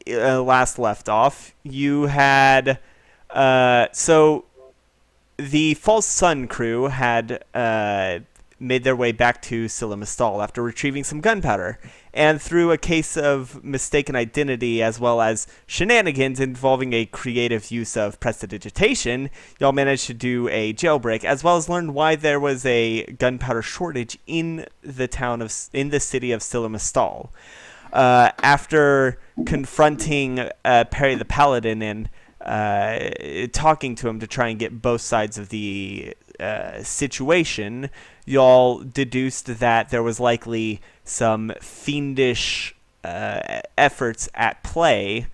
last left off, you had so the False Sun crew had made their way back to Silermestal after retrieving some gunpowder. And through a case of mistaken identity as well as shenanigans involving a creative use of prestidigitation, y'all managed to do a jailbreak as well as learn why there was a gunpowder shortage in the city of Silermestal. After confronting Perry the Paladin and talking to him to try and get both sides of the situation, y'all deduced that there was likely some fiendish efforts at play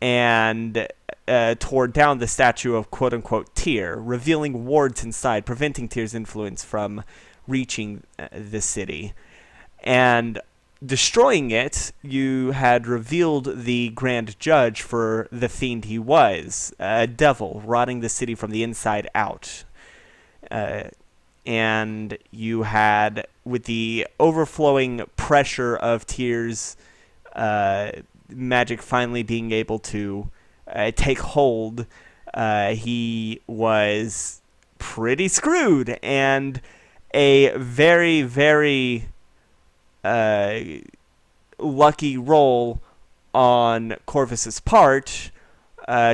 and tore down the statue of quote-unquote Tyr, revealing wards inside, preventing Tyr's influence from reaching the city. And destroying it, you had revealed the Grand Judge for the fiend he was, a devil, rotting the city from the inside out. And you had, with the overflowing pressure of Tyr's magic finally being able to take hold, he was pretty screwed, and a very, very lucky roll on Corvus's part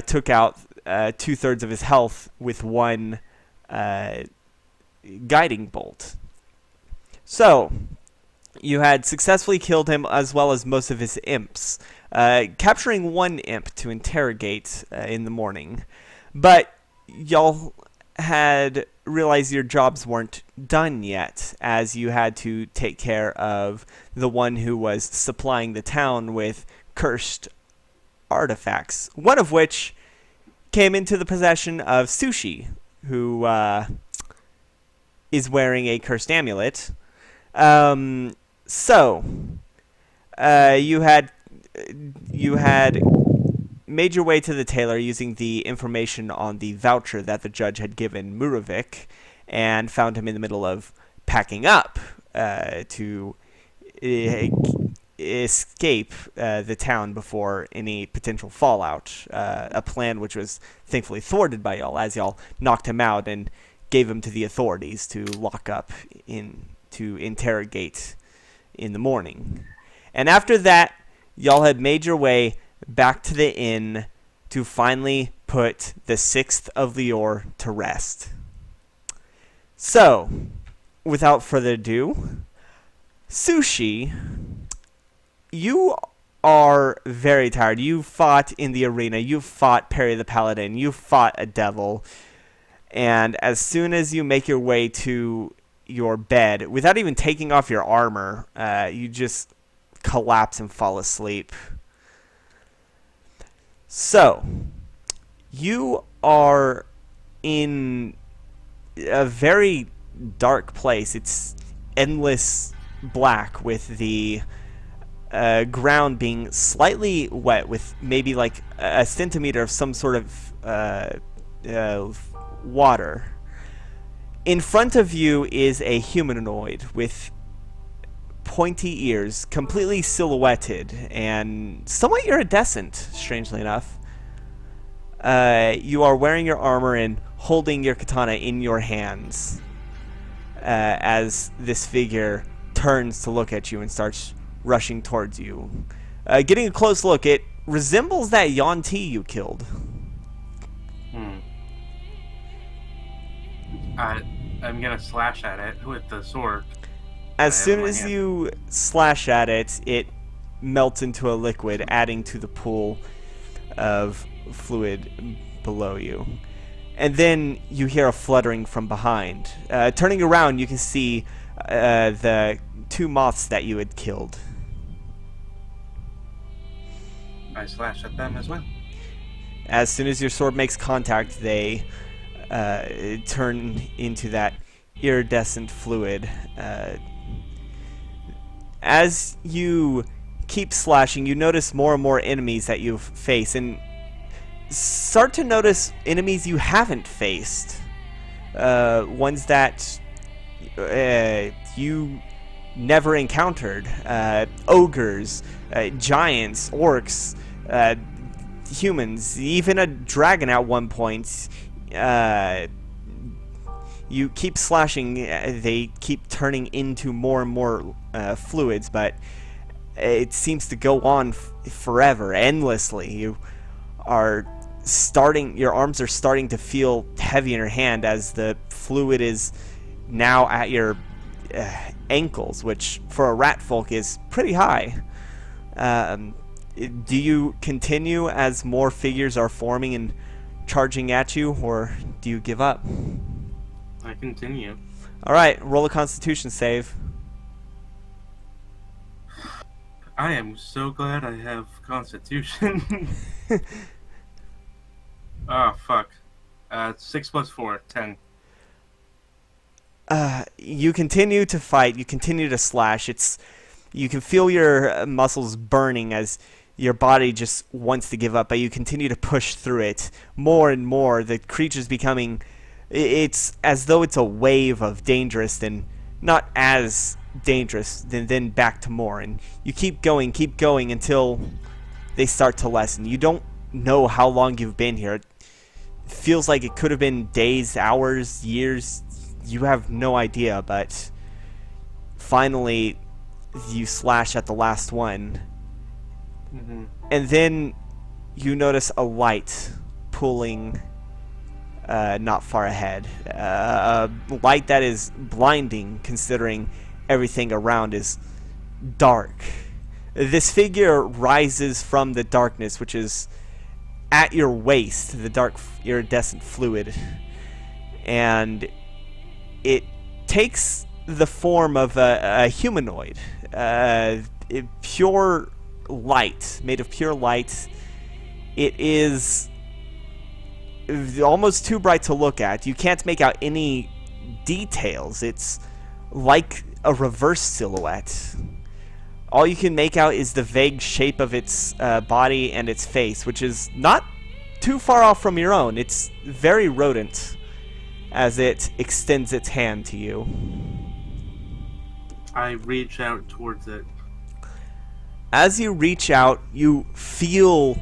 took out 2/3 of his health with one guiding bolt. So, you had successfully killed him as well as most of his imps, capturing one imp to interrogate in the morning. But y'all had realized your jobs weren't done yet, as you had to take care of the one who was supplying the town with cursed artifacts, one of which came into the possession of Sushi, who is wearing a cursed amulet. So you had made your way to the tailor using the information on the voucher that the judge had given Murovic, and found him in the middle of packing up to escape the town before any potential fallout. A plan which was thankfully thwarted by y'all, as y'all knocked him out and gave him to the authorities to lock up to interrogate in the morning. And after that, y'all had made your way back to the inn to finally put the 6th of Lior to rest. So, without further ado, Sushi, you are very tired. You fought in the arena. You fought Perry the Paladin. You fought a devil. And as soon as you make your way to your bed, without even taking off your armor, you just collapse and fall asleep. So, you are in a very dark place. It's endless black, with the ground being slightly wet with maybe like a centimeter of some sort of water. In front of you is a humanoid with pointy ears, completely silhouetted and somewhat iridescent, strangely enough. You are wearing your armor and holding your katana in your hands as this figure turns to look at you and starts rushing towards you. Getting a close look, it resembles that Yuan-Ti you killed. I'm gonna slash at it with the sword. As soon as you slash at it, it melts into a liquid, adding to the pool of fluid below you. And then you hear a fluttering from behind. Turning around, you can see the 2 moths that you had killed. I slash at them as well. As soon as your sword makes contact, they turn into that iridescent fluid. As you keep slashing, you notice more and more enemies that you face, and start to notice enemies you haven't faced. Ones that you never encountered. Ogres, giants, orcs, humans, even a dragon at one point. You keep slashing, they keep turning into more and more fluids, but it seems to go on forever, endlessly. You are your arms are starting to feel heavy in your hand as the fluid is now at your ankles, which for a rat folk is pretty high. Do you continue as more figures are forming and charging at you, or do you give up? I continue. Alright, roll a constitution save. I am so glad I have Constitution. Oh, fuck. 6 plus 4, 10. You continue to fight, you continue to slash. You can feel your muscles burning as your body just wants to give up, but you continue to push through it more and more. The creature's becoming... It's as though it's a wave of dangerous and not as dangerous, then back to more. And you keep going until they start to lessen. You don't know how long you've been here. It feels like it could have been days, hours, years. You have no idea, but finally you slash at the last one. Mm-hmm. And then you notice a light pulling not far ahead. A light that is blinding, considering everything around is dark. This figure rises from the darkness, which is at your waist, the dark iridescent fluid. And it takes the form of a humanoid. Pure light, made of pure light. It is almost too bright to look at. You can't make out any details. It's like a reverse silhouette. All you can make out is the vague shape of its body and its face, which is not too far off from your own. It's very rodent as it extends its hand to you. I reach out towards it. As you reach out, you feel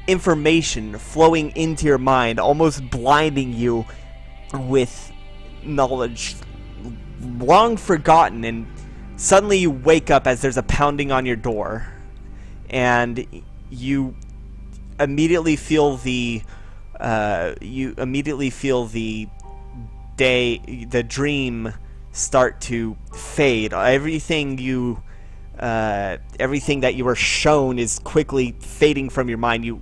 information flowing into your mind, almost blinding you with knowledge long forgotten, and suddenly you wake up as there's a pounding on your door, and you immediately feel the dream start to fade. Everything that you were shown is quickly fading from your mind. You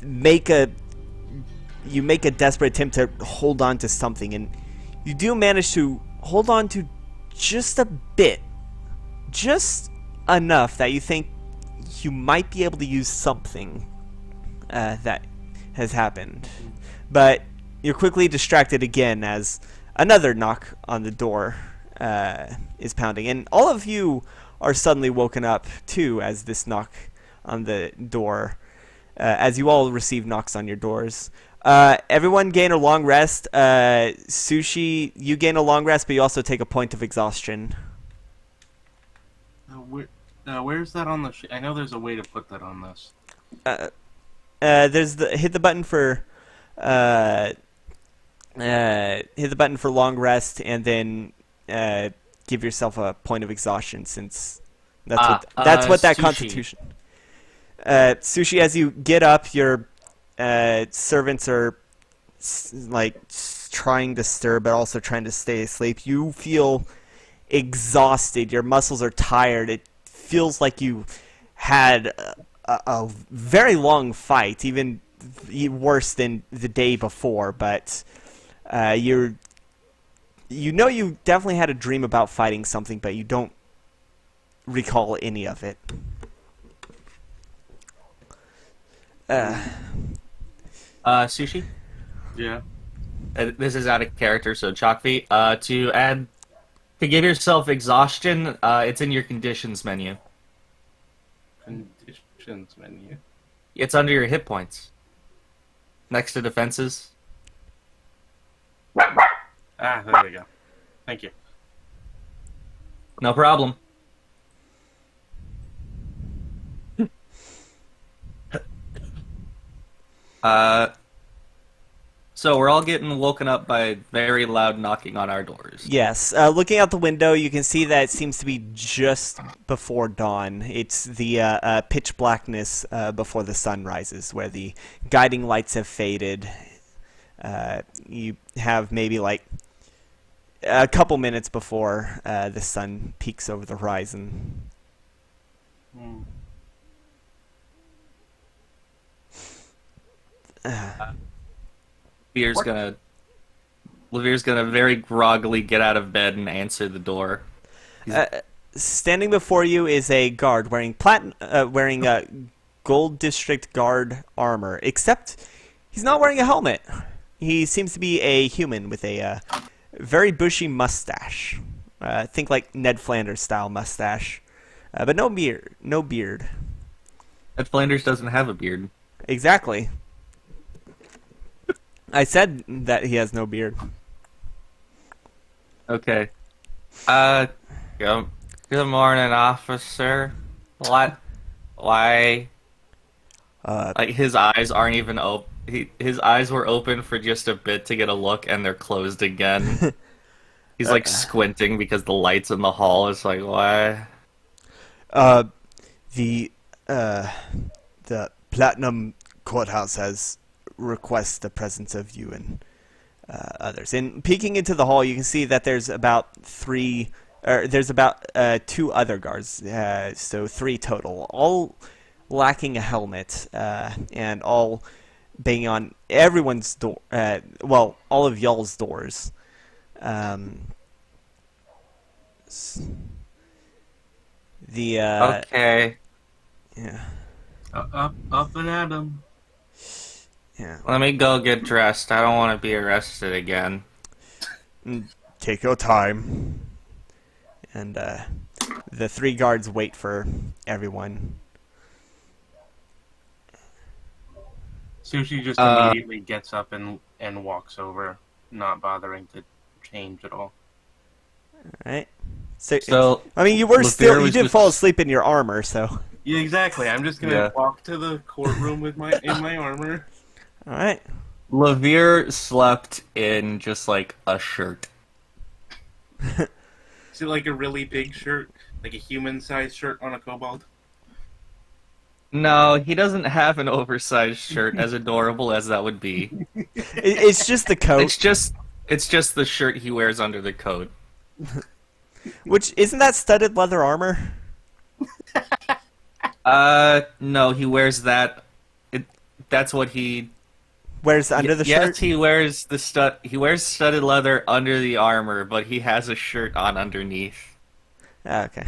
make a desperate attempt to hold on to something, and you do manage to hold on to just a bit, just enough that you think you might be able to use something that has happened. But you're quickly distracted again as another knock on the door is pounding, and all of you are suddenly woken up too as this knock on the door, as you all receive knocks on your doors. Everyone gain a long rest. Sushi, you gain a long rest, but you also take a point of exhaustion. Where's that on the I know there's a way to put that on this. There's hit the button for long rest, and then give yourself a point of exhaustion, since that's what that Sushi. constitution. Sushi, as you get up, your servants are trying to stir, but also trying to stay asleep. You feel exhausted. Your muscles are tired. It feels like you had a very long fight, even worse than the day before. But you definitely had a dream about fighting something, but you don't recall any of it. Sushi? Yeah. This is out of character, so Chalkfeet. To give yourself exhaustion, it's in your conditions menu. Conditions menu. It's under your hit points. Next to defenses. Ah, there we go. Thank you. No problem. Uh, so we're all getting woken up by very loud knocking on our doors. Yes. Looking out the window, you can see that it seems to be just before dawn. It's the pitch blackness before the sun rises, where the guiding lights have faded. You have maybe like a couple minutes before the sun peaks over the horizon. Hmm. Levere's gonna very groggily get out of bed and answer the door. Standing before you is a guard wearing gold district guard armor, except he's not wearing a helmet. He seems to be a human with a very bushy mustache. Think like Ned Flanders style mustache, but no beard. No beard. Ed Flanders doesn't have a beard. Exactly. I said that he has no beard. Okay. Good morning, officer. What? Why? Like his eyes aren't even open. His eyes were open for just a bit to get a look, and they're closed again. He's like squinting because the lights in the hall is like, why? The Platinum Courthouse has requested the presence of you and others. And peeking into the hall, you can see that there's about two other guards, so three total, all lacking a helmet, and all banging on everyone's door. Well, all of y'all's doors. Okay. Yeah. Up and at 'em. Yeah. Let me go get dressed. I don't want to be arrested again. Take your time. And the three guards wait for everyone. Sushi just immediately gets up and walks over, not bothering to change at all. Right. So I mean, you did fall asleep in your armor, so. Yeah, exactly. I'm just gonna walk to the courtroom with my armor. All right. Levere slept in just like a shirt. Is it like a really big shirt, like a human-sized shirt on a kobold? No, he doesn't have an oversized shirt, as adorable as that would be. It's just the coat. It's just the shirt he wears under the coat. Which isn't that studded leather armor? No, he wears that. That's what he wears under the shirt. Yes, he wears He wears studded leather under the armor, but he has a shirt on underneath. Okay.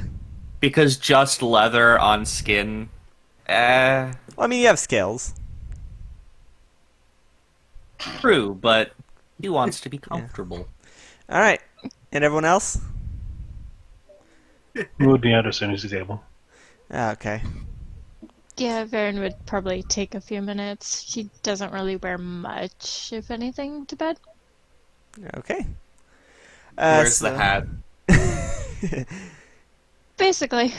Because just leather on skin. Well, I mean, you have scales. True, but he wants to be comfortable. All right. And everyone else? Move me out as soon as he's able. Okay. Yeah, Varen would probably take a few minutes. He doesn't really wear much, if anything, to bed. Okay. Where's the hat? Basically.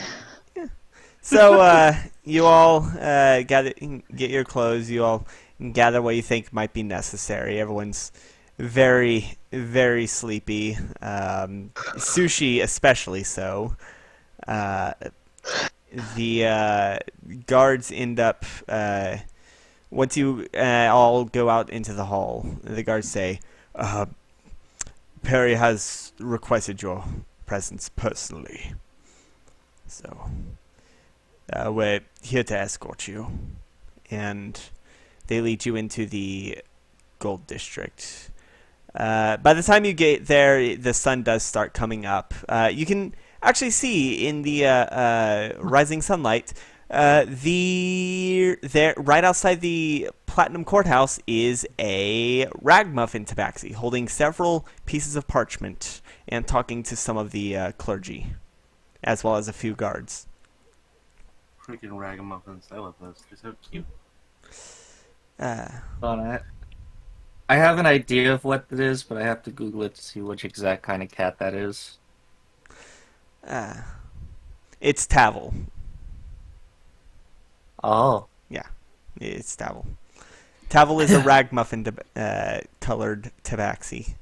So you all get your clothes. You all gather what you think might be necessary. Everyone's very, very sleepy. Sushi especially so. The guards end up once you all go out into the hall. The guards say, "Perry has requested your presence personally, so we're here to escort you." And they lead you into the Gold District. By the time you get there, the sun does start coming up. You can actually see in the rising sunlight, right outside the Platinum Courthouse is a ragamuffin tabaxi holding several pieces of parchment and talking to some of the clergy, as well as a few guards. Freaking ragamuffins! I love those. They're so cute. I have an idea of what it is, but I have to Google it to see which exact kind of cat that is. It's Tavel. Oh. Yeah, it's Tavel. Tavel is a ragmuffin colored tabaxi.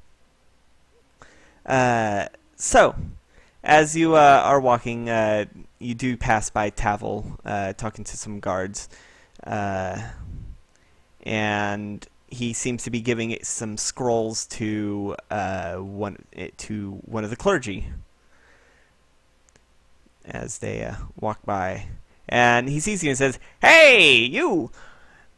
So, as you are walking, you do pass by Tavel, talking to some guards, and he seems to be giving it some scrolls to one of the clergy as they walk by. And he sees you and says, "Hey, you!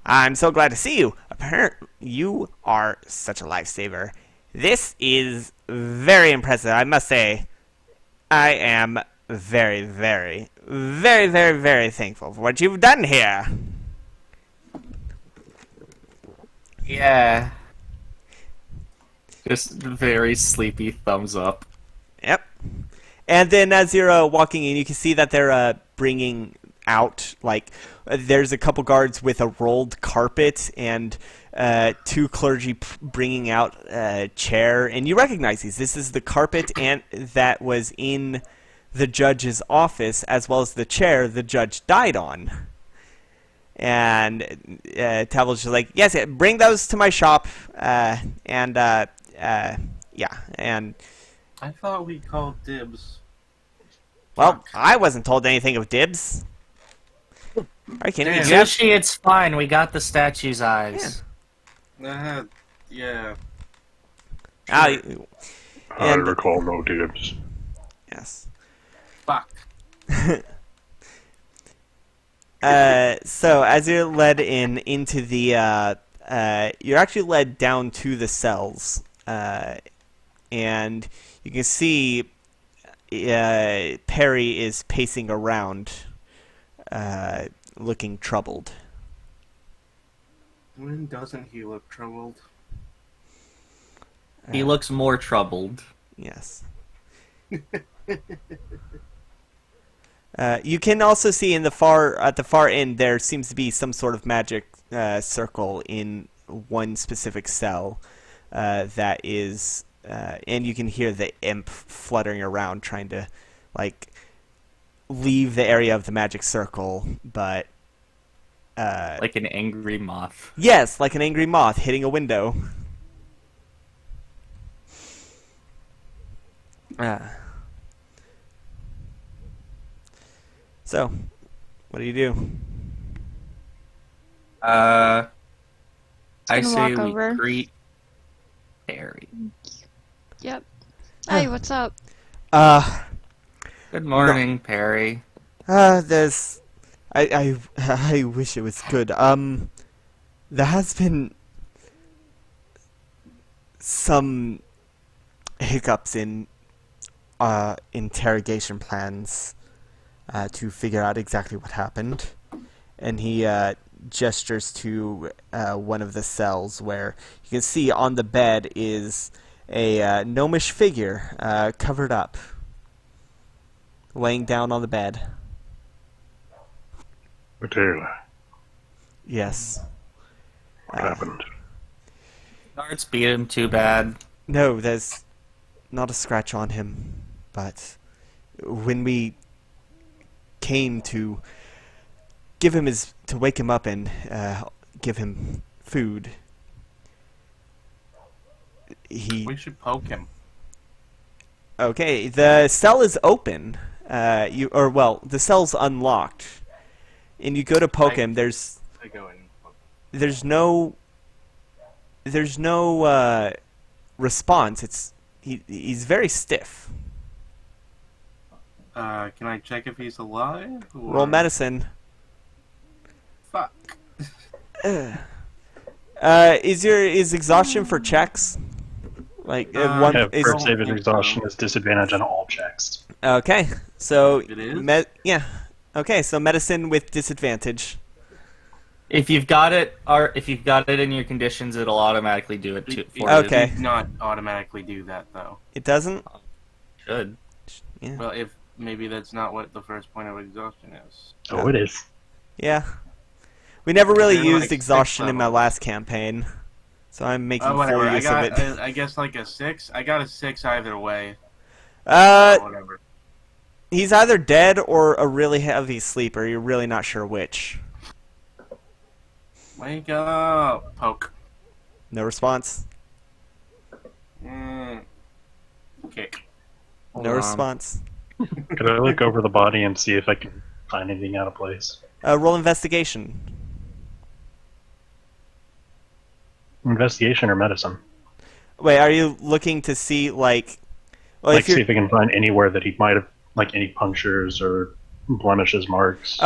I'm so glad to see you. Apparently, you are such a lifesaver. This is very impressive, I must say. I am very, very, very, very, very thankful for what you've done here." Yeah. Just very sleepy thumbs up. Yep. And then as you're walking in, you can see that they're bringing out, like, there's a couple guards with a rolled carpet and two clergy bringing out a chair. And you recognize these. This is the carpet and that was in the judge's office, as well as the chair the judge died on. And Tavel's just like, "Yes, bring those to my shop." Yeah, and I thought we called dibs. well, Fuck. I wasn't told anything of dibs. Are you kidding me? Damn. You have- Sushi, it's fine. We got the statue's eyes. Yeah. Ah, I And- recall no dibs. yes. Fuck. So as you're led into the, you're actually led down to the cells, and you can see Perry is pacing around, looking troubled. When doesn't he look troubled? He looks more troubled. Yes. You can also see at the far end there seems to be some sort of magic circle in one specific cell that is, and you can hear the imp fluttering around trying to, like, leave the area of the magic circle, but Like an angry moth. yes, like an angry moth hitting a window. So, what do you do? I Gonna say walk we over. greet Perry. Yep. Hey, what's up? Good morning, Perry. There's, I wish it was good. There has been some hiccups in interrogation plans to figure out exactly what happened, and he gestures to one of the cells where you can see on the bed is a gnomish figure covered up, laying down on the bed. But Taylor, Yes. what happened? Guards beat him too bad. No, there's not a scratch on him, but when we came to wake him up and give him food, We should poke him. okay, the cell is open. The cell's unlocked, and you go to poke him. There's I go in. no response. He's very stiff. Can I check if he's alive? Or... Roll medicine. Fuck. Is exhaustion for checks? Like one Yeah, is first save and think exhaustion so. is disadvantage on all checks. okay. So It is? yeah. Okay, so medicine with disadvantage. If you've got it, or if you've got it in your conditions, it'll automatically do it for you. Okay. It did not automatically do that, though. It doesn't. Should. Yeah. Well, if maybe that's not what the first point of exhaustion is. Oh, it is. Yeah. We never really They're like used exhaustion six in my levels. last campaign, So I'm making Oh, full whatever. I use of got, it. I guess, like a 6. I got a 6 either way. Whatever. He's either dead or a really heavy sleeper. You're really not sure which. Wake up. Poke. No response. Kick. No Hold on. response. Could I look over the body and see if I can find anything out of place? Roll investigation. Investigation or medicine? Wait, are you looking to see like? Well, Like, if you're see if I can find anywhere that he might have, like, any punctures or blemishes, marks.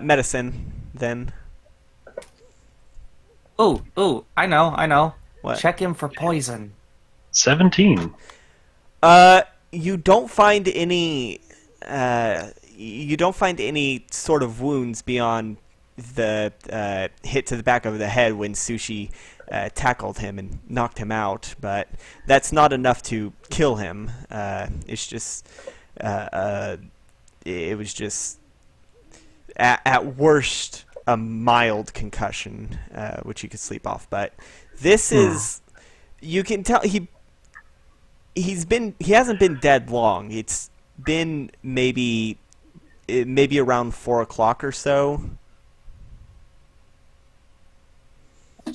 medicine then. Ooh, I know. What? Check him for poison. 17. You don't find any. You don't find any sort of wounds beyond the hit to the back of the head when Sushi tackled him and knocked him out. But that's not enough to kill him. It's just. It was just. At worst, a mild concussion, which you could sleep off. But this is. You can tell he hasn't been dead long. It's been maybe around 4 o'clock or so.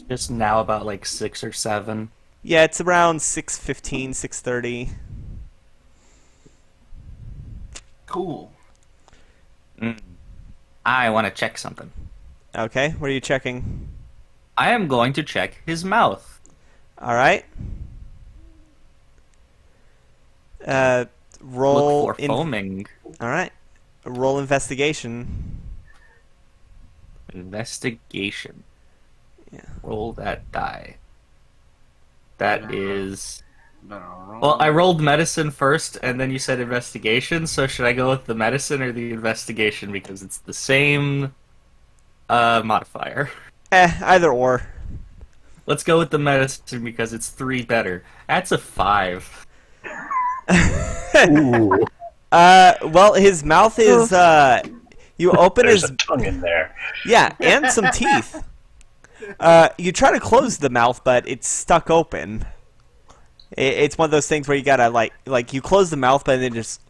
Just now about like 6 or 7. Yeah, it's around 6:15, 6:30. Cool. I want to check something. Okay, what are you checking? I am going to check his mouth. All right. Roll Look for foaming. All right. Roll investigation. Investigation. Yeah. Roll that die. That is... Well, Well, I rolled medicine first, and then you said investigation, so should I go with the medicine or the investigation? Because it's the same modifier. Either or. Let's go with the medicine because it's 3 better. That's a 5. Ooh, Well, his mouth is you open there's his a tongue in there. yeah, and some teeth. You try to close the mouth, but it's stuck open. It's one of those things where you gotta like you close the mouth, but then it just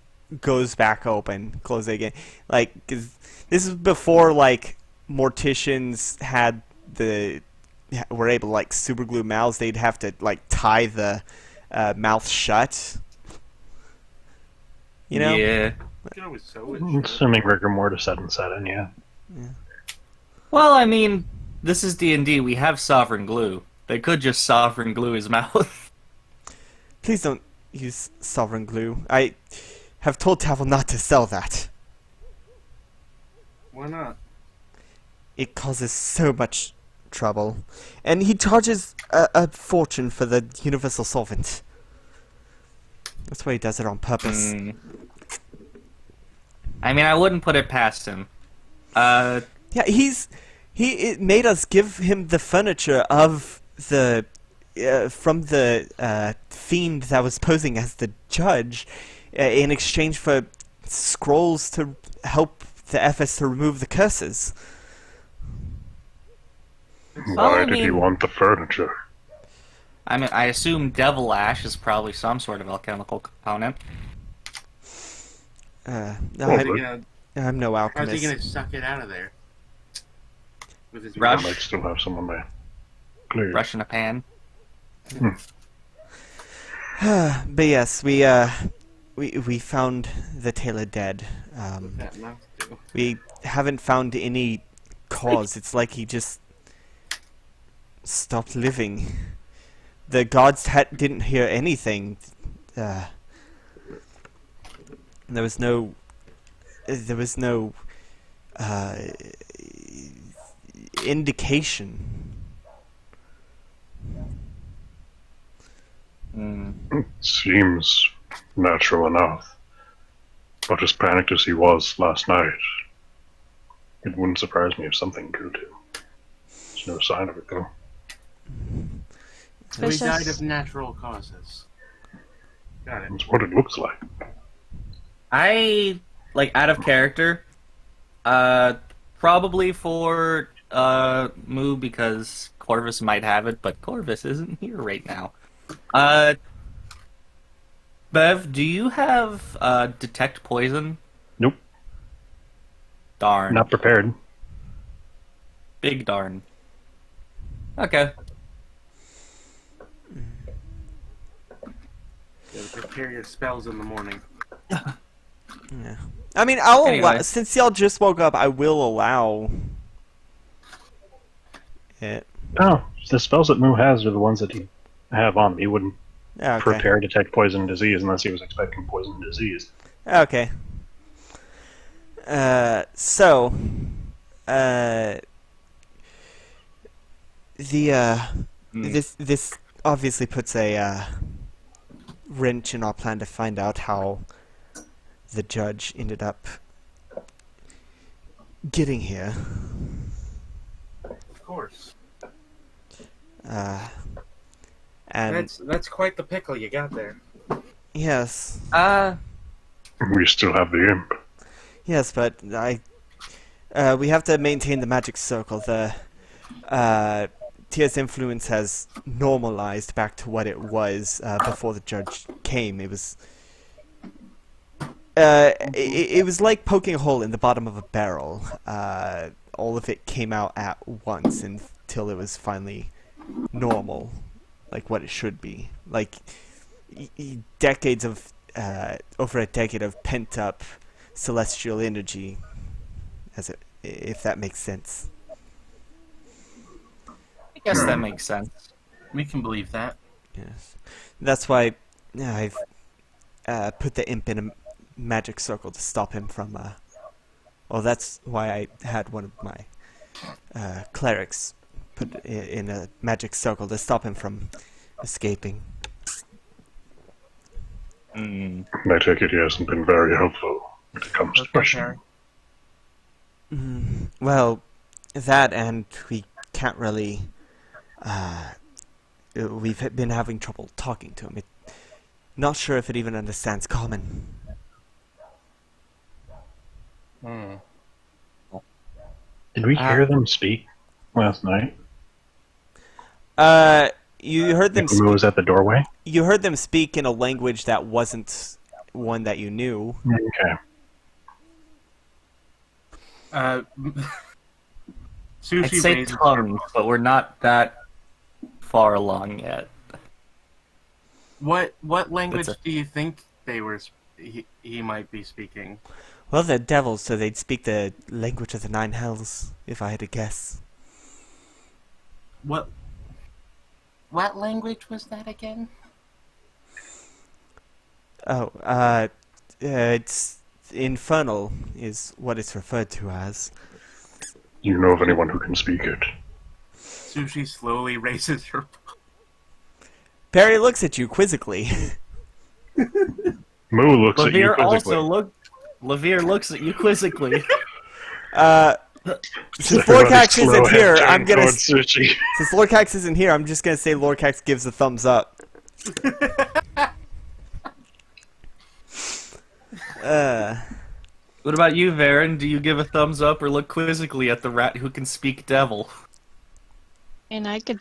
goes back open. Close it again. Like, 'cause this is before like morticians were able to like super glue mouths. They'd have to like tie the mouth shut. You know? Yeah. Assuming rigor mortis hadn't set in, yeah. Well, I mean, this is D&D. We have sovereign glue. They could just sovereign glue his mouth. Please don't use sovereign glue. I have told Tavel not to sell that. Why not? It causes so much trouble. And he charges a fortune for the universal solvent. That's why he does it on purpose. I mean, I wouldn't put it past him. Yeah, it made us give him the furniture of the from the fiend that was posing as the judge in exchange for scrolls to help the efforts to remove the curses. Why I did he mean- want the furniture? I mean, I assume devil ash is probably some sort of alchemical component. No, Well, I'm no How's he alchemist. gonna suck it out of there? With his Rush. I might still have some on my clear. Brush in a pan. But yes, we found the tailor dead. that mouth do? We haven't found any cause. It's like he just stopped living. The gods didn't hear anything. There was no indication. Seems natural enough. But as panicked as he was last night, it wouldn't surprise me if something grew to him. There's no sign of it, though. So he Suspicious. died of natural causes. Got it. It's what it looks like. I, like, out of character, probably for Moo because Corvus might have it, but Corvus isn't here right now. Bev, do you have detect poison? Nope, Darn. not prepared. Big darn. Okay. Yeah, prepare your spells in the morning. Yeah. I mean, I'll Anyway. allow, since y'all just woke up, I will allow it. Oh, the spells that Moo has are the ones that he have on him. He wouldn't Yeah, okay. prepare detect poison and disease unless he was expecting poison and disease. Okay. So, this obviously puts a wrench in our plan to find out how the judge ended up getting here. Of course. And That's quite the pickle you got there. yes, We still have the imp. yes, but we have to maintain the magic circle. The Tia's influence has normalized back to what it was before the judge came. It was it was like poking a hole in the bottom of a barrel. All of it came out at once until it was finally normal, like what it should be. Like decades of over a decade of pent up celestial energy, if that makes sense. I guess that makes sense. We can believe that. Yes, that's why I've put the imp in a magic circle to stop him from. Well, that's why I had one of my clerics put in a magic circle to stop him from escaping. Mm. I take it he hasn't been very helpful when it comes to Okay, questioning. Harry. Well, that and we can't really. We've been having trouble talking to him. Not sure if it even understands common. Hmm. Did we hear them speak last night? You heard them. Moo was at the doorway? You heard them speak in a language that wasn't one that you knew. Okay. I'd Sushi say raises her tongues, but we're not that far along yet. What language That's do you think he might be speaking? Well, they're devils, so they'd speak the language of the nine hells, if I had to guess. What language was that again? Oh, it's infernal is what it's referred to as. Do you know of anyone who can speak it? Sushi slowly raises her. Perry looks at you quizzically. Moo looks at you Lavere quizzically. Lavere looks at you quizzically. Since Lorcax Slow isn't here, head I'm turn gonna. towards Sushi. Since Lorcax isn't here, I'm just gonna say Lorcax gives a thumbs up. What about you, Varen? Do you give a thumbs up or look quizzically at the rat who can speak devil? And I could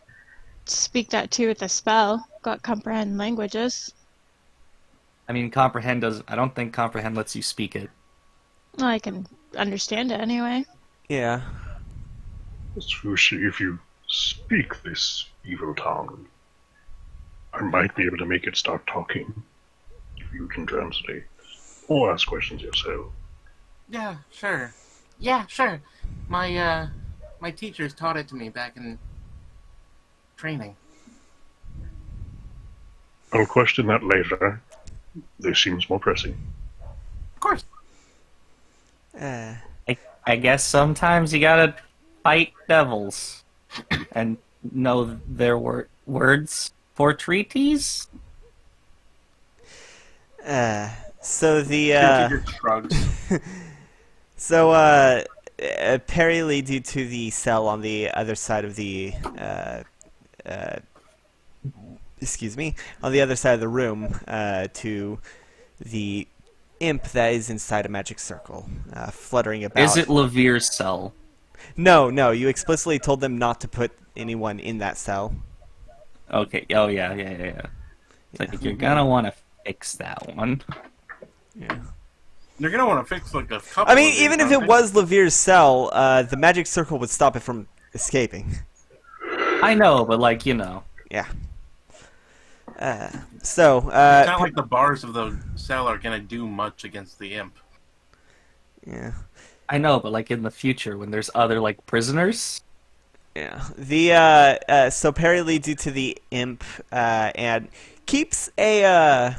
speak that too with a spell. Got comprehend languages. I mean, comprehend does. I don't think comprehend lets you speak it. Well, I can understand it anyway. Yeah. Sushi, if you speak this evil tongue, I might be able to make it start talking. If you can translate. Or ask questions yourself. Yeah, sure. Yeah, sure. My teachers taught it to me back in training. I'll question that later. This seems more pressing. Of course. I guess sometimes you gotta fight devils and know their words for treaties. So the Sushi just shrugs. so Perry leads you to the cell on the other side of the excuse me, on the other side of the room, to the imp that is inside a magic circle, fluttering about. Is it Lavere's cell? No, you explicitly told them not to put anyone in that cell. Okay. Oh yeah. It's like you're gonna want to fix that one. Yeah. They're gonna want to fix like a couple. I mean, of these, even if aren't it they? was Levere's cell, the magic circle would stop it from escaping. I know, but like Yeah. It's not like the bars of the cell are gonna do much against the imp. Yeah. I know, but like in the future when there's other like prisoners. Yeah. The so Perry leads you to the imp and keeps a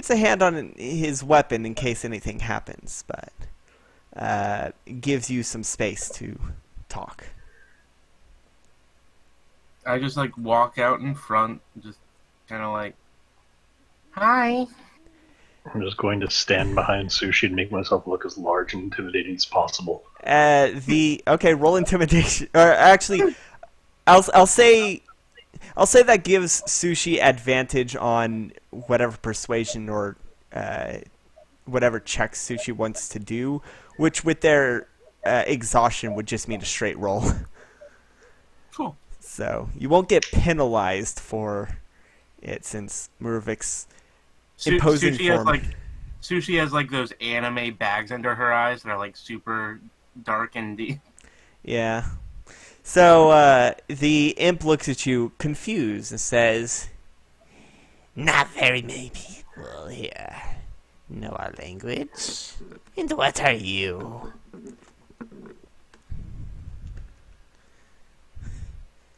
hand on his weapon in case anything happens, but gives you some space to talk. I just like walk out in front, just kind of like, hi. I'm just going to stand behind Sushi and make myself look as large and intimidating as possible. Roll intimidation. Or actually, I'll say that gives Sushi advantage on whatever persuasion or whatever checks Sushi wants to do, which with their exhaustion would just mean a straight roll. Cool. So you won't get penalized for it since Murvik's imposing form. Sushi has like those anime bags under her eyes that are like super dark and deep. Yeah. So the imp looks at you confused and says, "Not very many people here know our language. And what are you?"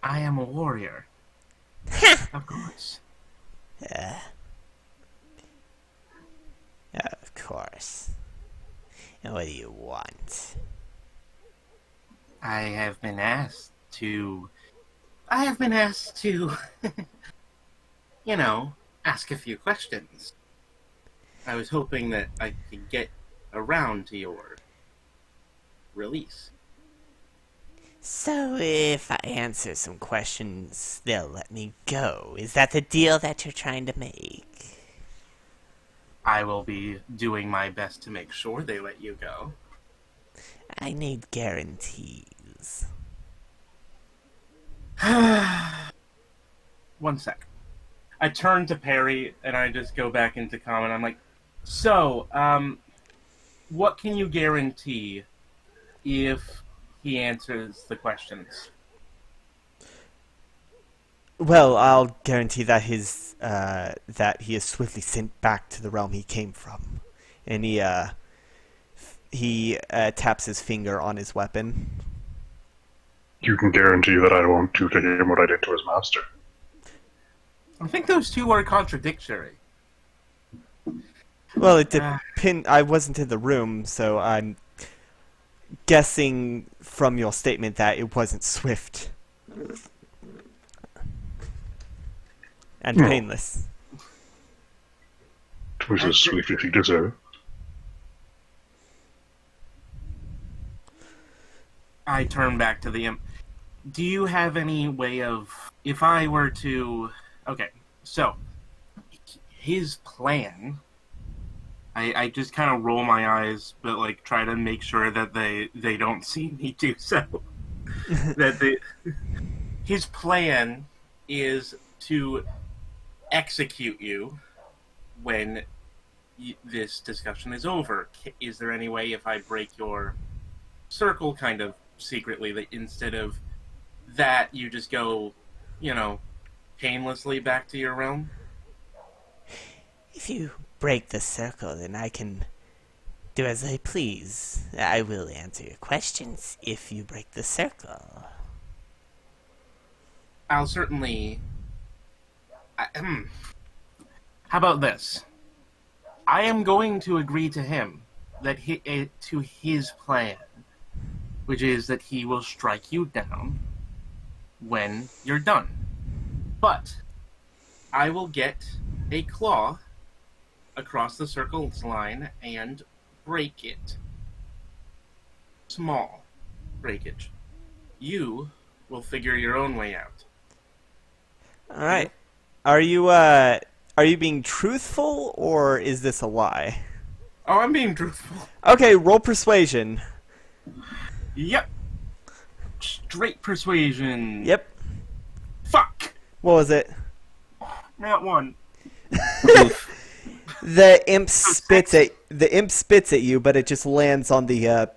I am a warrior. Of course. Of course. And what do you want? I have been asked to, ask a few questions. I was hoping that I could get around to your release. So if I answer some questions, they'll let me go. Is that the deal that you're trying to make? I will be doing my best to make sure they let you go. I need guarantees. 1 sec. I turn to Perry and I just go back into comment. I'm like, so, what can you guarantee if he answers the questions? Well, I'll guarantee that that he is swiftly sent back to the realm he came from, and he taps his finger on his weapon. You can guarantee that I won't do to him what I did to his master. I think those two are contradictory. Well, it depends. I wasn't in the room, so I'm guessing from your statement that it wasn't swift and No. painless. It was as swift as he deserved. I turn back to the imp. Do you have any way of, if I were to, okay, so, his plan, I just kind of roll my eyes, but like try to make sure that they don't see me do so. His plan is to execute you when this discussion is over. Is there any way if I break your circle kind of secretly that instead of that you just go, painlessly back to your realm? If you break the circle, then I can do as I please. I will answer your questions if you break the circle. I'll certainly... How about this? I am going to agree to him that to his plan, which is that he will strike you down when you're done. But I will get a claw across the circle's line and break it. Small breakage. You will figure your own way out. All right. Are you being truthful or is this a lie? Oh, I'm being truthful. Okay, roll persuasion. Yep. Straight persuasion. Yep. What was it? Not one. The imp spits at you, but it just lands on the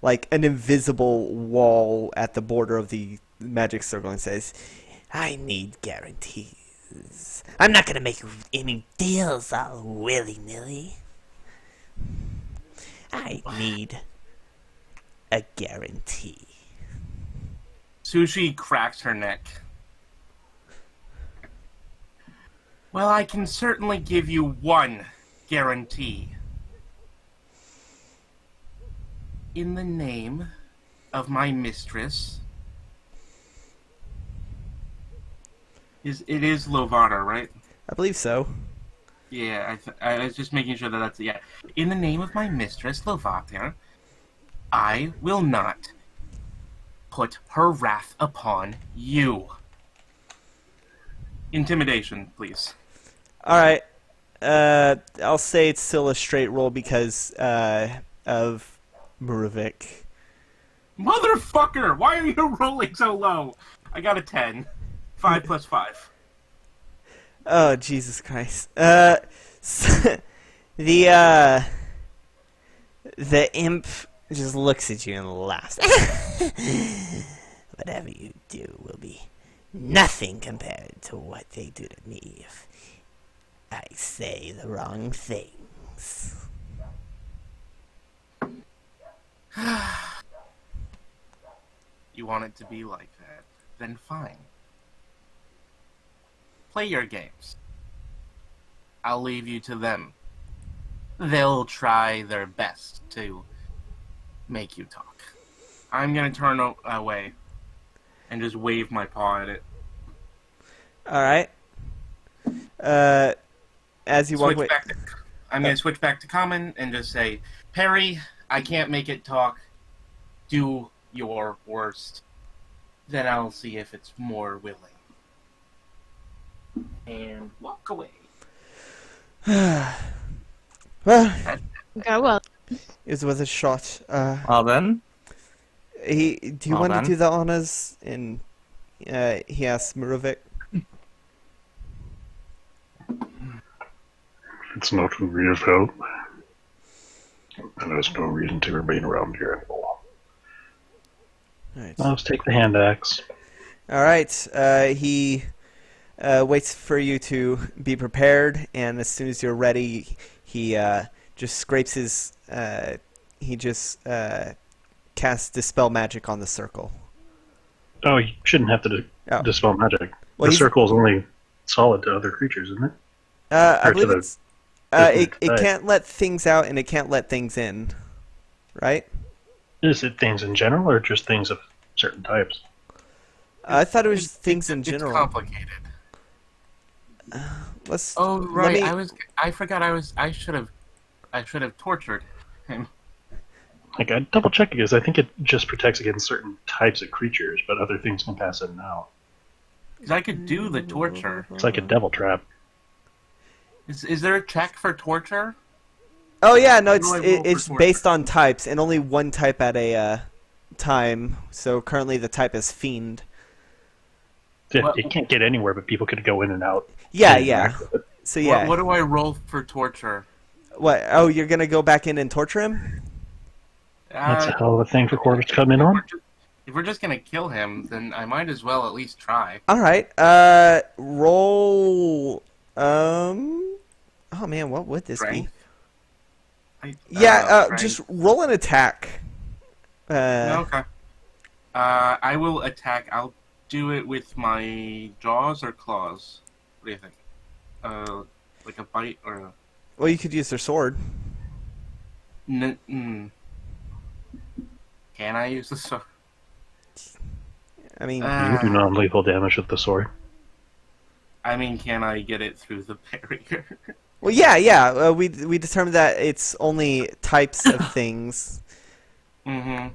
like an invisible wall at the border of the magic circle and says, "I need guarantees. I'm not gonna make any deals all willy-nilly. I need a guarantee." Sushi cracks her neck. Well, I can certainly give you one guarantee. In the name of my mistress. It is Lovana, right? I believe so. Yeah, I was just making sure that that's... Yeah. In the name of my mistress, Lovana, I will not put her wrath upon you. Intimidation, please. Alright. I'll say it's still a straight roll because of Muruvik. Motherfucker! Why are you rolling so low? I got a 10. 5 plus 5. Oh, Jesus Christ. The imp just looks at you and laughs. Whatever you do will be nothing compared to what they do to me if I say the wrong things. You want it to be like that? Then fine. Play your games. I'll leave you to them. They'll try their best to make you talk. I'm gonna turn away and just wave my paw at it. Alright. As you walk away... I'm gonna switch back to common and just say, Perry, I can't make it talk. Do your worst. Then I'll see if it's more willing. And walk away. Well, Go well. it was a shot. Well then, Do you Well want then. to do the honors? And he asks Muruvik. It's not in real help. And there's no reason to remain around here anymore. Alright. Let's take the hand axe. Alright. He waits for you to be prepared, and as soon as you're ready, he just scrapes his... he just casts Dispel Magic on the circle. Oh, you shouldn't have to Oh. dispel magic. Well, the he's- circle is only solid to other creatures, isn't it? I Or to believe the it's... business it side. can't let things out, and it can't let things in. Right? Is it things in general, or just things of certain types? I thought it was things in general. It's complicated. Let's... Oh let right, me- I forgot I should have tortured him. Like, I double check because I think it just protects against certain types of creatures, but other things can pass in and out. Because I could do the torture. It's like a devil trap. Is there a check for torture? Oh yeah, no, it's What do I roll for it's torture? based on types, and only one type at a time. So currently the type is fiend. Well- It can't get anywhere, but people could go in and out. Yeah, and yeah. interact with it. So yeah, What do I roll for torture? what? Oh, you're gonna go back in and torture him? That's a hell of a thing for quarters to come in on. If we're just gonna kill him, then I might as well at least try. All right. Roll. Oh man, what would this Strength? be? Yeah. Strength. Just roll an attack. Okay. I will attack. I'll do it with my jaws or claws. What do you think? Like a bite or a... Well, you could use their sword. Can I use the sword? I mean, You do non-lethal damage with the sword. I mean, can I get it through the barrier? well, yeah. We determined that it's only types of things. Mm-hmm.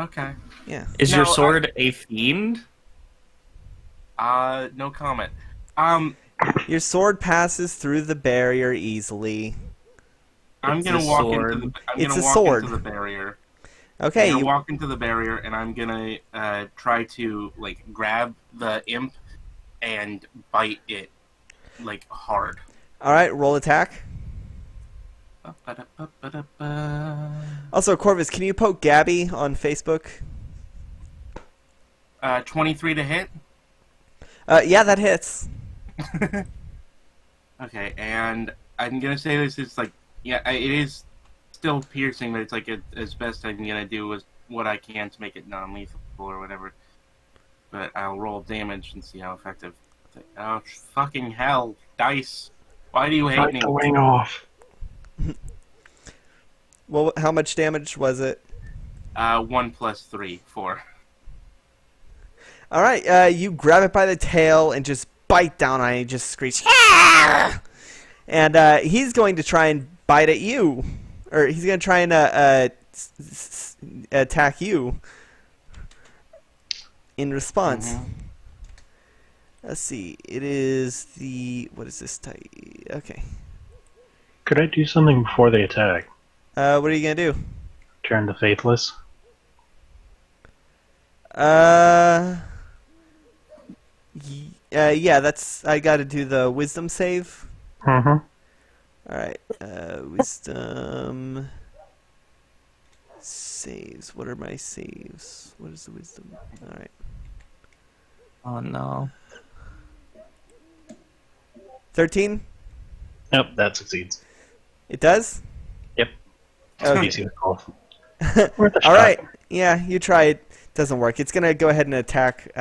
Okay. Yeah. is No, your sword a fiend? No comment. Your sword passes through the barrier easily. I'm It's gonna a walk sword. into the. I'm It's gonna a walk sword. into the barrier. Okay, I'm gonna you, walk into the barrier, and I'm gonna try to grab the imp and bite it hard. all right, roll attack. Also, Corvus, can you poke Gabby on Facebook? 23 to hit. Yeah, that hits. Okay, and I'm gonna say this is it is still piercing, but it's as best I'm gonna do is what I can to make it non-lethal or whatever. But I'll roll damage and see how effective. Oh fucking hell, dice! Why do you hate Bite me? the wing off. Well, how much damage was it? 1 plus 3, 4. All right, you grab it by the tail and just bite down on it and just screech. "Ah!" And he's going to try and bite at you. Or he's going to try and attack you in response. Mhm. Let's see. It is the... What is this type? Okay. Could I do something before they attack? What are you going to do? Turn the Faithless? Yeah, that's... I got to do the wisdom save. Mm-hmm. Alright, wisdom... Saves. What are my saves? What is the wisdom? Alright. Oh no. 13? Nope, that succeeds. It does? Yep. Okay. Easy to call. Worth a shot. Alright, yeah, you try it. Doesn't work. It's gonna go ahead and attack,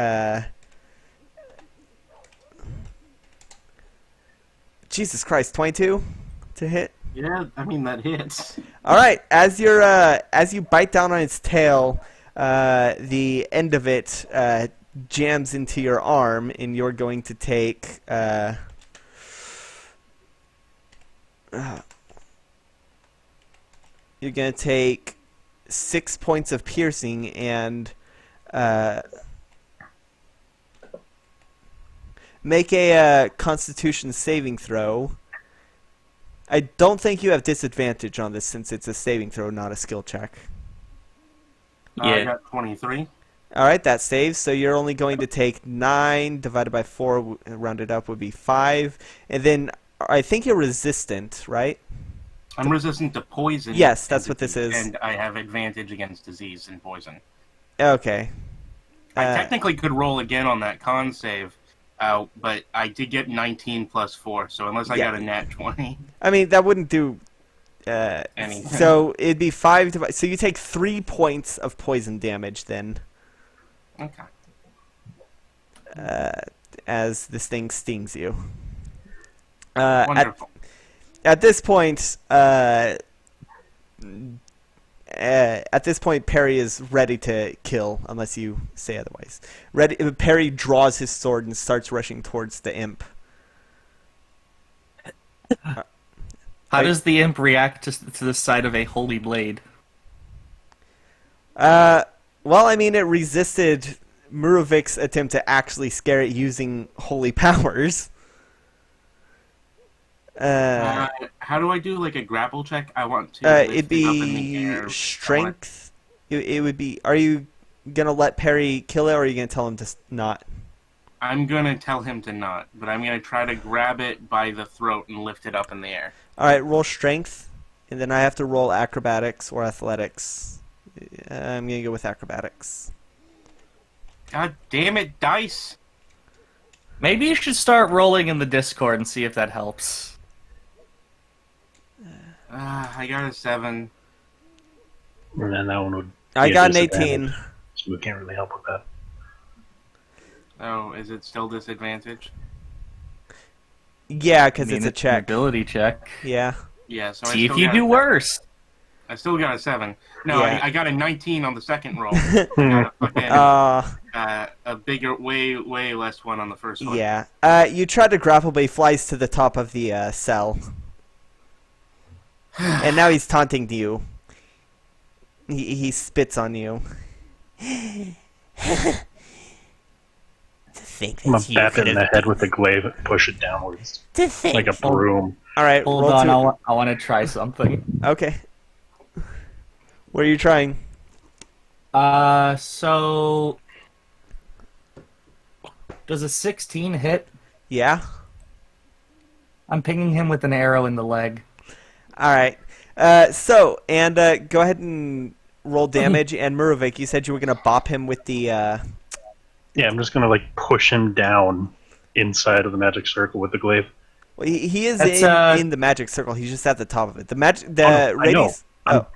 Jesus Christ, 22 to hit? Yeah, I mean that hits. Alright, as you bite down on its tail, the end of it, jams into your arm, and you're going to take, you're going to take 6 points of piercing and make a Constitution saving throw. I don't think you have disadvantage on this since it's a saving throw, not a skill check. I Yeah. got 23. Alright, that saves, so you're only going to take 9 divided by 4, rounded up would be 5. And then I think you're resistant, right? I'm resistant to poison. Yes, that's what this is. And I have advantage against disease and poison. Okay. I technically could roll again on that con save, but I did get 19 plus 4, so unless I got a nat 20. I mean, that wouldn't do Anything. So it'd be 5 so you take 3 points of poison damage then, Okay. as this thing stings you. Wonderful. At this point, Perry is ready to kill, unless you say otherwise. Perry draws his sword and starts rushing towards the imp. How does the imp react to the sight of a holy blade? Well, I mean, it resisted Murovik's attempt to actually scare it using holy powers. How do I do a grapple check? I want to. lift It'd it up in the be air. strength. It would be. Are you gonna let Perry kill it, or are you gonna tell him to not? I'm gonna tell him to not, but I'm gonna try to grab it by the throat and lift it up in the air. All right, roll strength, and then I have to roll acrobatics or athletics. I'm gonna go with acrobatics. God damn it, dice! Maybe you should start rolling in the Discord and see if that helps. I got a 7. And then that one would. I be a got an disadvantage, 18. So we can't really help with that. Oh, is it still disadvantage? Yeah, because I mean, it's a an check. ability check. Yeah. Yeah, so See I if still you got do a- worse. I still got a 7. No, Yeah. I got a 19 on the second roll. I got a fucking, a bigger, way less one on the first one. Yeah. You try to grapple, but he flies to the top of the cell. And now he's taunting you. He spits on you. To think I'm that gonna you bat it could in the have... head with the glaive and push it downwards. To think... Like a broom. Alright, Hold roll on, two. I want to try something. Okay. What are you trying? So does a 16 hit? Yeah. I'm pinging him with an arrow in the leg. All right. Go ahead and roll damage. And Murovik, you said you were gonna bop him with the. Yeah, I'm just gonna like push him down inside of the magic circle with the glaive. Well, he is That's, in the magic circle. He's just at the top of it. The Oh, no, I know. radius. Oh,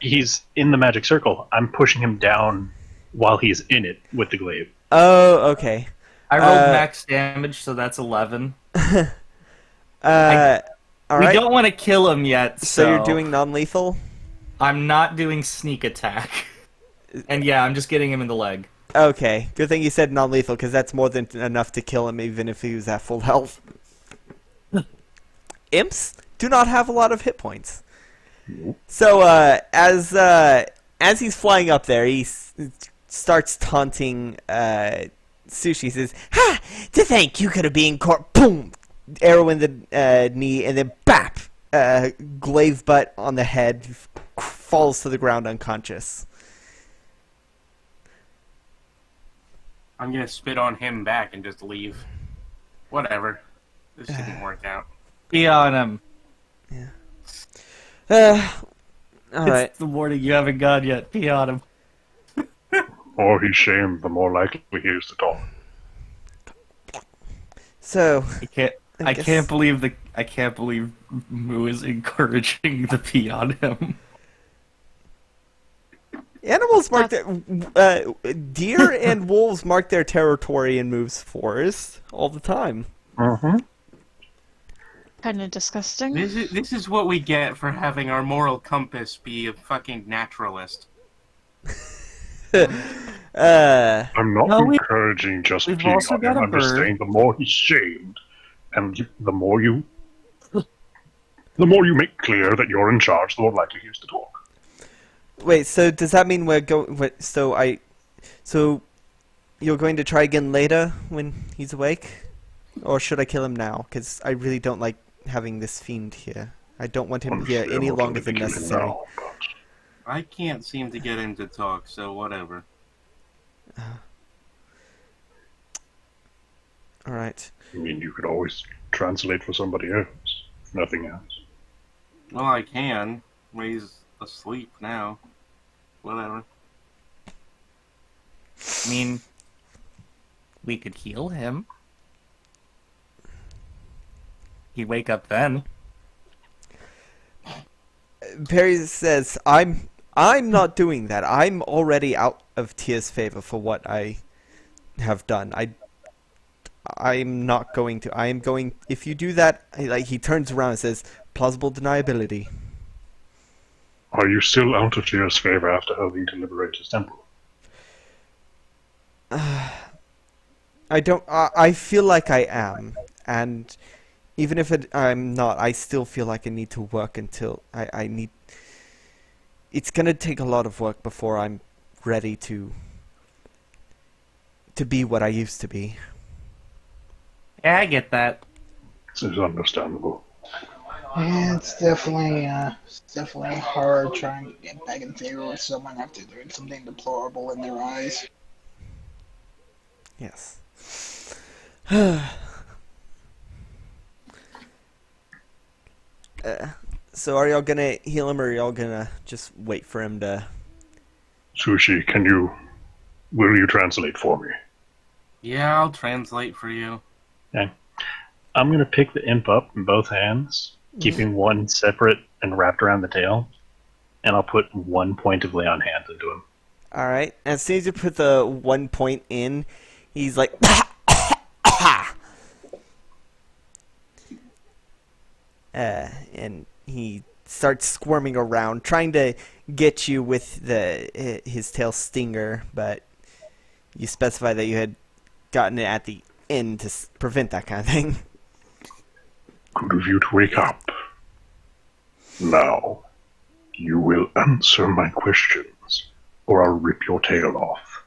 He's in the magic circle. I'm pushing him down while he's in it with the glaive. oh, okay. I rolled max damage, so that's 11. All We right. don't want to kill him yet, So you're doing non-lethal. I'm not doing sneak attack. And yeah, I'm just getting him in the leg. Okay. Good thing you said non-lethal, because that's more than enough to kill him, even if he was at full health. Imps do not have a lot of hit points. So as he's flying up there, he starts taunting Sushi. He says, "Ha! To think you could have been caught." Boom! Arrow in the knee, and then bap! Glaive butt on the head, falls to the ground unconscious. I'm gonna spit on him back and just leave. Whatever. This didn't work out. Be on him. All right. It's the morning you haven't gone yet. Be on him. The more he's shamed, the more likely he is to talk. So I can't believe Moo is encouraging the pee on him. animals mark their deer and wolves mark their territory in Move's forest all the time. Mm-hmm. Kind of disgusting. This is what we get for having our moral compass be a fucking naturalist. I'm not No, encouraging just we've peeing also on got him. a I'm just bird. saying the more he's shamed, and the more you make clear that you're in charge, the more likely he is to talk. Wait, so does that mean we're going? So you're going to try again later when he's awake, or should I kill him now? Because I really don't like having this fiend here. I don't want him here Honestly, any I'm not longer gonna than kill him necessary. now, but I can't seem to get him to talk, so whatever. All right. I mean, you could always translate for somebody else, if nothing else. Well, I can. He's asleep now. Whatever. I mean, we could heal him. He'd wake up then. Perry says, "I'm not doing that. I'm already out of Tia's favor for what I have done. I'm not going to. I am going. If you do that, he turns around and says, plausible deniability. Are you still out of Tia's favor after helping to liberate his temple? I don't. I feel like I am, and even if I'm not, I still feel like I need to work until I need. It's gonna take a lot of work before I'm ready to be what I used to be. Yeah, I get that. This is understandable. Yeah, it's definitely hard trying to get back in favor with someone after doing something deplorable in their eyes. Yes. So are y'all gonna heal him, or are y'all gonna just wait for him to? Sushi, will you translate for me? Yeah, I'll translate for you. Okay. I'm going to pick the imp up in both hands, keeping one separate and wrapped around the tail, and I'll put 1 point of lay on hands into him. All right. As soon as you put the 1 point in, he's like, and he starts squirming around, trying to get you with his tail stinger, but you specify that you had gotten it at the end to prevent that kind of thing. Good of you to wake up. Now, you will answer my questions, or I'll rip your tail off.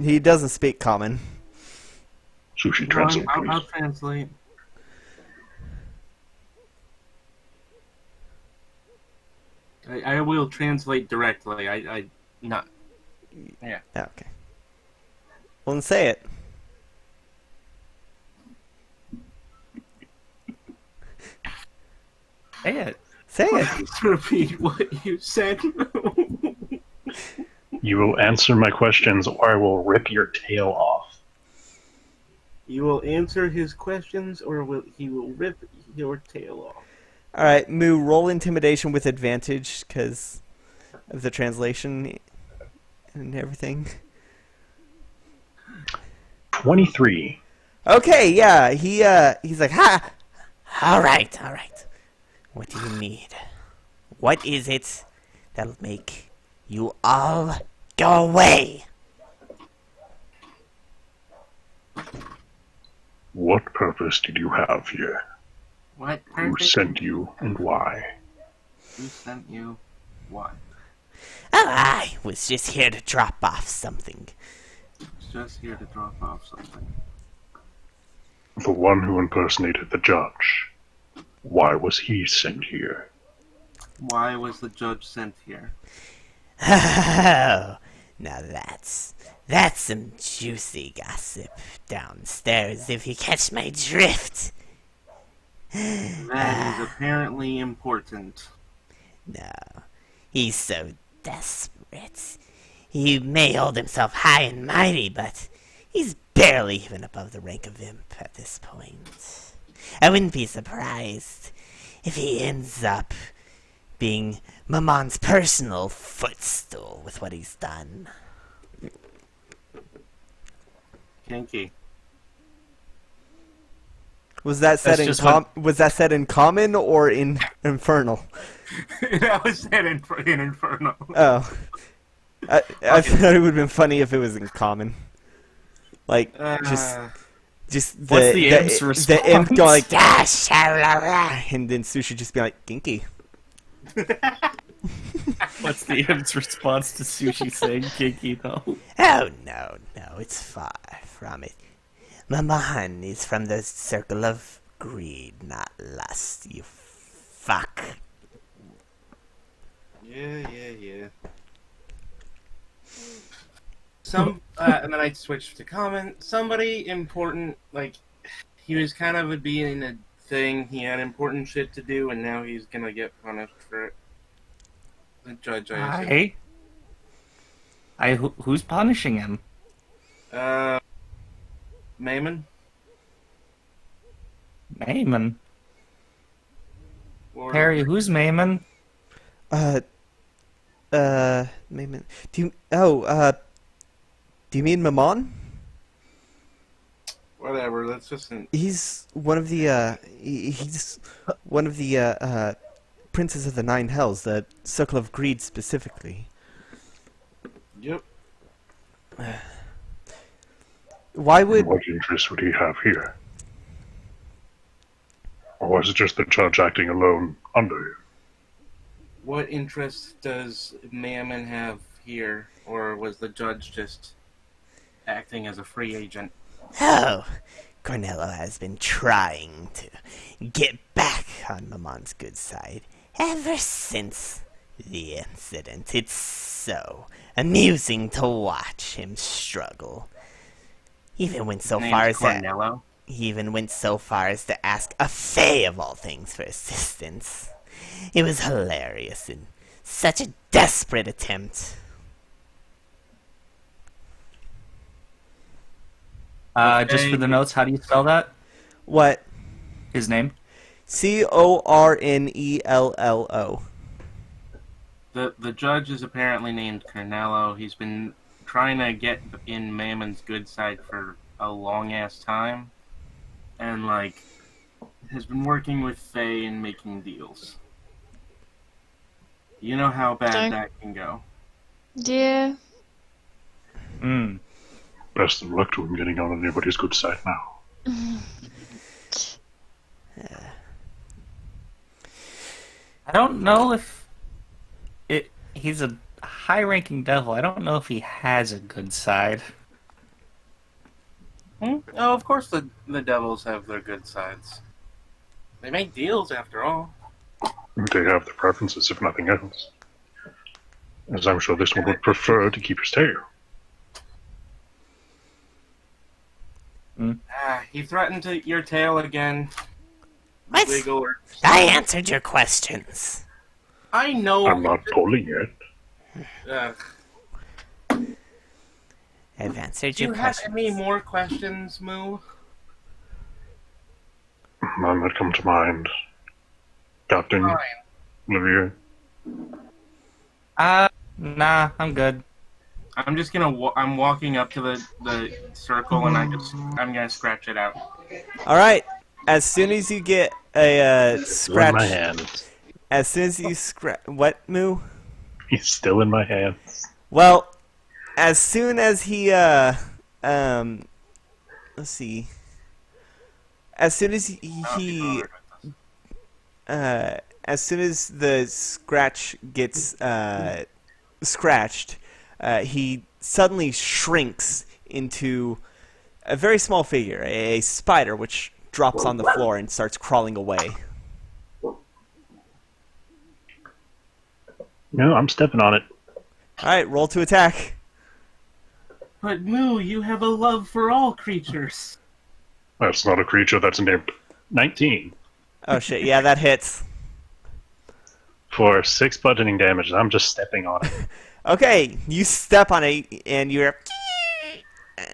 He doesn't speak common. Sushi, translate, please. I'll translate. I will translate directly. I not. Yeah. Oh, okay. Well, then say it. Say it. Say it. Please repeat what you said. You will answer my questions, or I will rip your tail off. You will answer his questions, or he will rip your tail off. All right, Moo, roll intimidation with advantage because of the translation and everything. 23. Okay, yeah, he's like, ha! All right. What do you need? What is it that'll make you all go away? What purpose did you have here? What Who purpose? sent you and why? Who sent you? Why? Oh, I was just here to drop off something. It's just here to drop off something. The one who impersonated the judge. Why was he sent here? Why was the judge sent here? Oh, now that's some juicy gossip downstairs, if you catch my drift. That is apparently important. No, he's so desperate. He may hold himself high and mighty, but he's barely even above the rank of imp at this point. I wouldn't be surprised if he ends up being Mamon's personal footstool with what he's done. Kinky. Was that said That's in just was that said in common or in infernal? That was said in Inferno. Oh, I thought it would have been funny if it was in common. Like just What's the imp's the imp going like, response? and then Sushi just be like, kinky. What's the imp's response to Sushi saying kinky, though? Oh, no, it's far from it. Maman is from the circle of greed, not lust, you fuck. Yeah. And then I switched to common. Somebody important, like, he was kind of being a thing. He had important shit to do, and now he's gonna get punished for it. The judge, I assume. Who's punishing him? Maimon? Maimon. Or Harry, who's Maimon? Maybe, do you mean Mammon? whatever, that's just an... He's one of the, he's one of the, princes of the Nine Hells, the Circle of Greed specifically. Yep. Why would... What interest would he have here? Or was it just the judge acting alone under him? What interest does Mammon have here, or was the judge just acting as a free agent? Oh, Cornello has been trying to get back on Mamon's good side ever since the incident. It's so amusing to watch him struggle. He even went so Name's far as Cornello. to ask a Fae of all things for assistance. It was hilarious and such a desperate attempt. Just for the notes, how do you spell that? What? His name? Cornello. The judge is apparently named Cornello. He's been trying to get in Mammon's good side for a long ass time, and like has been working with Faye and making deals. You know how bad Dang. that can go. Yeah. Best of luck to him getting on anybody's good side now. I don't know if he's a high-ranking devil. I don't know if he has a good side. Oh, of course the devils have their good sides. They make deals after all. They have their preferences, if nothing else. as I'm sure this one would prefer to keep his tail. He threatened your tail again. What? Wiggler. I answered your questions. I know. I'm not pulling it. I've answered Do your you have questions. any more questions, Moo? None that come to mind. Captain Fine. Olivier. Nah, I'm good. I'm just gonna. I'm walking up to the circle, and I'm gonna scratch it out. All right. As soon as you get a Still in my scratch, hands. as soon as you scratch, what, Moo? He's still in my hands. Well, as soon as he let's see. As soon as as soon as the scratch gets scratched, he suddenly shrinks into a very small figure, a spider, which drops on the floor and starts crawling away. No, I'm stepping on it. All right, roll to attack. But Moo, you have a love for all creatures. That's not a creature, that's an imp. 19 Oh shit! Yeah, that hits. for 6 bludgeoning damage. I'm just stepping on it. Okay, you step on it and you're.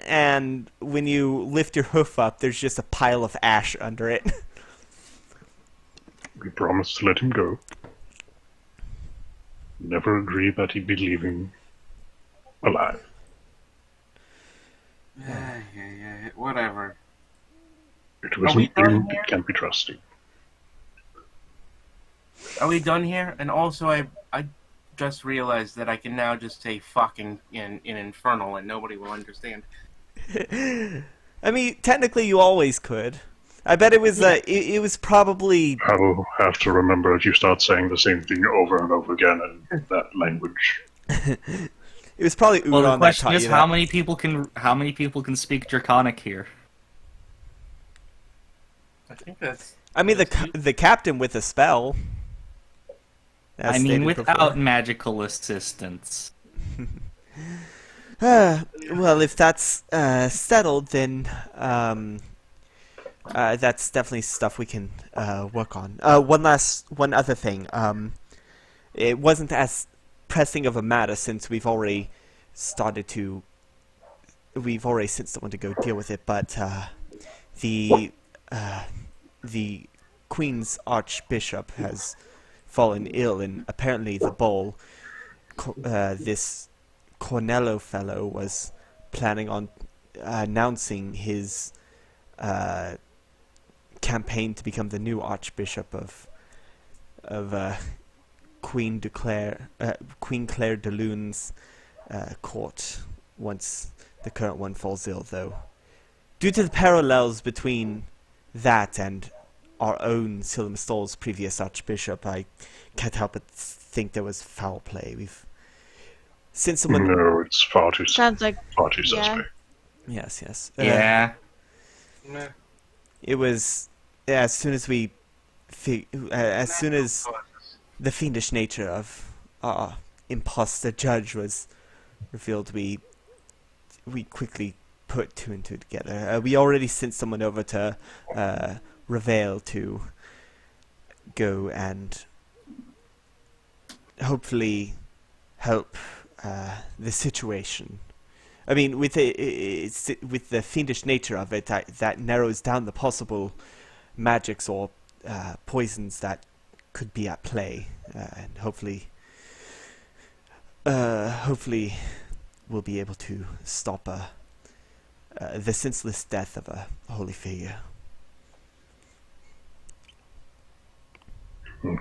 And when you lift your hoof up, there's just a pile of ash under it. We promised to let him go. Never agreed that he'd be leaving alive. Whatever. It was Are we an done imp here? that can't be trusted. Are we done here? And also, I just realized that I can now just say fucking in Infernal and nobody will understand. I mean, technically, you always could. I bet it was. It was probably. I'll have to remember if you start saying the same thing over and over again in that language. It was probably Well, the Udon that question taught is you how that. many people can speak Draconic here? I think that's. I mean, the captain with a spell. as I mean, stated without before. magical assistance. Well, if that's settled, then that's definitely stuff we can work on. One other thing. It wasn't as pressing of a matter since we've already sent someone to go deal with it. But the Queen's Archbishop has fallen ill, and apparently the bowl, this Cornello fellow was planning on announcing his campaign to become the new Archbishop of Queen Claire de Lune's court once the current one falls ill, though. Due to the parallels between that and our own Silermestal's previous Archbishop, I can't help but think there was foul play. We've since someone. No, it's far too Sounds like yeah. suspect. Yes. Yeah. Meh. It was as soon as as soon as the fiendish nature of our imposter judge was revealed, we quickly put two and two together. We already sent someone over to Reveal to go and hopefully help the situation. I mean, with the fiendish nature of it, that narrows down the possible magics or poisons that could be at play, and hopefully we'll be able to stop the senseless death of a holy figure.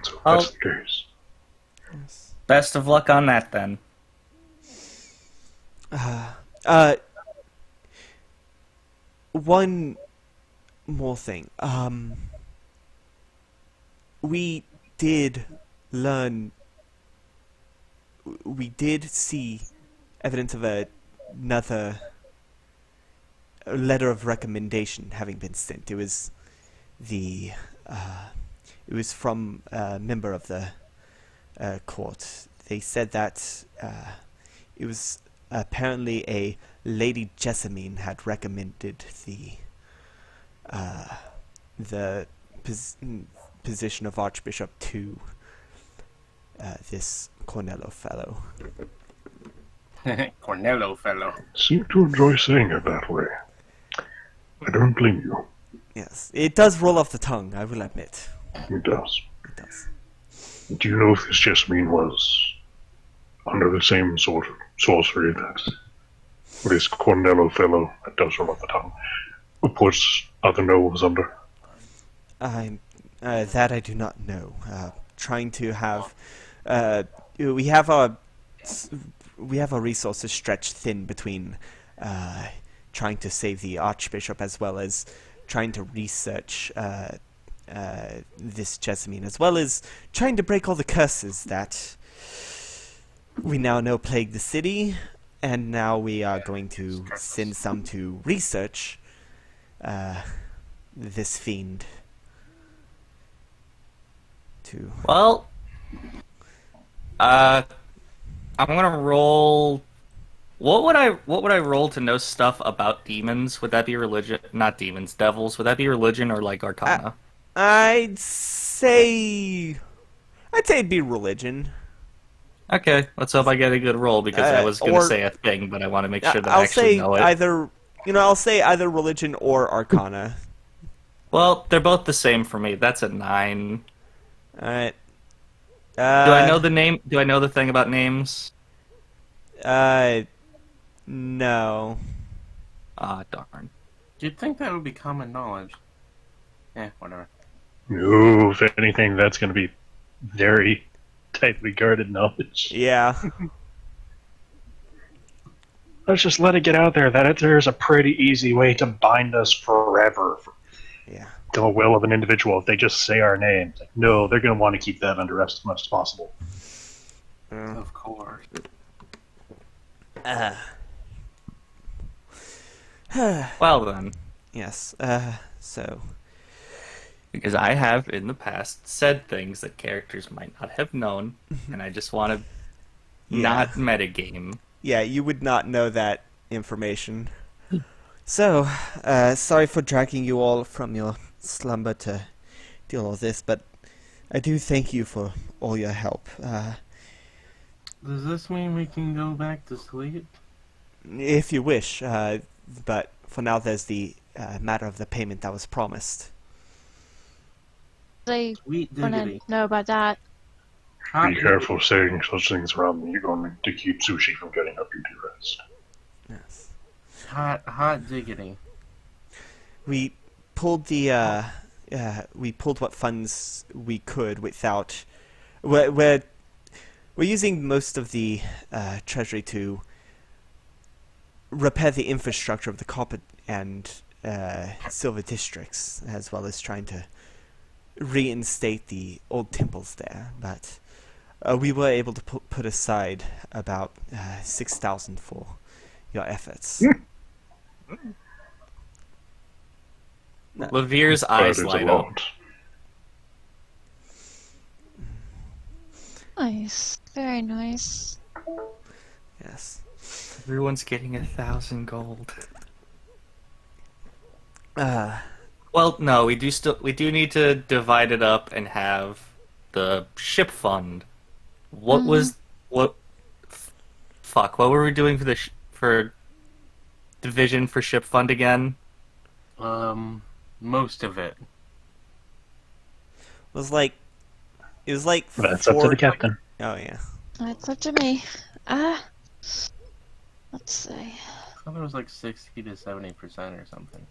So that's the case. Yes. Best of luck on that then. One more thing. We did see evidence of another letter of recommendation having been sent. It was from a member of the court. they said that it was apparently a Lady Jessamine had recommended the position of Archbishop to this Cornello fellow. Cornello fellow. Seem to enjoy saying it that way. I don't blame you. Yes, it does roll off the tongue, I will admit. It does. It does. Do you know if this Jessamine was under the same sort of sorcery that this Cornello fellow, that does roll off the tongue, puts other nobles under? That I do not know. Trying to have, we have our resources stretched thin between trying to save the Archbishop as well as trying to research this Jessamine, as well as trying to break all the curses that we now know plague the city, and now we are going to send some to research this fiend. Well, I'm gonna roll. What would I roll to know stuff about demons? Would that be religion? Not demons, devils. Would that be religion or like Arcana? I'd say it'd be religion. Okay, let's hope I get a good roll because I was gonna say a thing, but I want to make sure that I actually know it. I'll say either religion or Arcana. Well, they're both the same for me. That's a 9. All right. Do I know the name? Do I know the thing about names? No. Ah, darn. You'd think that would be common knowledge. Whatever. No, if anything, that's going to be very tightly guarded knowledge. Yeah. Let's just let it get out there that there's a pretty easy way to bind us forever. Yeah. The will of an individual if they just say our name. Like, no, they're going to want to keep that under wraps as much as possible. Of course. Well then, Yes. So. because I have in the past said things that characters might not have known, and I just want to not metagame. Yeah, you would not know that information. So, sorry for dragging you all from your slumber to deal with this, but I do thank you for all your help. Does this mean we can go back to sleep? If you wish, but for now there's the matter of the payment that was promised. I Sweet want diggity. to know about that. Be careful saying such things around me. You're going to keep Sushi from getting up you to rest. Yes. Hot diggity. We pulled we pulled what funds we could without. We're using most of the treasury to repair the infrastructure of the copper and silver districts, as well as trying to reinstate the old temples there. But we were able to put aside about 6,000 for your efforts. Lavere's eyes That is light a up. lot. Nice. Very nice. Yes. Everyone's getting 1,000 gold. Uh, Well, no, we do need to divide it up and have the ship fund. What was what? Fuck! What were we doing for the for division for ship fund again? Most of it. it was like That's up to the captain. Oh yeah. That's up to me. Let's see. I thought it was like 60 to 70% or something.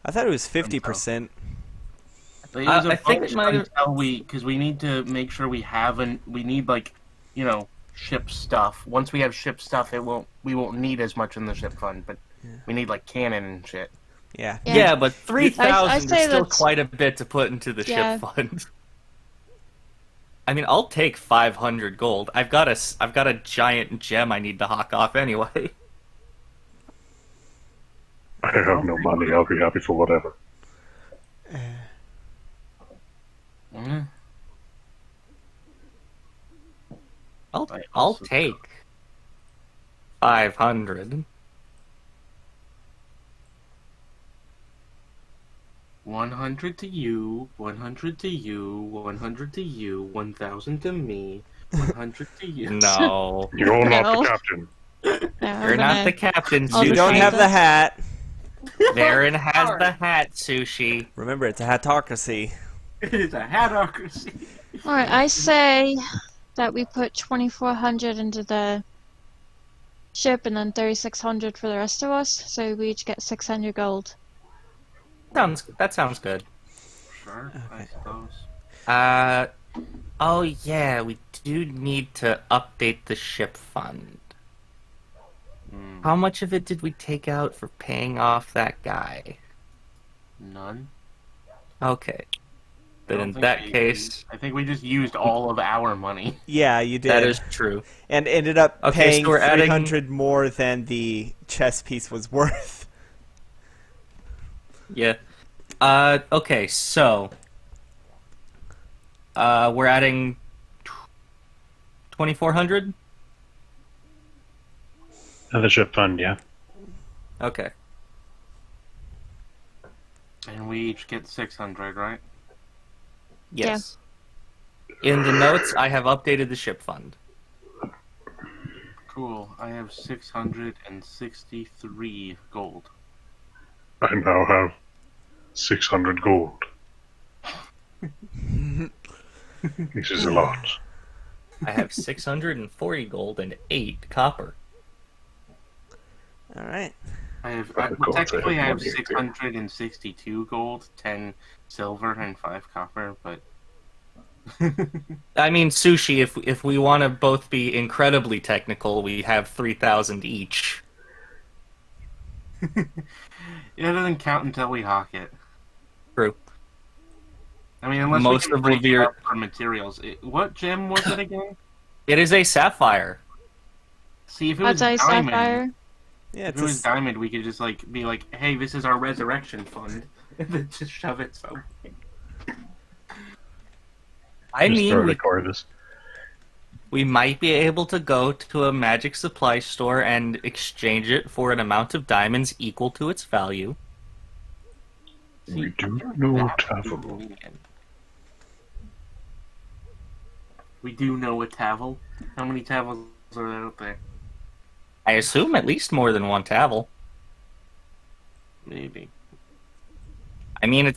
I thought it was 50%. But it was I think it might have. until because we need to make sure we need like, ship stuff. Once we have ship stuff, we won't need as much in the ship fund, but we need like cannon and shit. Yeah. Yeah, but 3,000 is say still that's- quite a bit to put into the Yeah. ship fund. I mean, I'll take 500 gold. I've got a giant gem I need to hawk off anyway. I have no money. I'll be happy for whatever. I'll take 500. 100 to you, 100 to you, 100 to you, 1,000 to me, 100 to you. No. You're not No. the captain. Yeah, You're not the captain, I'll You Sushi. don't have the hat. Varen has the hat, Sushi. Remember, it's a hatocracy. It is a hatocracy. Alright, I say that we put 2,400 into the ship and then 3,600 for the rest of us, so we each get 600 gold. That sounds good. Sure, I suppose. Oh yeah, we do need to update the ship fund. How much of it did we take out for paying off that guy? None. Okay. I Then don't in think that we- case, I think we just used all of our money. Yeah, you did. that is true. And ended up Okay, paying so we're adding- 300 more than the chess piece was worth. Yeah. Okay, so we're adding 2,400? And the ship fund, yeah. Okay. And we each get 600, right? Yes. In the notes, I have updated the ship fund. Cool. I have 663 gold. I now have 600 gold. This is a lot. I have 640 gold and 8 copper. All right. I have Gold, technically I have money, 662 gold, 10 silver, and 5 copper. But I mean, Sushi, if we want to both be incredibly technical, we have 3,000 each. it doesn't count until we hawk it. True. I mean, unless Most we can of break it Levere- up for materials. What gem was it again? It is a sapphire. See, if it was I'd say diamond, sapphire. Yeah, if it's it a was diamond, we could just like be like, "Hey, this is our resurrection fund," and then just shove it somewhere. I Just mean, throw the Corvus. we might be able to go to a magic supply store and exchange it for an amount of diamonds equal to its value. We do know That would be Tavel. convenient. We do know a Tavel. How many Tavels are there out there? I assume at least more than one Tavel. Maybe. I mean,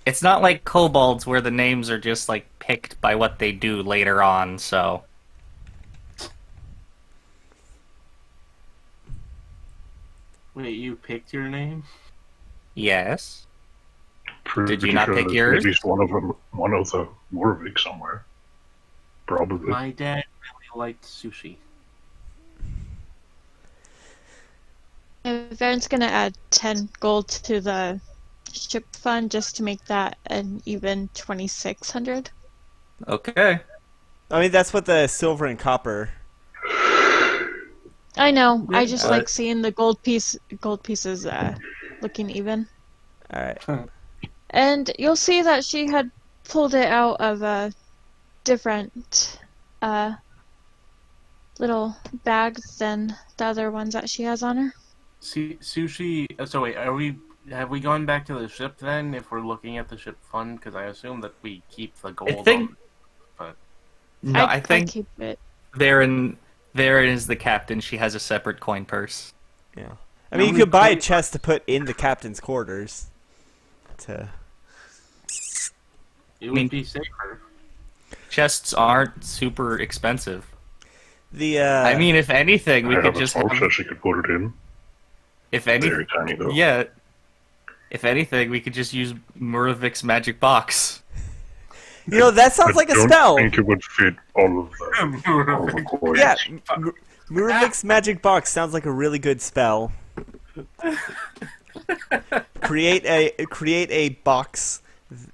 it's not like kobolds where the names are just like picked by what they do later on, so Wait, you picked your name? yes. Pretty Did you not sure pick there's yours? At least one of them, one of the Morvik somewhere. Probably. My dad really liked sushi. Varen's gonna add 10 gold to the ship fund just to make that an even 2,600. Okay. I mean, that's what the silver and copper. I know. I just uh, like seeing the gold pieces looking even. All right. And you'll see that she had pulled it out of a different little bags than the other ones that she has on her. Sushi. So wait, have we gone back to the ship then? If we're looking at the ship fund, because I assume that we keep the gold. I think. But No, I think keep it. Varen is the captain. She has a separate coin purse. Yeah. I mean, you many could buy a coins- chest to put in the captain's quarters. it I mean- would be safer. Chests aren't super expensive. The I mean, if anything, we I could have a just small have. chest you could put it in. If any, Very tiny though. yeah. If anything, we could just use Muravik's magic box. you know, that sounds like a I don't spell. think it would fit all of the coins. Yeah, Muravik's magic box sounds like a really good spell. create a box,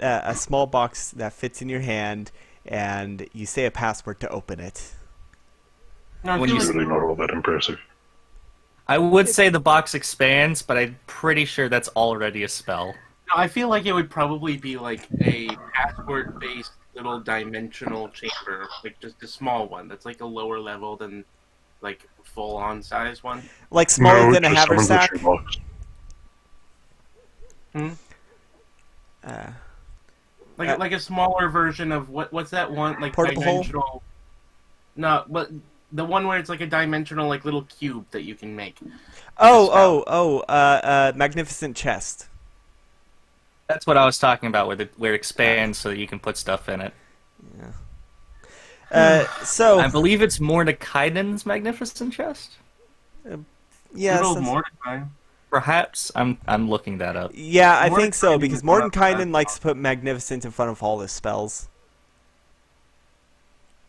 a small box that fits in your hand, and you say a password to open it. No, I When feel you It's like- really not all that impressive. I would say the box expands, but I'm pretty sure that's already a spell. I feel like it would probably be like a password-based little dimensional chamber, like just a small one that's like a lower level than like full on size one? Like smaller No, than a just someone's haversack? butcher box. Uh, Like a smaller version of what's that one like Portable hole? dimensional? No, but the one where it's like a dimensional like little cube that you can make. magnificent chest. That's what I was talking about, where it expands so that you can put stuff in it. So I believe it's Mordekainen's magnificent chest. yeah, Little so- Mordecai. Perhaps I'm looking that up. yeah, I think so Mordenkainen because is one of Mordenkainen the- likes to put magnificent in front of all his spells.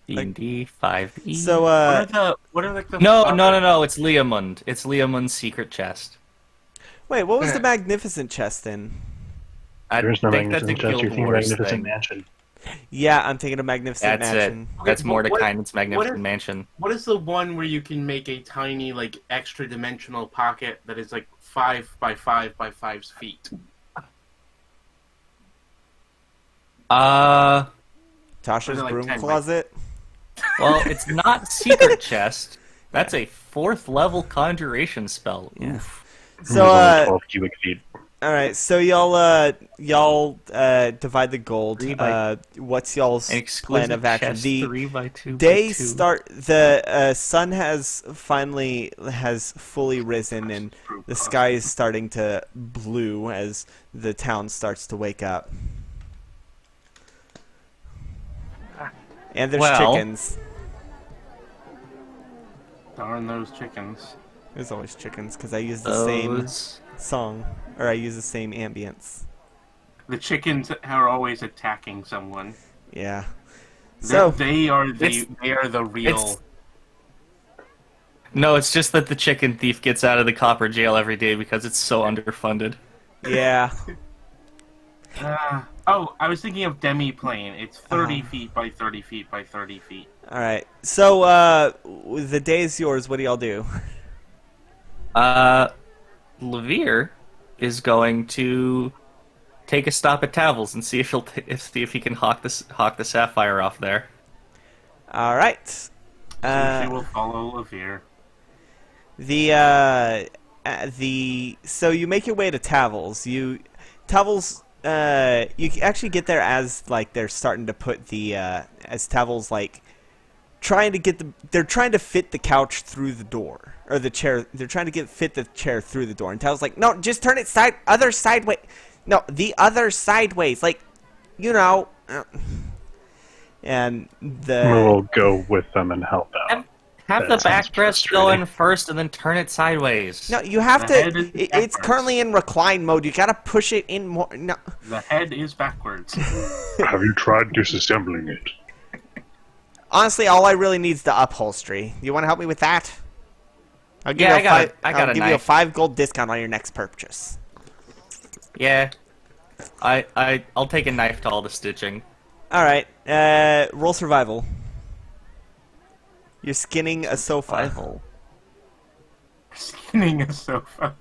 D&D 5e. So What are like the No. It's Leomund. It's Leomund's secret chest. wait, what was the magnificent chest in? I There's no think that's a magnificent chest. Guild You're thinking Wars magnificent thing. mansion. Yeah, I'm thinking of magnificent That's mansion. it. That's Okay, but Mordekainen's magnificent if- mansion. What is the one where you can make a tiny like extra dimensional pocket that is like 5 by 5 by 5 feet? Uh, Tasha's like broom 10 by- closet. well, it's not secret chest. That's a 4th level conjuration spell. Yeah. Oof. So There's only 12 cubic feet. all right, so y'all divide the gold. 3 by- What's y'all's An plan exquisite of action? chest, The 3 by 2 day by 2. start. The sun has fully risen, and the sky is starting to blue as the town starts to wake up. And there's Well- chickens. Darn those chickens. There's always chickens because I use the same Those... song, or I use the same ambience. The chickens are always attacking someone. Yeah. So So they are It's- the real. it's- No, it's just that the chicken thief gets out of the copper jail every day because it's so underfunded. yeah. I was thinking of demi-plane. It's 30 feet by 30 feet by 30 feet. All right. So the day is yours. What do y'all do? Levere is going to take a stop at Tavil's and see if he can hawk the sapphire off there. All right. So Uh, she will follow Levere. So you make your way to Tavil's. You actually get there as like they're starting to put as Tavil's like trying to they're trying to fit the couch through the door or the chair. They're trying to fit the chair through the door, and Tavil's like, no, just turn it other sideways. No, the other sideways, like, you know. And We'll go with them and help out. Have That the back sounds rest go frustrating. in first and then turn it sideways. no, you have The to. head is It's backwards. currently in recline mode. You gotta push it in more. No. The head is backwards. Have you tried disassembling it? Honestly, all I really need is the upholstery. You want to help me with that? I'll give Yeah, you I got a give you a knife. 5 gold discount on your next purchase. Yeah. I'll take a knife to all the stitching. All right. Roll survival. You're skinning a sofa. Survival. Skinning a sofa.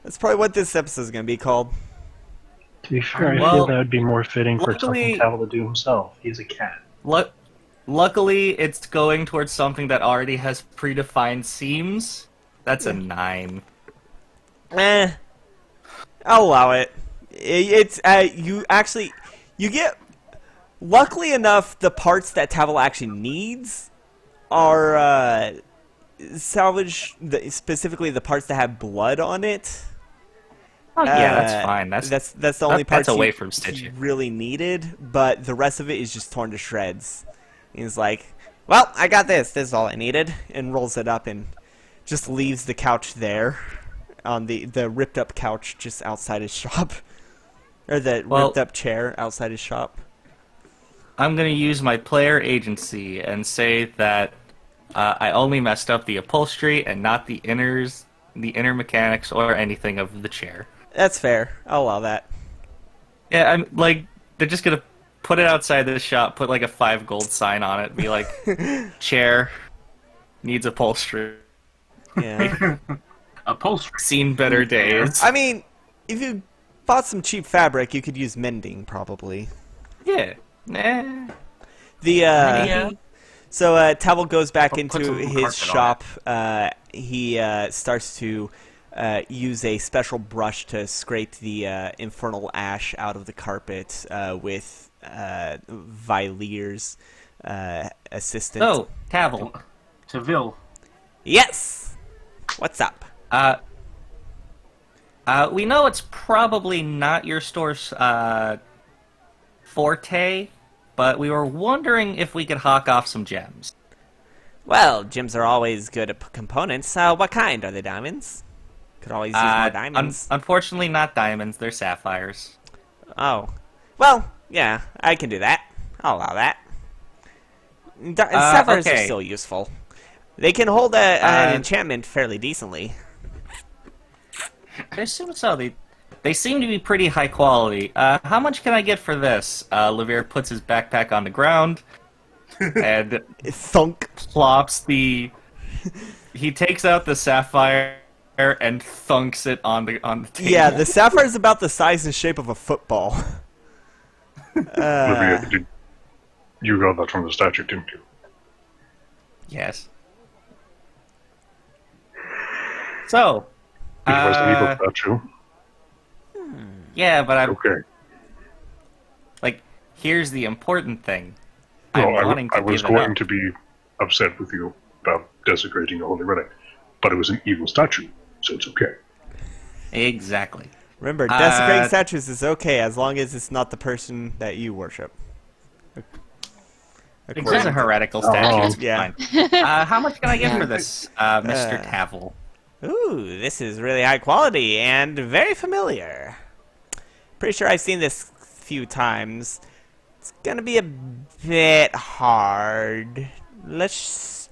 That's probably what this episode is gonna be called. To be fair, I Well, feel that would be more fitting for luckily- something Tavel to do himself. He's a cat. Luckily, it's going towards something that already has predefined seams. That's a 9. I'll allow it. It's you get. Luckily enough, the parts that Tavel actually needs are salvage. Specifically, the parts that have blood on it. Oh yeah, that's fine. That's the only part that's away he- from he stitching. really needed, but the rest of it is just torn to shreds. He's like, "Well, I got this. This is all I needed," and rolls it up and just leaves the couch there, on the ripped up couch just outside his shop, or the ripped up chair outside his shop. I'm gonna use my player agency and say that I only messed up the upholstery and not the inner mechanics or anything of the chair. That's fair. I'll allow that. Yeah, I'm like they're just gonna put it outside the shop, put like a 5 gold sign on it, be like, chair needs upholstery. Yeah. Upholstery. Seen better days. I mean, if you bought some cheap fabric, you could use mending probably. Yeah. Eh, The Yeah. So Tavel goes back Put into some his carpet on shop. He starts to use a special brush to scrape the infernal ash out of the carpet with Vilir's assistant. so, Tavel, Tavil. Yes. What's up? we know it's probably not your store's forte, but we were wondering if we could hawk off some gems. Well, gems are always good at components. What kind? Are they diamonds? Could always use more diamonds. Unfortunately, not diamonds. They're sapphires. Oh. Well, yeah, I can do that. I'll allow that. Sapphires are okay. still useful. They can hold an enchantment fairly decently. I assume so. They seem to be pretty high quality. How much can I get for this? Levere puts his backpack on the ground and Thunk. plops the. He takes out the sapphire and thunks it on the table. Yeah, the sapphire is about the size and shape of a football. Olivia, you got that from the statue, didn't you? Yes. So. It was an evil statue. Yeah, but I'm Okay. like. Here's the important thing. No, I'm wanting to I was give it going up. to be upset with you about desecrating a holy relic, but it was an evil statue, so it's okay. Exactly. Remember, desecrating statues is okay as long as it's not the person that you worship. It is a heretical statue. It's Yeah. fine. How much can I get for this, Mr. Tavel? Ooh, this is really high quality and very familiar. Pretty sure I've seen this a few times. It's gonna be a bit hard. Looks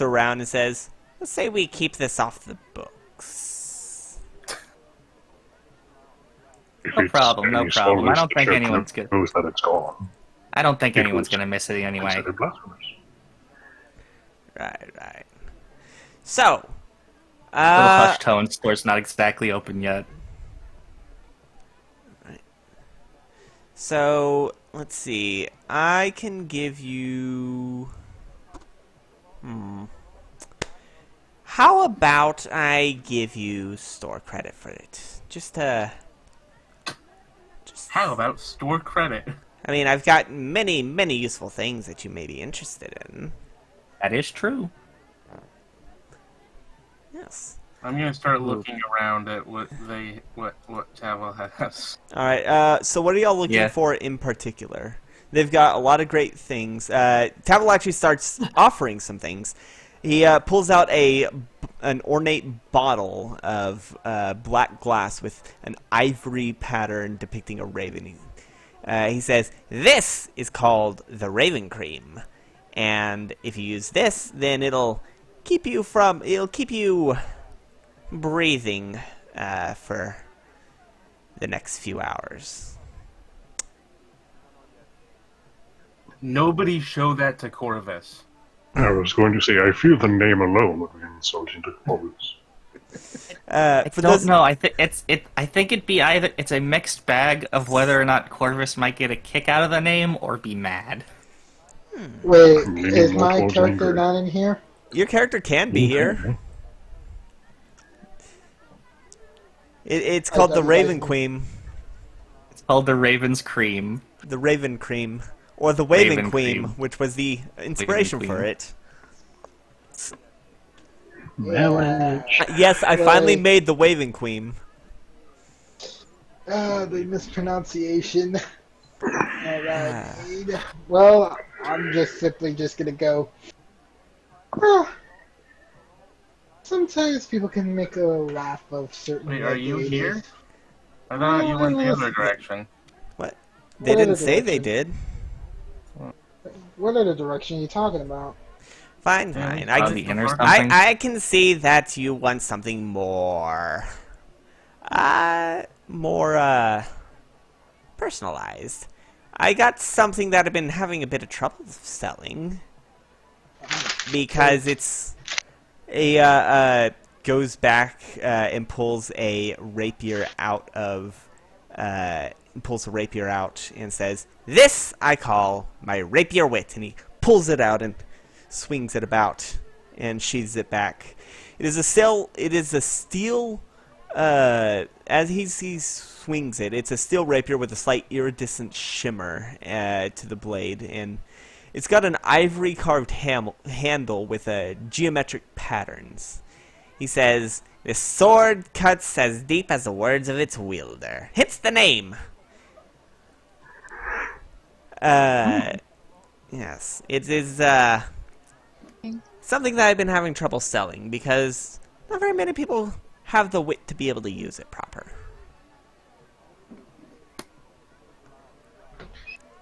around and says, let's say we keep this off the books. If No it's problem, no any problem. I soulless don't think ship anyone's gonna. knows that it's gone. I don't think It anyone's was gonna miss it anyway. Considered blasphemous. Right. So, Little hush tone. Store's not exactly open yet. So, let's see. I can give you... How about I give you store credit for it? How about store credit? I mean, I've got many, many useful things that you may be interested in. That is true. Yes. I'm gonna start looking around at what Tavel has. Alright, so what are y'all looking for in particular? They've got a lot of great things. Tavel actually starts offering some things. He pulls out an ornate bottle of black glass with an ivory pattern depicting a raven. He says, "This is called the Raven Cream, and if you use this, then it'll keep you breathing for the next few hours." Nobody show that to Corvus. I was going to say, I feel the name alone would be insulting to Corvus. I don't know. I think I think it'd be either. It's a mixed bag of whether or not Corvus might get a kick out of the name or be mad. Wait, Maybe is more my towards character anger. not in here? Your character can be here. It's called the Raven Queen. It's called the Raven's Cream. The Raven Cream. Or the Waven Raven Queen, Cream. which was the inspiration Queen. for it. Yeah. I finally made the Waven Queen. The mispronunciation. Alright. Well, I'm just simply just gonna go. Sometimes people can make a laugh of certain. Wait, are you deities. here? I thought you went the other direction. What? They What didn't other say they direction? did. What other direction are you talking about? Fine. On the inner something. I can see that you want something more... more personalized. I got something that I've been having a bit of trouble selling. Because it's... goes back and pulls a rapier out of pulls a rapier out and says, "This I call my rapier wit." And he pulls it out and swings it about and sheathes it back. It is a steel. As he swings it, it's a steel rapier with a slight iridescent shimmer to the blade, and it's got an ivory carved handle with geometric patterns. He says, "This sword cuts as deep as the words of its wielder." Hits the name. Yes, it is something that I've been having trouble selling because not very many people have the wit to be able to use it proper.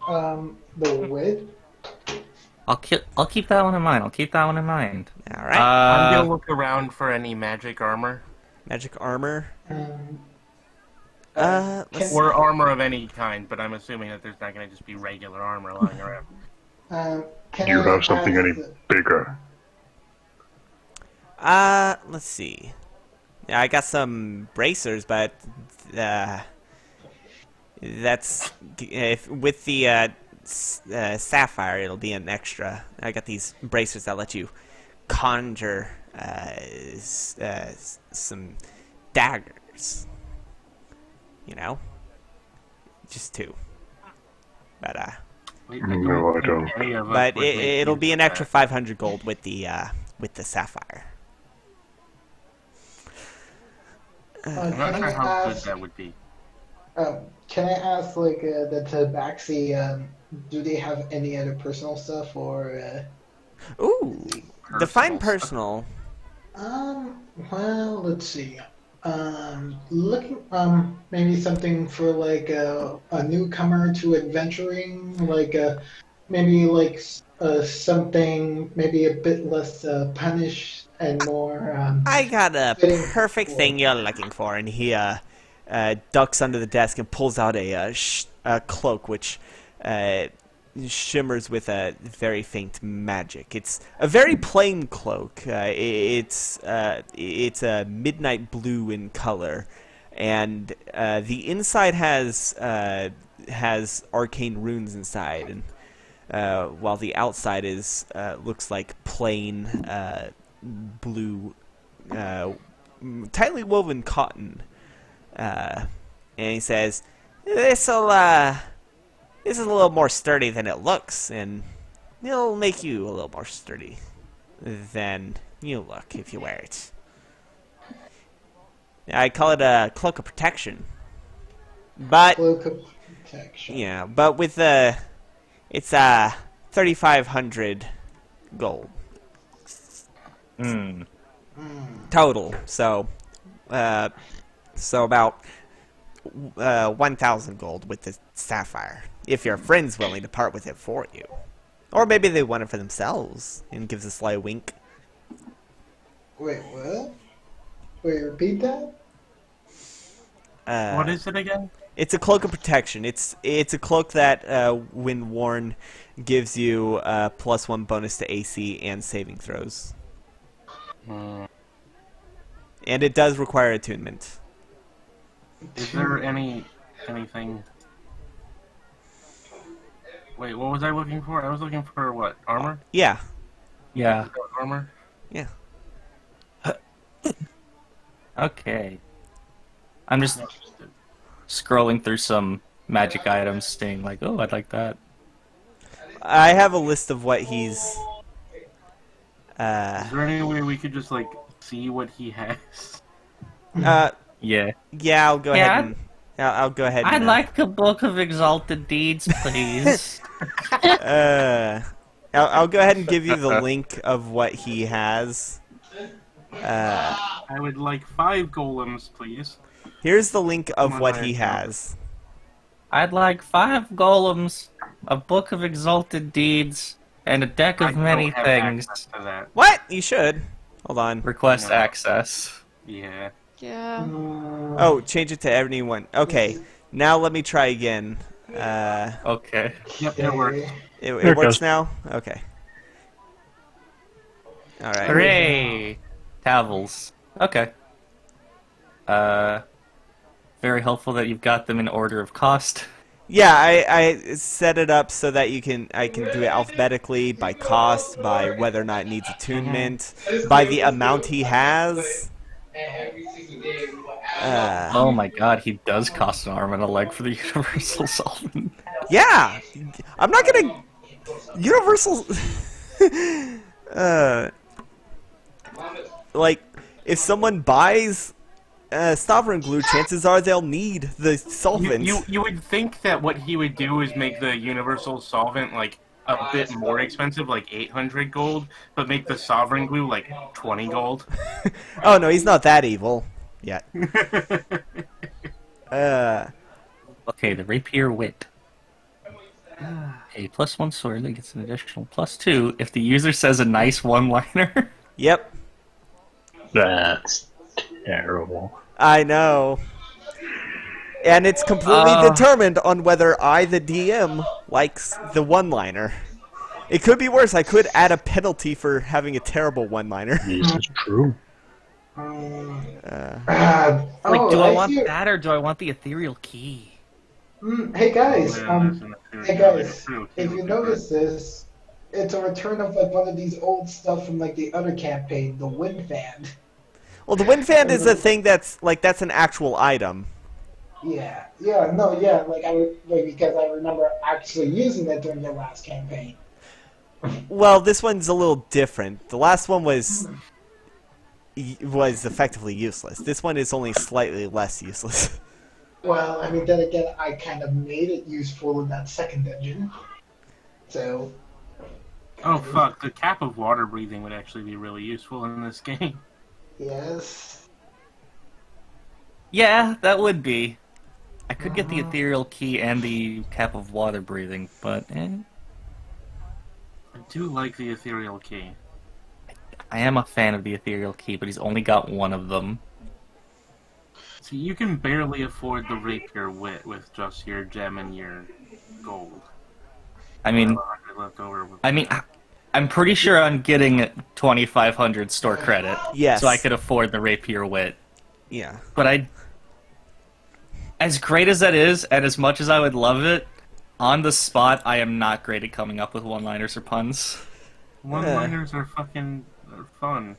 The wit? I'll keep that one in mind. I'll keep that one in mind. All right. I'm gonna look around for any magic armor. Magic armor. Can- Or armor of any kind, but I'm assuming that there's not gonna just be regular armor lying around. Can Do you I have something ask any the- bigger? Let's see. Yeah, I got some bracers, but that's with the sapphire, it'll be an extra. I got these bracers that let you conjure some daggers. You know, just two. But No, I don't. but it'll be an extra 500 gold with the sapphire. I'm not can sure I how good ask? that would be. Can I ask, like, the Tabaxi? Do they have any other personal stuff, or? Ooh, define personal. Well, let's see. Looking, maybe something for like a newcomer to adventuring, like maybe like something maybe a bit less punished and more. I got a fitting perfect for- thing you're looking for, and he ducks under the desk and pulls out a cloak, which shimmers with a very faint magic. It's a very plain cloak. It's a midnight blue in color, and the inside has arcane runes inside, and while the outside is looks like plain blue, tightly woven cotton. And he says, "This is a little more sturdy than it looks, and it'll make you a little more sturdy than you look if you wear it." I call it a cloak of protection. But Cloak of protection. yeah, but with it's 3,500 gold total. So about 1,000 gold with the sapphire, if your friend's willing to part with it for you. Or maybe they want it for themselves, and gives a sly wink. Wait, what? Wait, repeat that? What is it again? It's a cloak of protection. It's a cloak that, when worn, gives you +1 bonus to AC and saving throws. And it does require attunement. Is there anything? Wait, what was I looking for? I was looking for what? Armor? Yeah. Yeah. Armor? Yeah. Okay. I'm just scrolling through some magic items, seeing like, oh, I'd like that. I have a list of what he's... Is there any way we could just like see what he has? Yeah. Yeah, I'll go Yeah, ahead and... I'll go ahead I'd and... like a book of exalted deeds, please. I'll go ahead and give you the link of what he has. I would like 5 golems, please. Here's the link of Come on, what I he have has. I'd like 5 golems, a book of exalted deeds, and a deck I of many don't have things. access to that. What? You should. Hold on. Request No. access. Yeah. Yeah. Oh, change it to anyone. Okay, now let me try again. Okay. Yep, it worked. It There it works goes. now? Okay. Alright. Hooray! Tavels. Okay. very helpful that you've got them in order of cost. Yeah, I set it up so that I can do it alphabetically by cost, by whether or not it needs attunement, by the amount he has. Oh my god, he does cost an arm and a leg for the universal solvent. Yeah, I'm not gonna universal. Like, if someone buys sovereign glue, chances are they'll need the solvent. You would think that what he would do is make the universal solvent like a bit more expensive, like 800 gold, but make the sovereign glue like 20 gold. Oh no, he's not that evil yet. Okay, the rapier wit. A +1 sword that gets an additional +2 if the user says a nice one-liner. Yep, That's terrible. I know. And it's completely determined on whether I, the DM, likes the one-liner. It could be worse. I could add a penalty for having a terrible one-liner. This is true. Like, do I want see. that or do I want the ethereal key? Hey guys, Hey if you notice this, it's a return of like one of these old stuff from like the other campaign, the wind fan. Well, the wind fan is a thing that's an actual item. Yeah, like because I remember actually using that during the last campaign. Well, this one's a little different. The last one was effectively useless. This one is only slightly less useless. Well, I mean, then again, I kind of made it useful in that second dungeon. So. Oh fuck! The cap of water breathing would actually be really useful in this game. Yes. Yeah, that would be. I could get the ethereal key and the cap of water breathing, but I do like the ethereal key. I am a fan of the ethereal key, but he's only got one of them. See, you can barely afford the rapier wit with just your gem and your gold. I mean, Left over with I'm pretty sure I'm getting 2,500 store credit, Yes. so I could afford the rapier wit. Yeah. But as great as that is, and as much as I would love it, on the spot, I am not great at coming up with one-liners or puns. One-liners are fucking fun.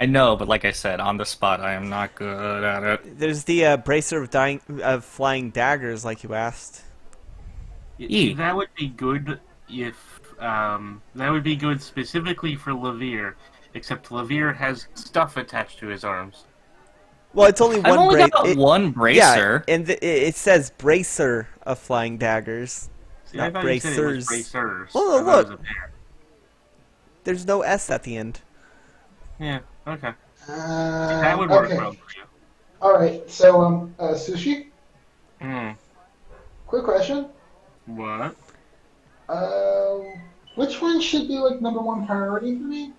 I know, but like I said, on the spot, I am not good at it. There's the bracer of flying daggers, like you asked. See, that would be good if that would be good specifically for Levere, except Levere has stuff attached to his arms. Well, it's only I've one only bracer. got one bracer. Yeah, and it says bracer of flying daggers, See, I not thought you said it was bracers. bracers. Oh, I thought it was look. a pair. There's no S at the end. Yeah. Okay. That would work Okay. well for you. All right. So, Sushi. Hmm. Quick question. What? Which one should be like #1 priority for me?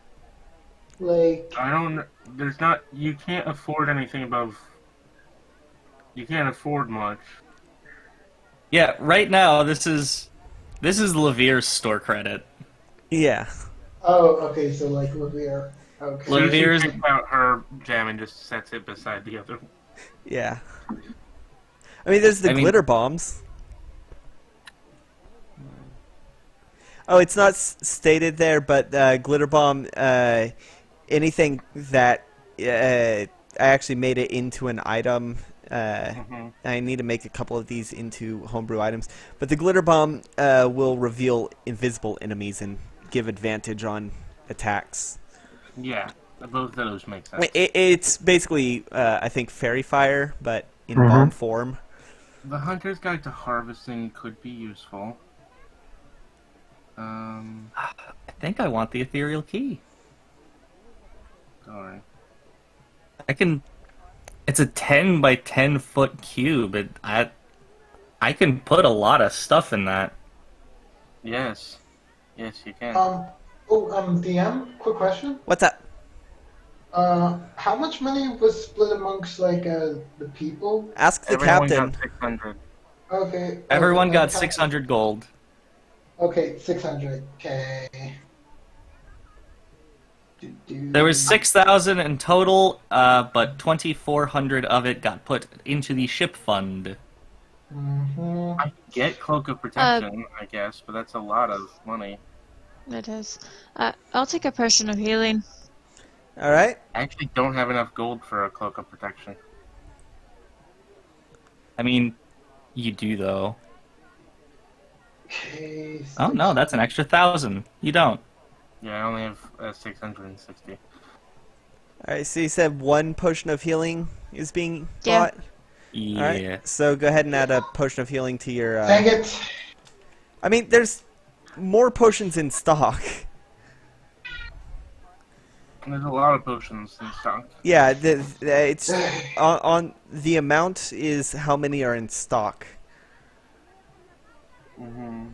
Like, I don't. There's not. You can't afford anything above. You can't afford much. Yeah, right now, this is Levere's store credit. Yeah. oh, okay. So like Levere. Okay. Look, Levere's- She picks out her gem and just sets it beside the other. Yeah. I mean, there's the glitter bombs. Oh, it's not stated there, but glitter bomb. Anything that I actually made it into an item. I need to make a couple of these into homebrew items. But the glitter bomb will reveal invisible enemies and give advantage on attacks. Yeah, both of those make sense. It's basically, I think, fairy fire, but in bomb form. The Hunter's Guide to Harvesting could be useful. I think I want the ethereal key. Sorry. It's a 10 by 10 foot cube. I can put a lot of stuff in that. Yes. Yes, you can. DM. Quick question. What's that? How much money was split amongst like the people? Ask the Everyone captain. got 600. Okay. Everyone okay, got okay. 600 gold. Okay, 600. Okay. There was 6,000 in total, but 2,400 of it got put into the ship fund. Mm-hmm. I get Cloak of Protection, I guess, but that's a lot of money. It is. I'll take a potion of healing. All right. I actually don't have enough gold for a Cloak of Protection. I mean, you do though. Okay. Oh no, that's an extra 1,000. You don't. Yeah, I only have 660. All right. So you said one potion of healing is being Yeah. bought. Yeah. All right. So go ahead and add a potion of healing to your. Dang it! I mean, there's more potions in stock. There's a lot of potions in stock. Yeah, it's on the amount is how many are in stock. Mm-hmm.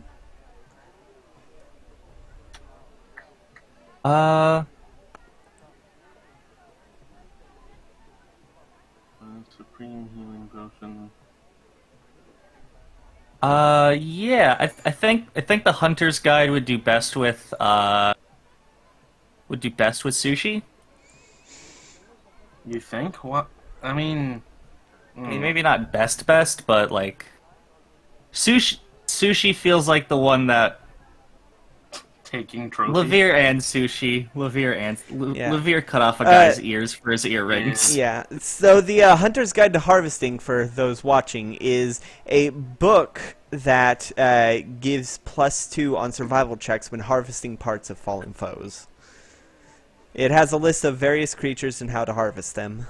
Supreme Healing Potion. Yeah. I think the Hunter's Guide would do best with sushi. You think? What? I mean... I mean, maybe not best, but like sushi feels like the one that Taking trophies. Levere cut off a guy's ears for his earrings. Yeah. So the Hunter's Guide to Harvesting, for those watching, is a book that gives +2 on survival checks when harvesting parts of fallen foes. It has a list of various creatures and how to harvest them.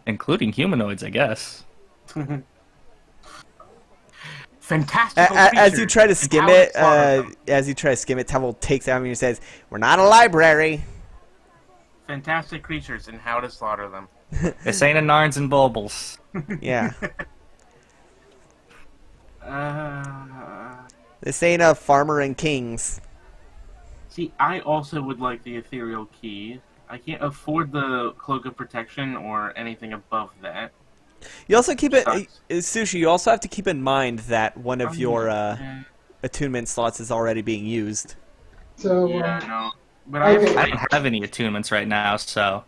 Including humanoids, I guess. Fantastical As you try to creatures, skim and how it, to slaughter them. Tavel takes out and he says, "We're not a library." Fantastic creatures and how to slaughter them. This ain't a Narns and Baubles. Yeah. Uh, This ain't a Farmer and Kings. see, I also would like the ethereal key. I can't afford the Cloak of Protection or anything above that. You also keep it, Sucks. Sushi. You also have to keep in mind that one of your Yeah, attunement slots is already being used. So, no. But Okay. I don't have any attunements right now, so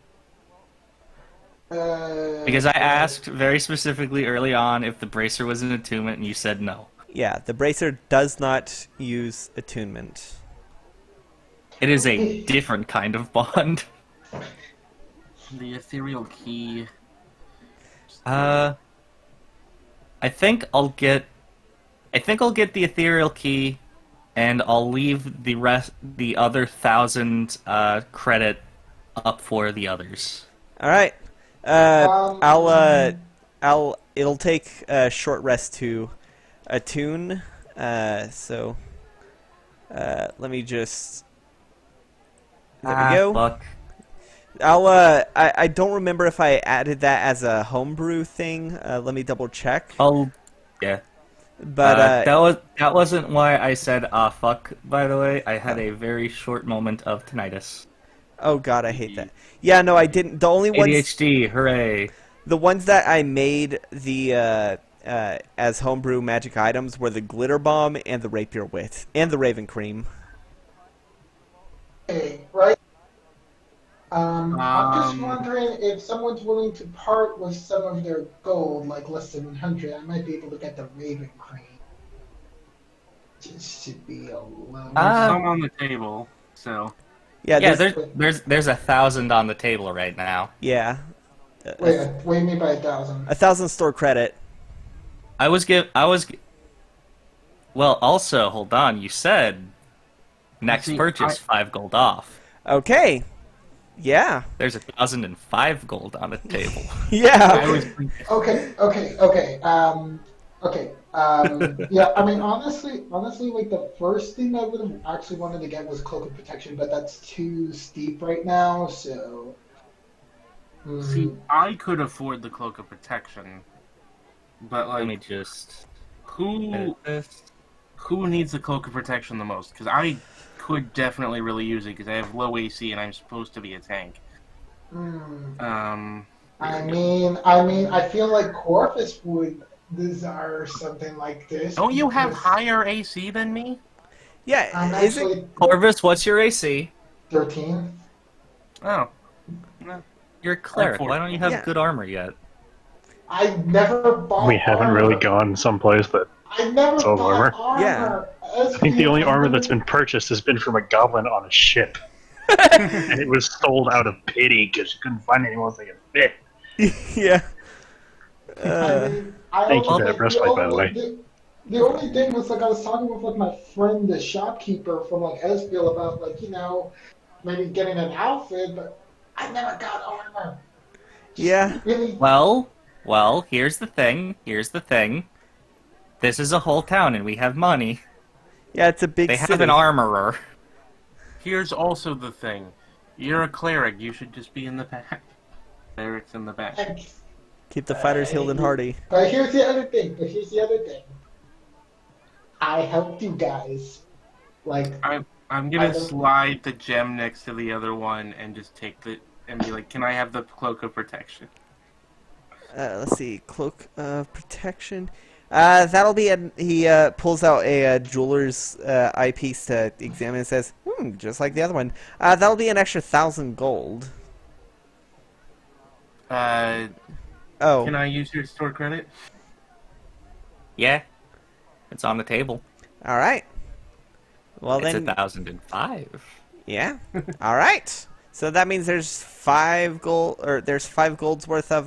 because I uh, asked very specifically early on if the bracer was an attunement, and you said no. Yeah, the bracer does not use attunement. It is a different kind of bond. the ethereal key. I think I'll get the ethereal key, and I'll leave the other 1,000 credit up for the others. All right. It'll take a short rest to attune. So let me just. There we go. Fuck. I don't remember if I added that as a homebrew thing. Let me double check. Yeah. But that wasn't why I said fuck. By the way, I had a very short moment of tinnitus. oh god, I hate that. Yeah, no, I didn't. The only ones, ADHD, hooray! the ones that I made the as homebrew magic items were the glitter bomb and the rapier wit and the raven cream. okay, right? I'm just Um, wondering if someone's willing to part with some of their gold, like less than 100, I might be able to get the Raven Cream. Just to be a little. There's some on the table, so Yeah, Yeah, there's, there's 1,000 on the table right now. yeah, Wait, what do you mean by 1,000? 1,000 store credit. Well, also, hold on. You said next See, purchase 5 gold off. Okay, yeah, There's 1,005 gold on the table. I yeah. was Okay. Yeah, I mean, honestly, like the first thing I would have actually wanted to get was Cloak of Protection, but that's too steep right now, so. see. I could afford the Cloak of Protection, but Let me like, just who edit this. who needs the Cloak of Protection the most? Because I could definitely really use it because I have low AC and I'm supposed to be a tank. I mean, I feel like Corvus would desire something like this. Don't you have because higher AC than me? Yeah, I'm isn't actually Corvus, what's your AC? 13. Oh. No. You're a cleric. Why don't you have Yeah. good armor yet? I never bought We haven't armor. really gone someplace that I never sold bought armor. Yeah. I think the only armor that's been purchased has been from a goblin on a ship. And it was sold out of pity because you couldn't find anyone that could fit. Yeah. I mean, I Thank you only, for that the breastplate, by the only, way. the only thing was like I was talking with like my friend, the shopkeeper from like Esfield about like maybe getting an outfit, but I never got armor. Yeah. Really, Well, here's the thing. This is a whole town, and we have money. Yeah, it's a big They city. have an armorer. Here's also the thing. You're a cleric. You should just be in the back. Cleric's in the back. Keep the fighters healed and hardy. But here's the other thing. I helped you guys. Like, I'm I gonna don't- slide the gem next to the other one and just take the and be like, "Can I have the cloak of protection?" Let's see, cloak of protection. That'll be he pulls out a jeweler's eyepiece to examine and says, just like the other one. That'll be an extra 1,000 gold. Oh. Can I use your store credit? Yeah, it's on the table. All right. Well It's then, 1,005. yeah. All right. So that means there's 5 gold, or there's 5 gold's worth of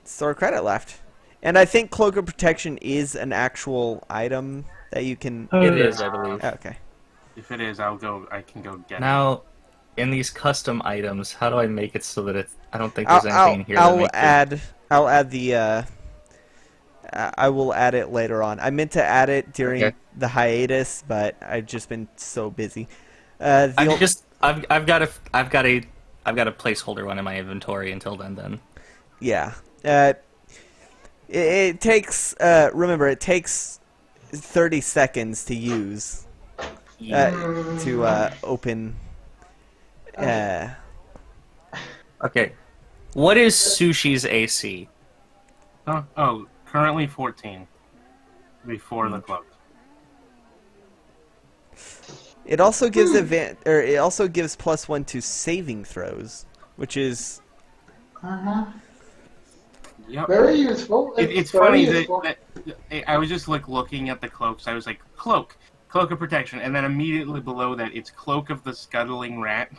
store credit left. And I think cloak of protection is an actual item that you can. It is, I believe. Okay. If it is, I can go get it. Now, in these custom items, how do I make it so that it's? I don't think there's anything in here that I'll makes add. I'll add the. I will add it later on. I meant to add it during the hiatus, but I've just been so busy. I've got a placeholder one in my inventory until then. Yeah. It takes. Remember, it takes 30 seconds to use. To open. Okay. What is Sushi's AC? Oh, currently 14. Before the cloak. It also gives it also gives +1 to saving throws, which is Yep. very useful. It's very funny useful. that I was just like looking at the cloaks. I was like, cloak of protection, and then immediately below that, it's cloak of the scuttling rat.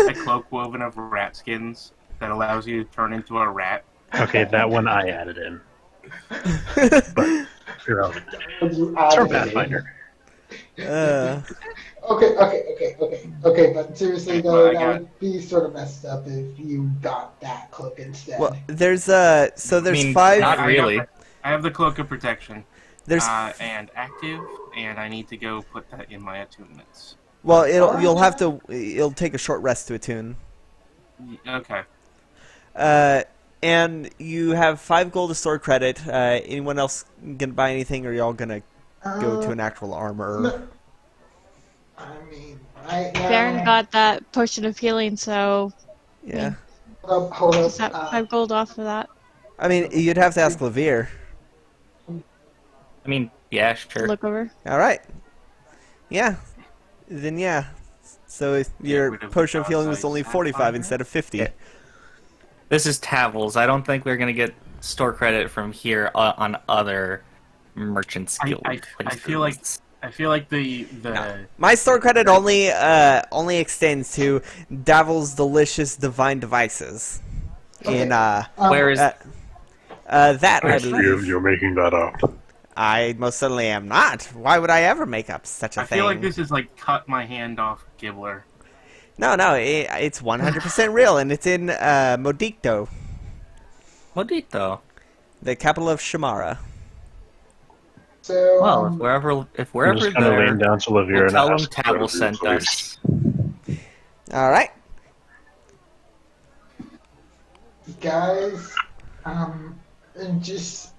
A cloak woven of rat skins that allows you to turn into a rat. Okay, that one I added in. But irrelevant. It's from Pathfinder. Okay, but seriously Well, though, I that got- would be sort of messed up if you got that cloak instead. well. There's there's I mean, 5. not really. I have the cloak of protection. There's And active, and I need to go put that in my attunements. well, it'll take a short rest to attune. Okay. And you have 5 gold to store credit. Anyone else gonna buy anything, or are y'all gonna go to an actual armor? No. I mean, right now. Baron got that potion of healing, so Yeah. Hold is up. that 5 gold off of that I mean, you'd have to ask Levere. I mean, yeah, to sure. look over? All right. Yeah. Then yeah. So if your rid of the potion of healing was god's only eye 45 sapphire. instead of 50. Yeah. This is Tavels. I don't think we're gonna get store credit from here on other merchants guild I feel places. like the My store credit only extends to Davil's delicious divine devices. In Where is that I believe. You're making that up. I most certainly am not. Why would I ever make up such a I thing? feel like this is like cut my hand off Gibbler. No, it's 100% real, and it's in Modicto, Modito? the capital of Shamara. So, Well, if I'm wherever just gonna there, lean down to Levere we'll and tell them ask Tavel whatever, sent please. us. All right. guys, and just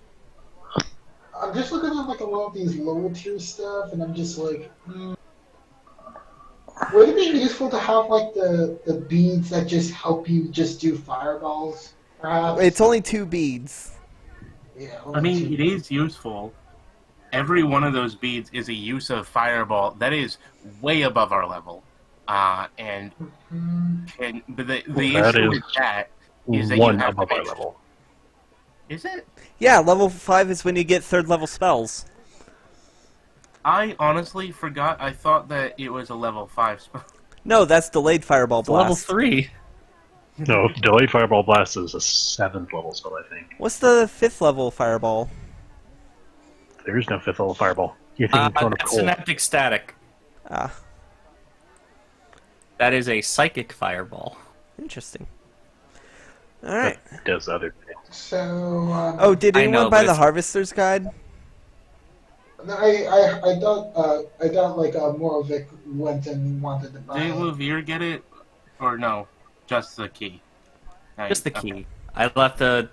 I'm just looking at like a lot of these lower tier stuff, and I'm just like, would it be useful to have like the beads that just help you just do fireballs? Perhaps. It's only 2 beads. Yeah. I mean, it is useful. Every one of those beads is a use of fireball that is way above our level. And Mhm. but the That issue is with that is that you one have to above our make. level. Is it? Yeah, level 5 is when you get 3rd level spells. I honestly forgot. I thought that it was a level 5 spell. No, that's delayed fireball It's level blast. 3. No, delayed fireball blast is a 7th level spell, I think. What's the 5th level fireball? There is no 5th level fireball. You're thinking Throne of That's Cold. synaptic static. Ah, That is a psychic fireball. interesting. Alright. That does other things. So, Oh, did I anyone know, buy but the it's- Harvester's Guide? no, I thought like Morovic went and wanted to buy Did it. Levere get it? Or no? Just the key. Just the Okay. key. I left so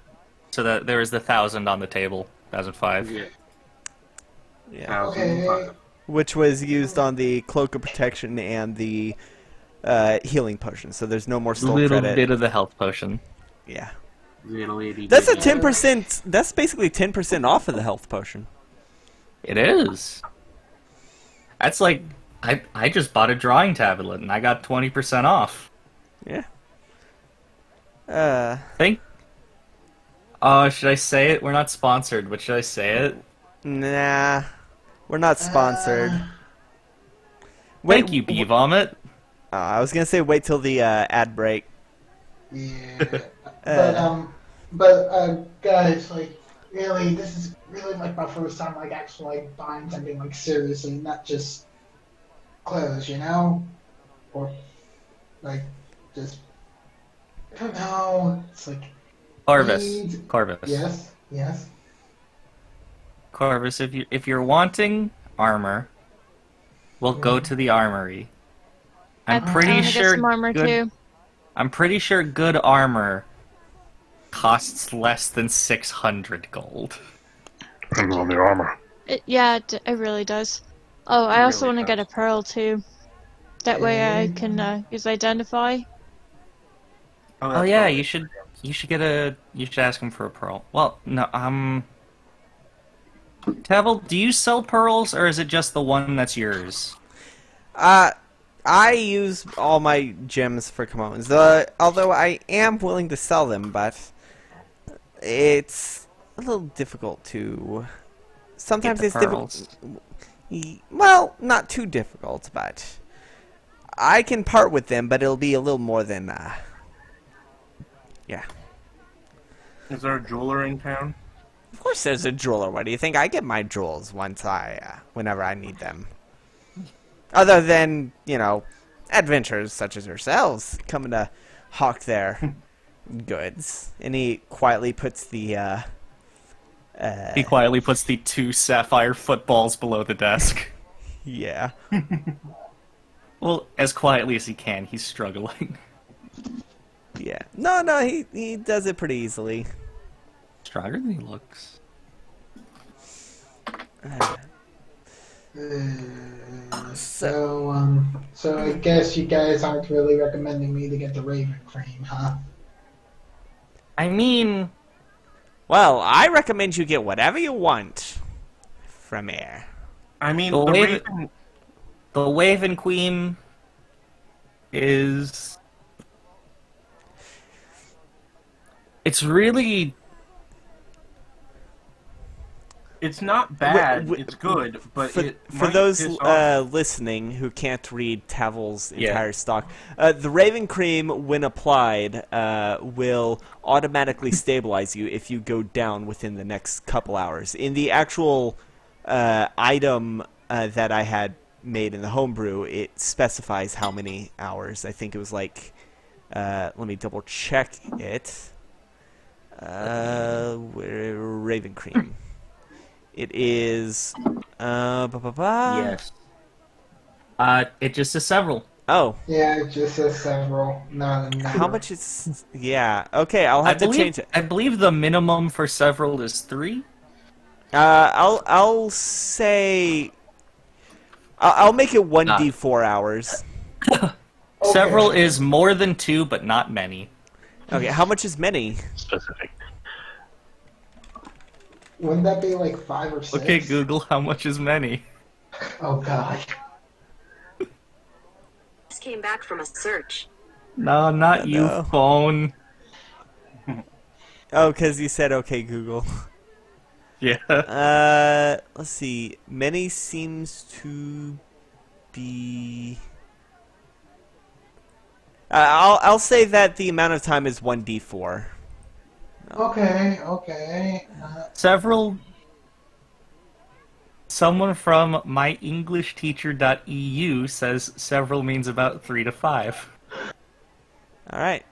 that there was the 1,000 on the table. 1,005. Yeah. Yeah. Okay. Which was used on the Cloak of Protection and the healing potion, so there's no more A stole little credit. bit of the health potion. Yeah. Little itty That's a bitty. 10%, that's basically 10% off of the health potion. It is. That's like I just bought a drawing tablet and I got 20% off. Yeah. Think. Should I say it? We're not sponsored, but should I say it? Nah. We're not sponsored. Thank you, Bee Vomit. I was gonna say wait till the ad break. Yeah. but guys, like, really, this is really like my first time like actually like buying something like seriously, not just clothes, you know, or like just I don't know. It's like Corvus. Need- Corvus. yes. Corvus, if you're wanting armor, we'll go to the armory. I'm I pretty wanna get sure some armor good, too. I'm pretty sure good armor costs less than 600 gold. Depends on the armor. It really does. Oh, I also really want to get a pearl too. That way I can use identify. Oh that's yeah, probably- you should ask him for a pearl. Well, no, Tevil, do you sell pearls or is it just the one that's yours? I use all my gems for commotions. Although I am willing to sell them, but it's a little difficult to. Sometimes Get it's the pearls. difficult. Well, not too difficult, but I can part with them, but it'll be a little more than. Yeah. Is there a jeweler in town? Of course, there's a jeweler. What do you think? I get my jewels whenever I need them. Other than, adventurers such as yourselves coming to hawk their goods. And he quietly puts the, He quietly puts the 2 sapphire footballs below the desk. yeah. Well, as quietly as he can, he's struggling. Yeah. No, he does it pretty easily. Stronger than he looks. So I guess you guys aren't really recommending me to get the Raven cream, huh? I mean, Well, I recommend you get whatever you want from here. I mean, The the way Raven. the Waven Queen is... It's really... It's not bad. w- It's good, but For, it for might those piss off. listening who can't read Tavil's Yeah. entire stock, the Raven Cream, when applied, will automatically stabilize you if you go down within the next couple hours. In the actual item that I had made in the homebrew, it specifies how many hours. I think it was like, let me double check it. Raven Cream. It is. Yes. It just says several. Oh, Yeah, it just says several, not a number. how much is? Yeah. Okay, I'll have to change it. I believe the minimum for several is 3. I'll say. I'll make it 1d4 hours. Okay. Several is more than 2, but not many. Okay, how much is many? Specific. Wouldn't that be like 5 or 6? Okay, Google, how much is many? Oh god. just came back from a search. No, not Oh, you, no. phone. Oh, because you said okay, Google. Yeah. Let's see. Many seems to be. I'll say that the amount of time is 1d4. Okay. Several. Someone from myenglishteacher.eu says several means about 3 to 5. All right.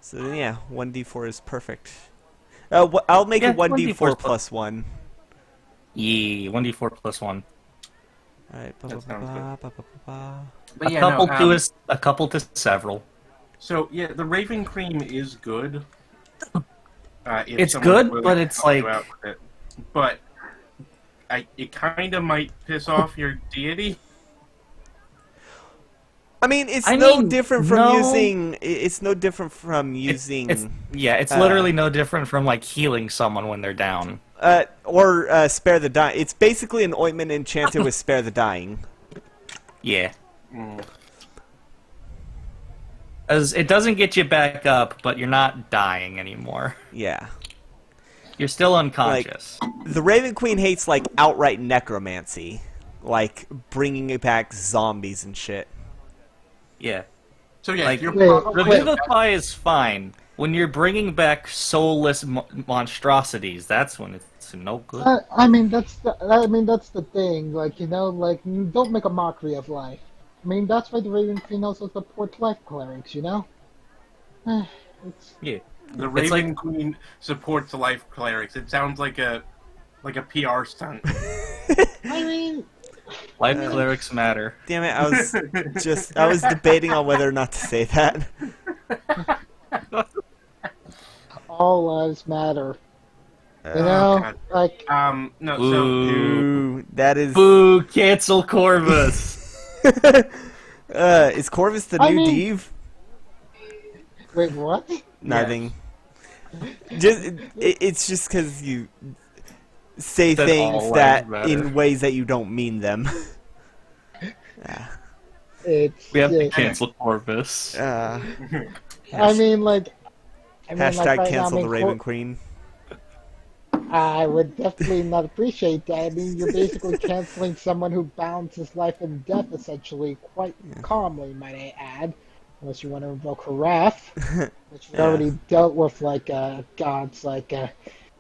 So then, yeah, 1d4 is perfect. I'll make Yeah, it 1d4 1d4 plus 1. Yeah, 1d4 plus 1. All right. That sounds good. Ba. But A yeah, couple no, a couple to several. So yeah, the Raven Cream is good. If It's someone's good, willing but to it's help you like- out with it. But it kind of might piss off your deity. I mean, it's I no mean, different from no. using. It's no different from using. It's literally no different from like healing someone when they're down. Or spare the dying. It's basically an ointment enchanted with spare the dying. Yeah. Mm. As it doesn't get you back up, but you're not dying anymore. Yeah. You're still unconscious. The Raven Queen hates like outright necromancy, like bringing back zombies and shit. Yeah. So yeah, Like, you're Wait, probably Revivify is fine. When you're bringing back soulless monstrosities, that's when it's no good. I mean that's the thing. Like like don't make a mockery of life. I mean that's why the Raven Queen also supports life clerics. It's Yeah. the It's Raven Queen supports life clerics. It sounds like a PR stunt. I mean Life clerics matter. Damn it! I was debating on whether or not to say that. all lives matter. God. Like No, so Ooh, that is. Boo! Cancel Corvus. Is Corvus the I new mean- Div? wait, what? Nothing. It's just because you say That things all that lives in matter. ways that you don't mean them. It's We have to just- cancel Corvus. I mean like Hashtag right now, cancel the Cor- Raven Queen. I would definitely not appreciate that. I mean, you're basically canceling someone who balances life and death essentially quite calmly, might I add. Unless you want to invoke her wrath, which we Yeah. already dealt with, like God's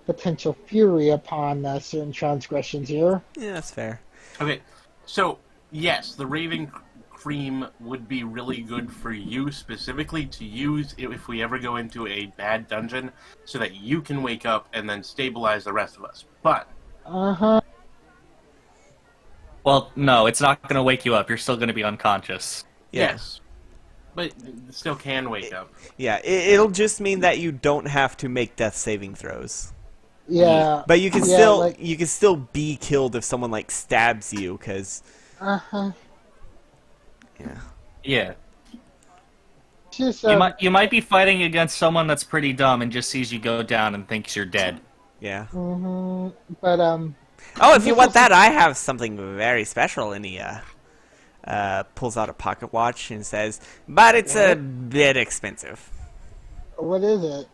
potential fury upon certain transgressions here. Yeah, that's fair. okay, so yes, the Raven Cream would be really good for you specifically to use if we ever go into a bad dungeon, so that you can wake up and then stabilize the rest of us. But Well, no, it's not going to wake you up. You're still going to be unconscious. Yeah. yes, but it still can wake up. Yeah, it'll just mean that you don't have to make death saving throws. Yeah. But you can Yeah, still like- you can still be killed if someone like stabs you, because yeah. Yeah. Just, You might be fighting against someone that's pretty dumb and just sees you go down and thinks you're dead. Yeah. but Oh, if you want that, I have something very special. And he pulls out a pocket watch and says, "But it's a bit expensive." what is it?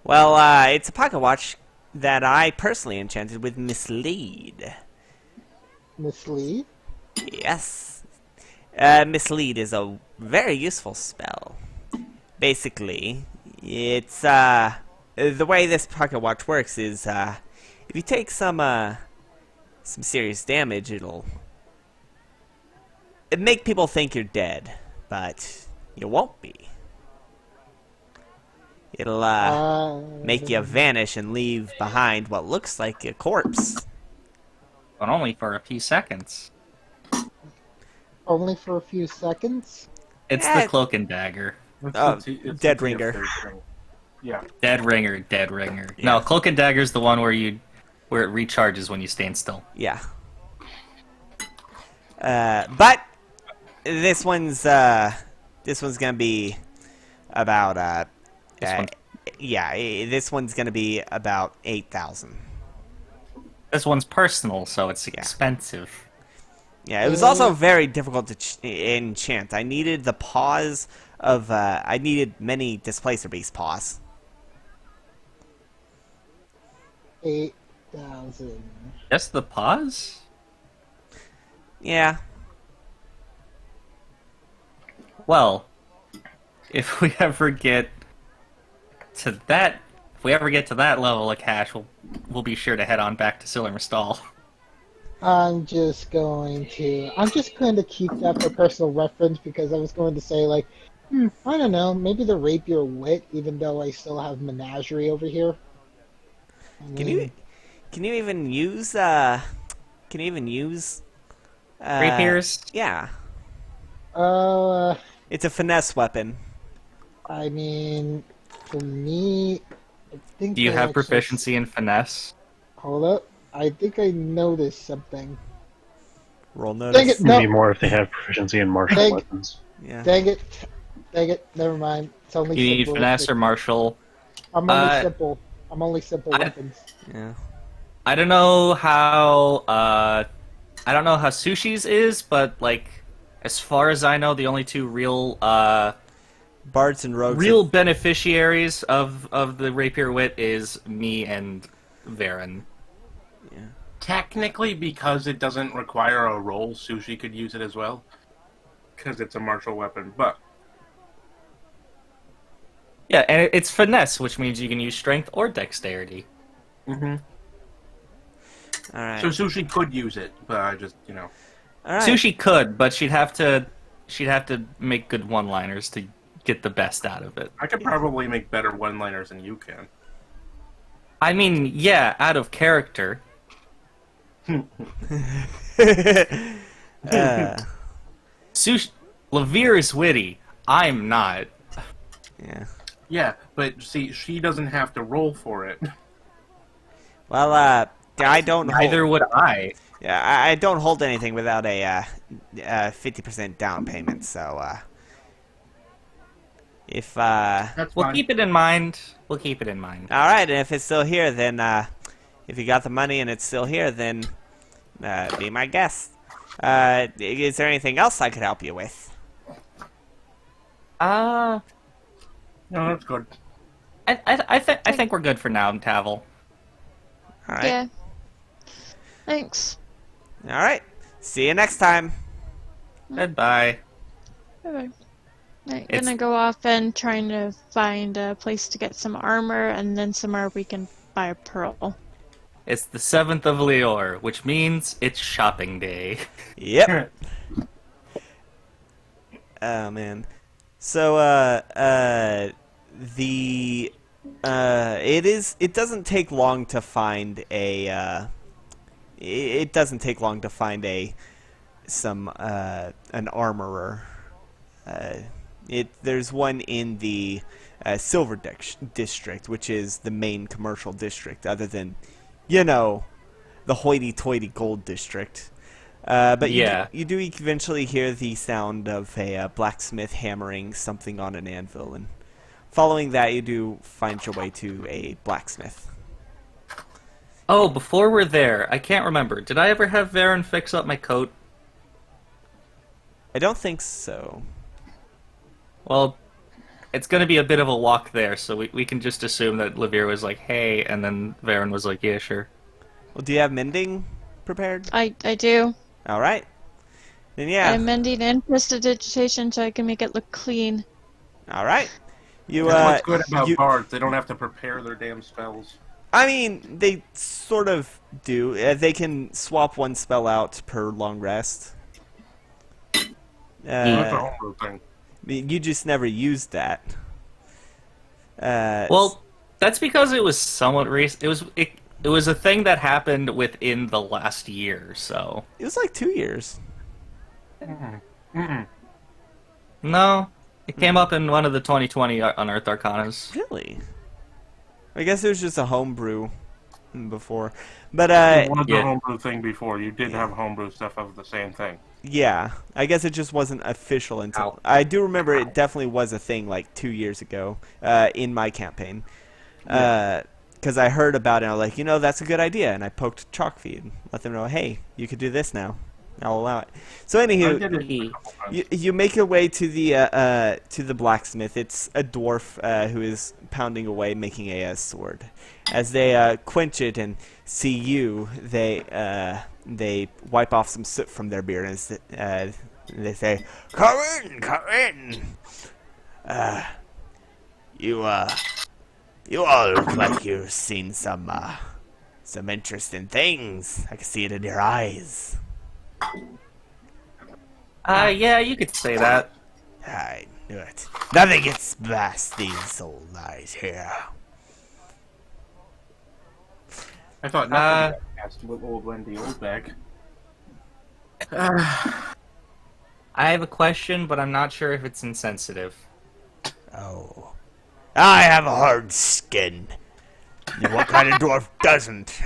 Well, it's a pocket watch that I personally enchanted with Mislead. Mislead? Yes. Mislead is a very useful spell. Basically, it's the way this pocket watch works is if you take some serious damage, it'll make people think you're dead, but you won't be. It'll make you vanish and leave behind what looks like a corpse. But only for a few seconds. Only for a few seconds? It's Eh. the cloak and dagger. Oh, Dead Ringer. Yeah. Dead ringer. Yeah. No, cloak and dagger's the one where it recharges when you stand still. Yeah. But this one's gonna be about this one's gonna be about 8,000. This one's personal, so it's expensive. Yeah, it was also very difficult to enchant. I needed the paws of, I needed many Displacer Beast paws. 8,000. Just the pause? Yeah. Well, if we ever get to that, level of cash, we'll be sure to head on back to Silermestal. I'm just going to keep that for personal reference because I was going to say like, I don't know, maybe the rapier wit, even though I still have menagerie over here. Can you even use Rapiers? Yeah. Uh, It's a finesse weapon. I mean, for me, I think. Do you I have actually- proficiency in finesse? Hold up, I think I noticed something. Roll notice. Dang it! Maybe No, more if they have proficiency in martial Thank- weapons. Yeah. dang it! Never mind. It's only. You need simple. finesse or martial? I'm only Uh, simple. I'm only simple I- weapons. Yeah. I don't know how Sushi's is, but like as far as I know, the only two real Bards and rogues. beneficiaries of the rapier wit is me and Varen. Technically, because it doesn't require a roll, Sushi could use it as well. Because it's a martial weapon, but... Yeah, and it's finesse, which means you can use strength or dexterity. Mm-hmm. All right. So Sushi could use it, but I just, All right. Sushi could, but she'd have to make good one-liners to get the best out of it. I could probably make better one-liners than you can. I mean, yeah, out of character. Sushi Levere is witty. I'm not. Yeah. Yeah, but see, she doesn't have to roll for it. Well, I don't. Neither would I. Yeah, I don't hold anything without a 50% down payment. So, if That's We'll fine. keep it in mind. We'll keep it in mind. all right, and if it's still here, then if you got the money and it's still here, then be my guest. Is there anything else I could help you with? No, that's good. I think we're good for now, Tavel. All right. Yeah. Thanks. All right. See you next time. Goodbye. Bye-bye. I'm It's- gonna go off and trying to find a place to get some armor and then somewhere we can buy a pearl. It's the 7th of Leor, which means it's shopping day. Yep. Oh man. So it doesn't take long to find a it doesn't take long to find an armorer. There's one in the Silver District, which is the main commercial district, other than, the hoity-toity Gold District. But Yeah. you do eventually hear the sound of a blacksmith hammering something on an anvil, and following that, you do find your way to a blacksmith. Oh, before we're there, I can't remember. Did I ever have Varen fix up my coat? I don't think so. Well, it's going to be a bit of a walk there, so we can just assume that Levere was like, hey, and then Varen was like, yeah, sure. Well, do you have mending prepared? I do. All right. Then yeah. I'm mending and prestidigitation so I can make it look clean. All right. You That's what's good about you- bards. They don't have to prepare their damn spells. I mean, they sort of do. They can swap one spell out per long rest. That's a homebrew thing. You just never used that. Well, that's because it was somewhat recent. It was a thing that happened within the last year, so... It was like 2 years. No, it came up in one of the 2020 Unearthed Arcanas. Really? I guess it was just a homebrew before. But, It was yeah. a homebrew thing before. You did have homebrew stuff of the same thing. yeah. I guess it just wasn't official until... Ow. I do remember it definitely was a thing like 2 years ago in my campaign. Because I heard about it and I was like, that's a good idea. And I poked Chalkfeed and let them know, hey, you could do this now. I'll allow it. So I did anywho, it a couple times. you make your way to the blacksmith. It's a dwarf who is pounding away, making a sword. As they quench it and see you, they wipe off some soot from their beard as they say, "Come in, come in. You all look like you've seen some interesting things. I can see it in your eyes." Yeah, you could say that. I knew it. Nothing gets past these old eyes here. I thought nothing got past with old Wendy Oldback. I have a question, but I'm not sure if it's insensitive. Oh. I have a hard skin. What kind of dwarf doesn't?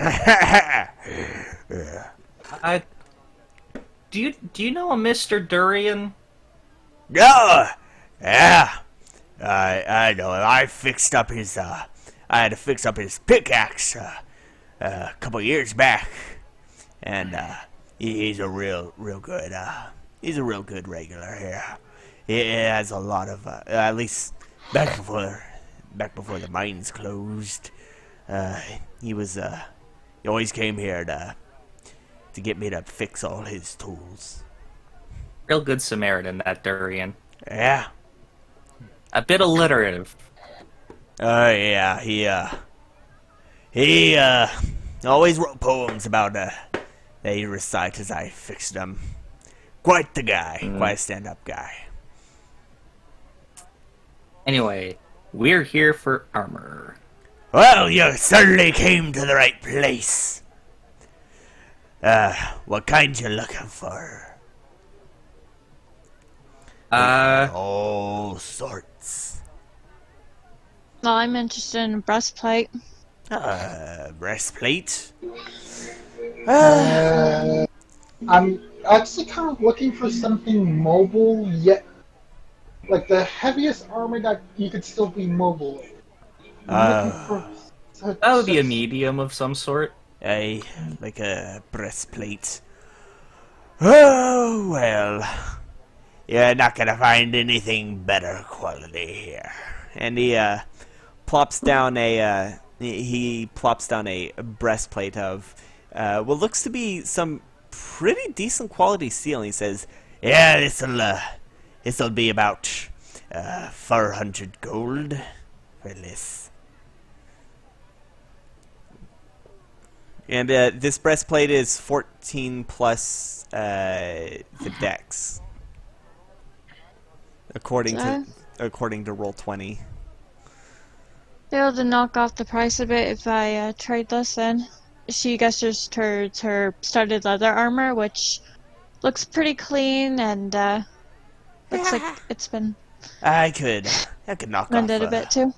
Do you know a Mr. Durian? Oh, yeah. I know him. I fixed up his, I had to fix up his pickaxe, a couple years back. And, he's a real good, he's a real good regular here. He has a lot of, at least back before the mines closed. He always came here to get me to fix all his tools. Real good Samaritan, that Durian. Yeah. A bit alliterative. Yeah, he always wrote poems about, that he recite as I fixed them. Quite the guy. Quite a stand-up guy. Anyway, we're here for armor. Well, you certainly came to the right place. What kind you looking for? All sorts. Well, I'm interested in a breastplate. Breastplate? I'm actually kind of looking for something mobile, yet like the heaviest armor that you could still be mobile in. I'm looking for That would be a medium of some sort. Like a breastplate. Oh, well. You're not gonna find anything better quality here. And he plops down a breastplate of what looks to be some pretty decent quality steel. And he says, "Yeah, this'll be about 400 gold for this." And this breastplate is 14 plus the dex, according to Roll20. Be able to knock off the price a bit if I trade this in. She gestures towards her studded leather armor, which looks pretty clean and looks like it's been I could knock mended off a bit too.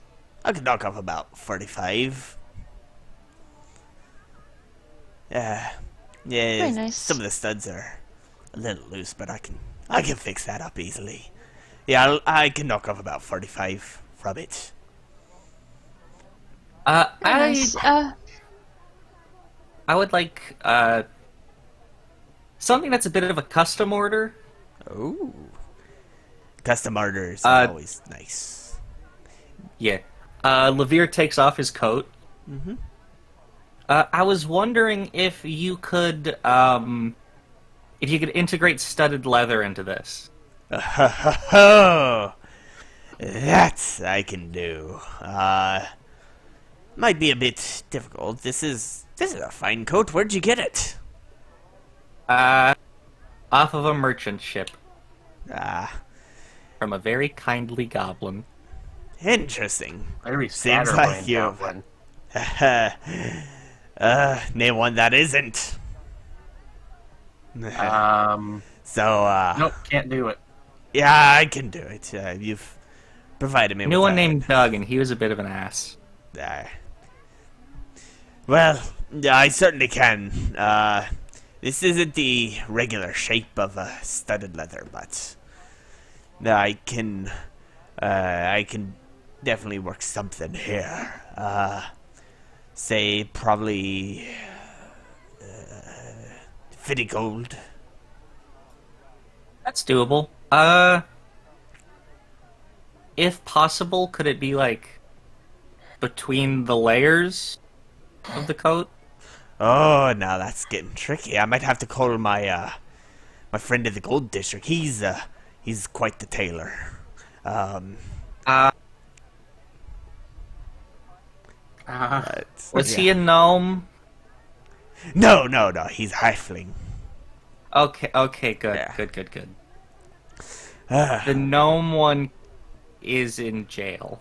I could knock off about 45. Yeah, Very nice. some of the studs are a little loose, but I can fix that up easily. Yeah, I can knock off about 45 from it. Very nice. I would like something that's a bit of a custom order. Ooh, custom orders are always nice. Yeah. Levere takes off his coat. Mm-hmm. I was wondering if you could integrate studded leather into this. That I can do. Might be a bit difficult. This is a fine coat. Where'd you get it? Off of a merchant ship. From a very kindly goblin. Interesting. Very Seems scatterbrained like you. goblin. Name one that isn't. So, Nope, can't do it. yeah, I can do it. You've provided me Knew with one named Doug, and he was a bit of an ass. Well, I certainly can. This isn't the regular shape of a studded leather, but I can definitely work something here. Say probably 50 gold. That's doable. If possible, could it be like between the layers of the coat? Oh, now that's getting tricky. I might have to call my friend in the gold district. He's quite the tailor. Uh, was he a gnome? No, he's halfling. Okay, good, Yeah. good. The gnome one is in jail.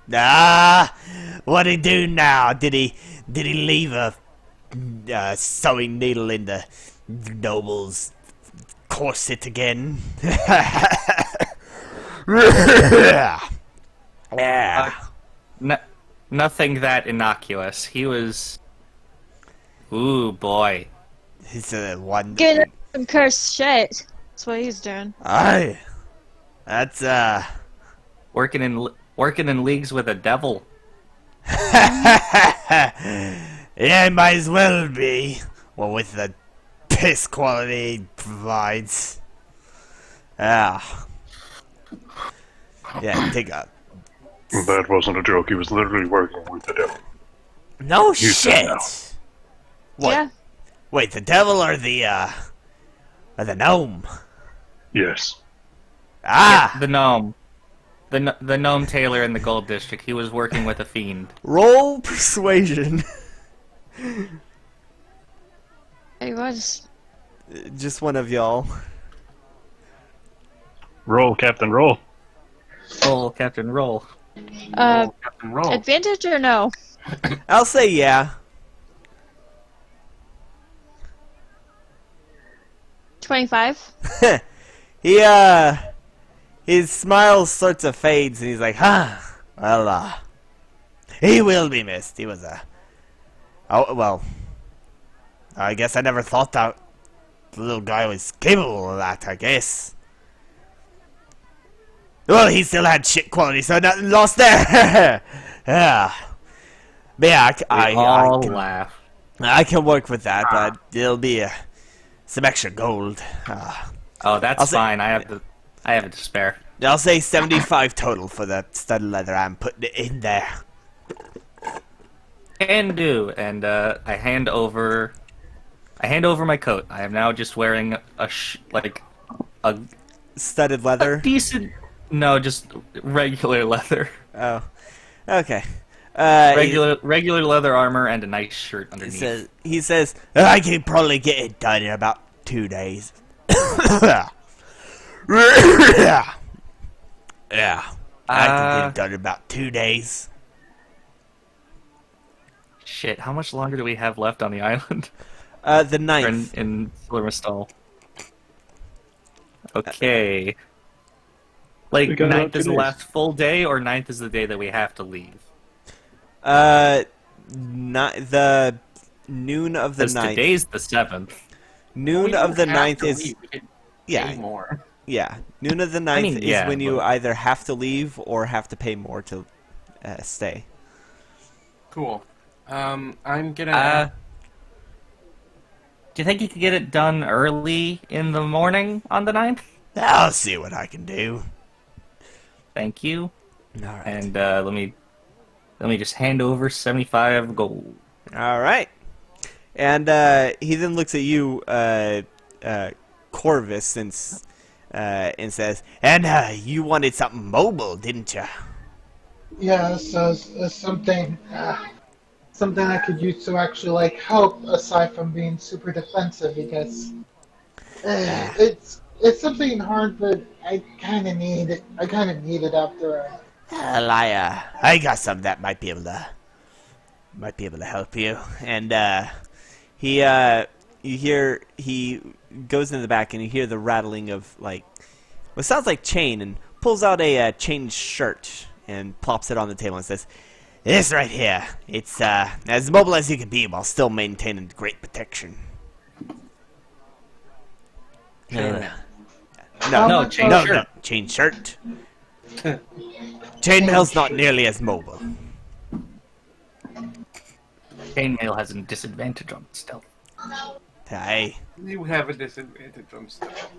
What'd he do now? Did he leave a sewing needle in the noble's corset again? Yeah. Nothing that innocuous. He was. Ooh boy. He's one. Getting some cursed shit. That's what he's doing. Aye. That's Working in leagues with a devil. Yeah, might as well be. Well, with the piss quality he provides. Yeah, take a. That wasn't a joke. He was literally working with the devil. No You said shit. no. What? Yeah. Wait, the devil or the gnome? Yes. Ah, The gnome. The gnome tailor in the gold district. He was working with a fiend. roll persuasion. He was. Just one of y'all. Roll, Captain, roll. Roll, Captain, roll. Captain Roll. Advantage or no? I'll say yeah. 25. His smile sorts of fades, and he's like, well, he will be missed. He was oh, well, I guess I never thought that the little guy was capable of that, I guess. Well, he still had shit quality, so nothing lost there. Yeah. But yeah, I all can, laugh. I can work with that, but it'll be some extra gold. Oh, that's I'll say- fine. I have it to spare. I'll say 75 total for the studded leather. I'm putting it in there. Can do. And I hand over my coat. I am now just wearing a Studded leather. decent. No, just regular leather. Oh, okay. Regular leather armor and a nice shirt underneath. He says, I can probably get it done in about 2 days. Yeah, I can get it done in about 2 days. Shit, how much longer do we have left on the island? The Or 9th. in Silermestal. Okay. Like, We got about 9th is 2 the days. last full day, or 9th is the day that we have to leave? The noon of the Because 9th. today's the 7th. Noon of the 9th is We could yeah. pay more. Yeah, noon of the 9th yeah, is when you but- either have to leave or have to pay more to stay. Cool. I'm gonna. Do you think you could get it done early in the morning on the 9th? I'll see what I can do. Thank you. All right. And let me just hand over 75 gold. All right. And he then looks at you, Corvus, and says, "And you wanted something mobile, didn't you?" Yeah, so something I could use to actually like help aside from being super defensive because it's something hard, but I kind of need it. I kind of need it after. Well, I got some that might be able to help you. And he goes in the back, and you hear the rattling of like what sounds like chain, and pulls out a chain shirt and plops it on the table and says, "This right here, it's as mobile as you can be while still maintaining great protection." Chain. No, chain shirt. No, chain shirt. Chainmail's not nearly as mobile. Chainmail has a disadvantage on stealth. Aye. You have a disadvantage on stuff.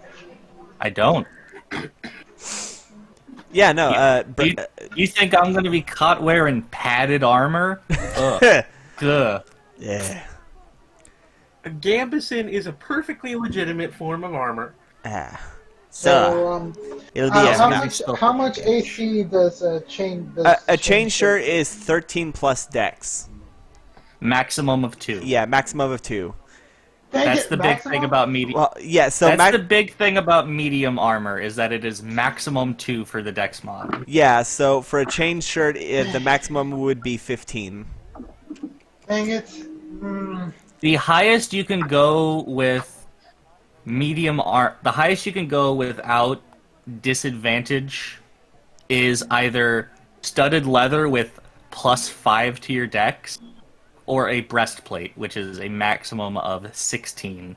I don't. Yeah, no, You think I'm gonna be caught wearing padded armor? Ugh. Ugh. yeah. A gambeson is a perfectly legitimate form of armor. Ah. So, It'll be how much AC does a chain? a chain shirt is 13 plus dex. Maximum of 2. Yeah, maximum of 2. That's the big thing about medium. Well, yeah, so That's the big thing about medium armor is that it is maximum 2 for the dex mod. yeah, so for a chain shirt, the maximum would be 15. Dang it. The highest you can go with the highest you can go without disadvantage is either studded leather with +5 to your dex, or a breastplate, which is a maximum of 16.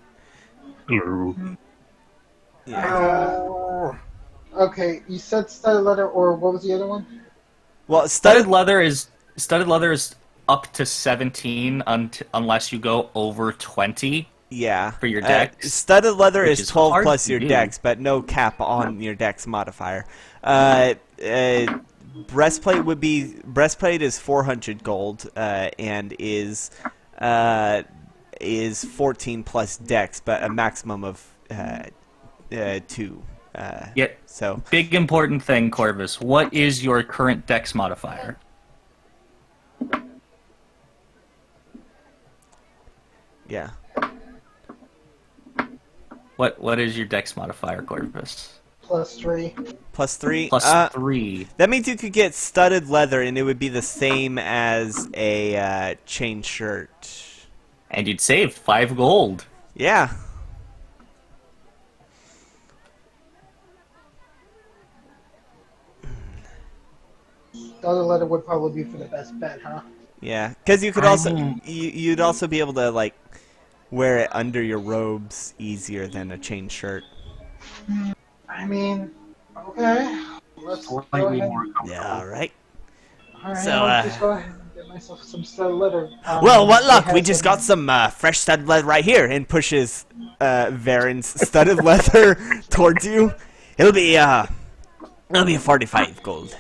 Hello. Okay, you said studded leather, or what was the other one? Well, Studded leather is up to 17 unless you go over 20. Yeah. For your dex, studded leather which is is 12 hard plus to your do. dex, but no cap on your dex modifier. Breastplate is 400 gold and is 14 plus dex, but a maximum of 2. So big important thing, Corvus. What is your current dex modifier? yeah. What is your dex modifier, Corvus? +3. +3. +3. That means you could get studded leather, and it would be the same as a chain shirt. And you'd save 5 gold. Yeah. Studded leather would probably be for the best bet, huh? Yeah, because you could you'd also be able to like wear it under your robes easier than a chain shirt. I mean, okay. Let's go Slightly ahead. more comfortable. Yeah, all right. All right, So, I'll just go ahead and get myself some studded leather. Well, what luck! they We have just some- got some fresh studded leather right here, and pushes Varen's studded leather towards you. It'll be a 45 gold.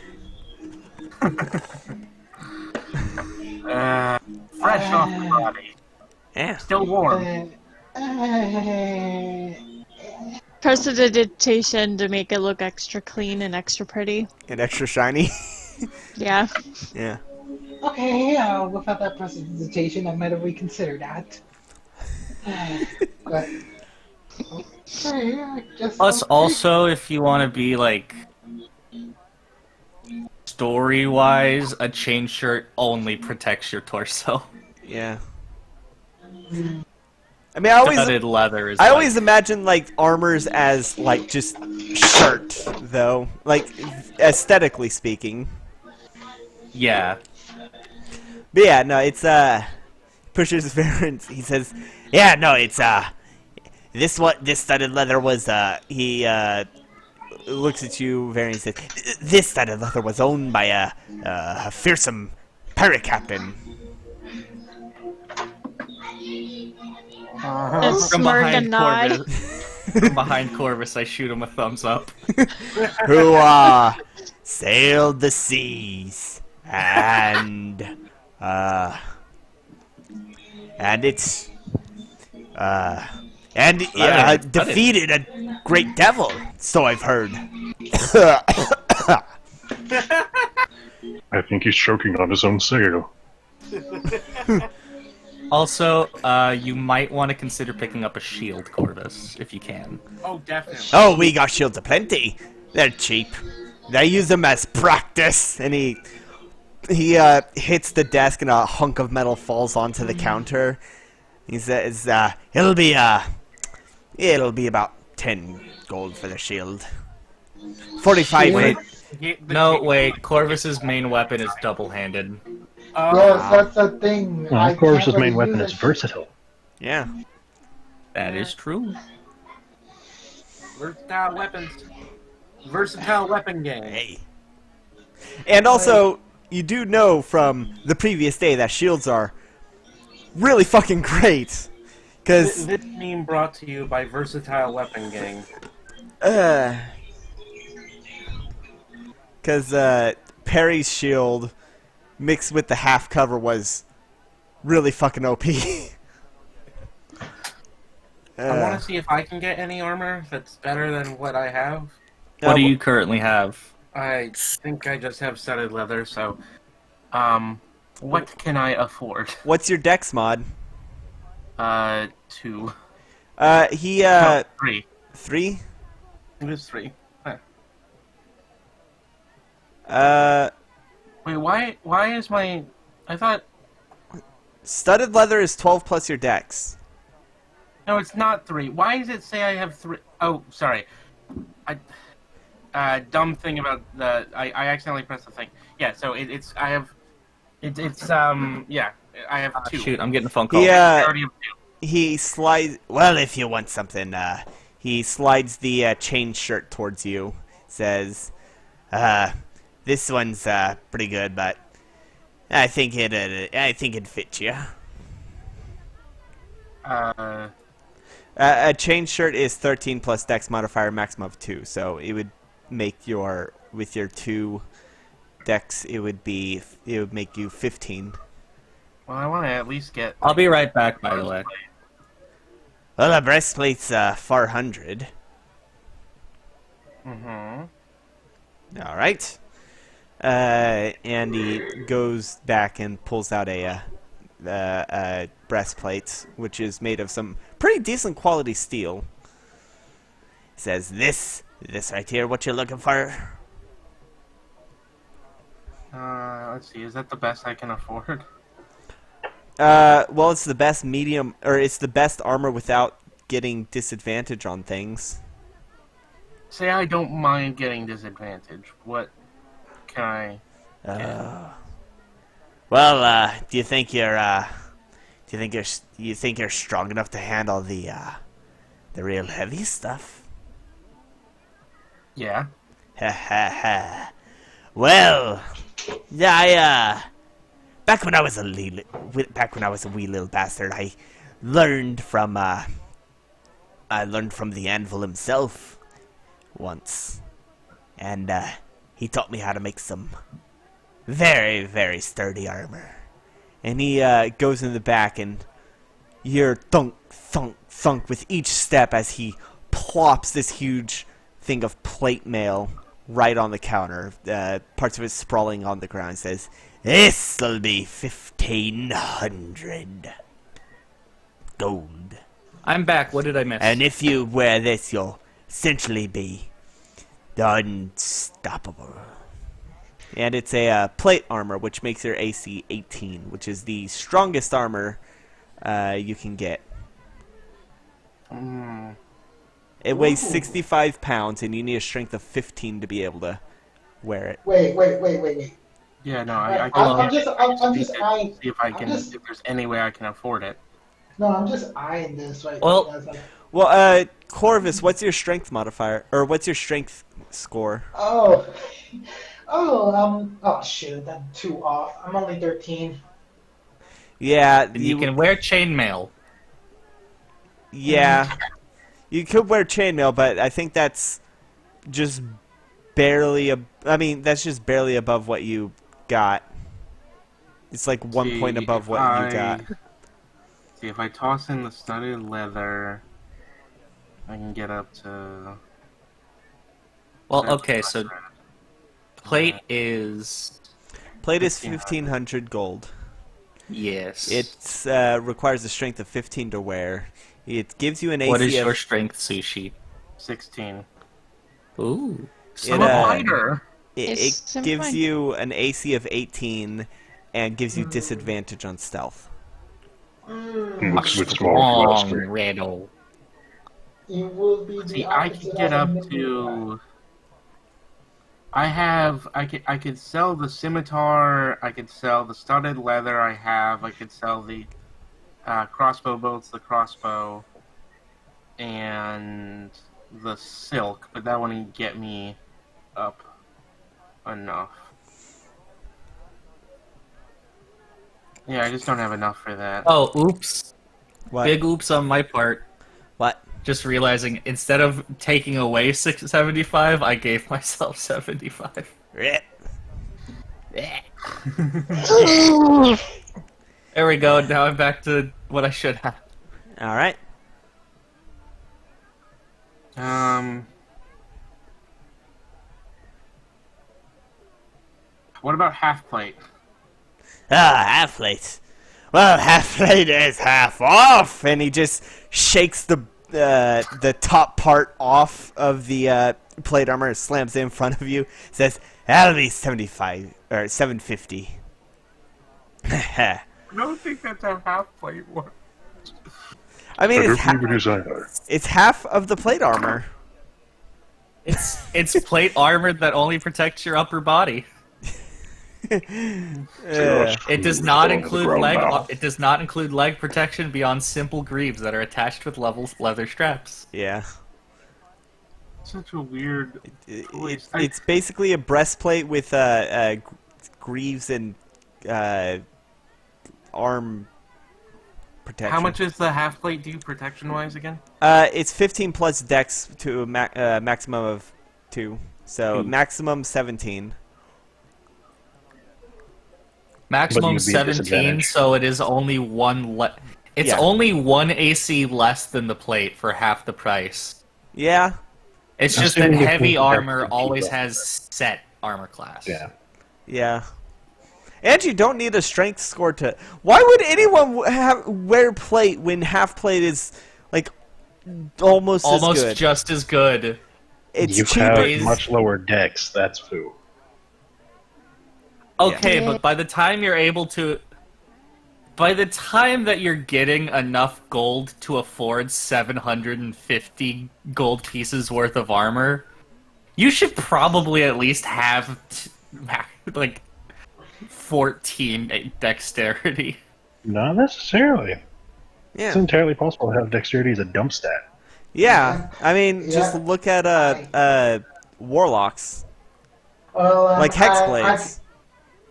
Fresh off the body. Yeah. Still warm. Prestidigitation to make it look extra clean and extra pretty. And extra shiny. Yeah. Yeah. Okay, without that prestidigitation, I might have reconsidered that. But okay, I guess Plus, okay. also, if you want to be like story-wise, a chain shirt only protects your torso. Yeah. I mean, I Studded leather is. I always imagine like armors as like just shirt though, like aesthetically speaking. Yeah. But yeah, no, it's pushes Varen. He says, yeah, no, it's this studded leather was he looks at you, Varen, and says, this studded leather was owned by a fearsome pirate captain. A From smirk behind and nod. Corvus, from behind Corvus, I shoot him a thumbs up. Who sailed the seas and it's defeated a great devil, so I've heard. I think he's choking on his own sail. Also, you might want to consider picking up a shield, Corvus, if you can. Oh, definitely. Oh, we got shields aplenty. They're cheap. I use them as practice. And he hits the desk, and a hunk of metal falls onto the counter. He says, it'll be about 10 gold for the shield. 45. Wait. Get No, wait. Corvus's main weapon is double-handed. Yes, that's the thing. Of course, his can't main really weapon use is it. versatile. Yeah. That is true. Versatile weapons. Versatile weapon game. Hey. And also, you do know from the previous day that shields are really fucking great. Because This meme brought to you by Versatile Weapon Gang. Perry's shield mixed with the half cover was really fucking OP. I want to see if I can get any armor that's better than what I have. What do you currently have? I think I just have studded leather, so what can I afford? What's your dex mod? 2. He No, 3. 3. It is 3. Huh. Wait, why is my... I thought... Studded leather is 12 plus your dex. No, it's not 3. Why does it say I have 3? Oh, sorry. Dumb thing about the... I accidentally pressed the thing. Yeah, so it's... I have... Yeah, I have 2. Shoot, I'm getting a phone call. I already have 2. He slides... Well, if you want something, he slides the chain shirt towards you. Says, this one's pretty good, but I think it'd fit you. A chain shirt is 13 plus dex modifier, maximum of 2, so it would make with your 2 dex, it would make you 15. Well, I want to at least get... I'll be right back, by the way. Well, a breastplate's 400. Mm-hmm. All right. And he goes back and pulls out a breastplate, which is made of some pretty decent quality steel. He says, "This right here, what you're looking for?" Let's see. Is that the best I can afford? Well, it's the best medium, or it's the best armor without getting disadvantage on things. Say I don't mind getting disadvantage. What can I get? Well, do you think you're strong enough to handle the real heavy stuff? Yeah. Ha ha ha. Well, I back when I was a wee little bastard, I learned from the anvil himself once, and he taught me how to make some very, very sturdy armor. And he goes in the back, and you're thunk, thunk, thunk with each step as he plops this huge thing of plate mail right on the counter. Parts of it sprawling on the ground. Says, "This'll be 1,500 gold. I'm back. What did I miss? And if you wear this, you'll essentially be unstoppable." And it's a plate armor, which makes your AC 18, which is the strongest armor you can get. It weighs 65 pounds, and you need a strength of 15 to be able to wear it. Wait. Yeah, no, I I'm can just eyeing. see if I can, if there's any way I can afford it. No, I'm just eyeing this right Well- now. Guys. Like, Well, Corvus, what's your strength modifier, or what's your strength score? oh, shoot, that's 2 off. I'm only 13. Yeah, And you can wear chainmail. Yeah, you could wear chainmail, but I think that's just barely. That's just barely above what you got. It's like 1 point above what you got. See, if I toss in the studded leather, I can get up to... Well, okay, so plate is... Plate is 1,500 gold. Yes. It requires a strength of 15 to wear. It gives you an AC What is of... your strength, Sushi? 16. Ooh. I'm a fighter! It It's gives fine. you an AC of 18 and gives you disadvantage on stealth. It's more Strong philosophy. riddle. You will be the See, I opposite can get of up a midget. to... I could sell the scimitar, I could sell the studded leather I could sell the crossbow bolts, the crossbow, and the silk, but that wouldn't get me up enough. Yeah, I just don't have enough for that. Oh, oops. What? Big oops on my part. What? Just realizing instead of taking away 675, I gave myself 75. Rip. There we go. Now I'm back to what I should have. All right. What about half plate? Ah, half plate. Well, half plate is half off, and he just shakes the top part off of the plate armor, slams it in front of you, says, "That'll be 75 or 750." I don't think that's how half plate works. I mean, Better it's half, believe it is either. it's half of the plate armor. It's plate armor that only protects your upper body. It does not include leg. It does not include leg protection beyond simple greaves that are attached with leather straps. Yeah. Such a weird choice. It's basically a breastplate with greaves and arm protection. How much is the half plate do protection wise again? It's 15 plus dex to a maximum of 2. So maximum 17. Maximum But you'd be at 17, disadvantage. so it is only one. It's Yeah. only one AC less than the plate for half the price. Yeah. It's just that Assuming heavy it's armor cheap always armor. has set armor class. Yeah. Yeah. And you don't need a strength score to... Why would anyone wear plate when half plate is, like, almost as good? Just as good. It's You cheaper. have much lower dex, that's who. Okay, Yeah. but by the time you're able to... By the time that you're getting enough gold to afford 750 gold pieces worth of armor, you should probably at least have, like, 14 dexterity. Not necessarily. Yeah. It's entirely possible to have dexterity as a dump stat. Yeah. I mean, Yeah. just look at warlocks. Well, Like hexblades.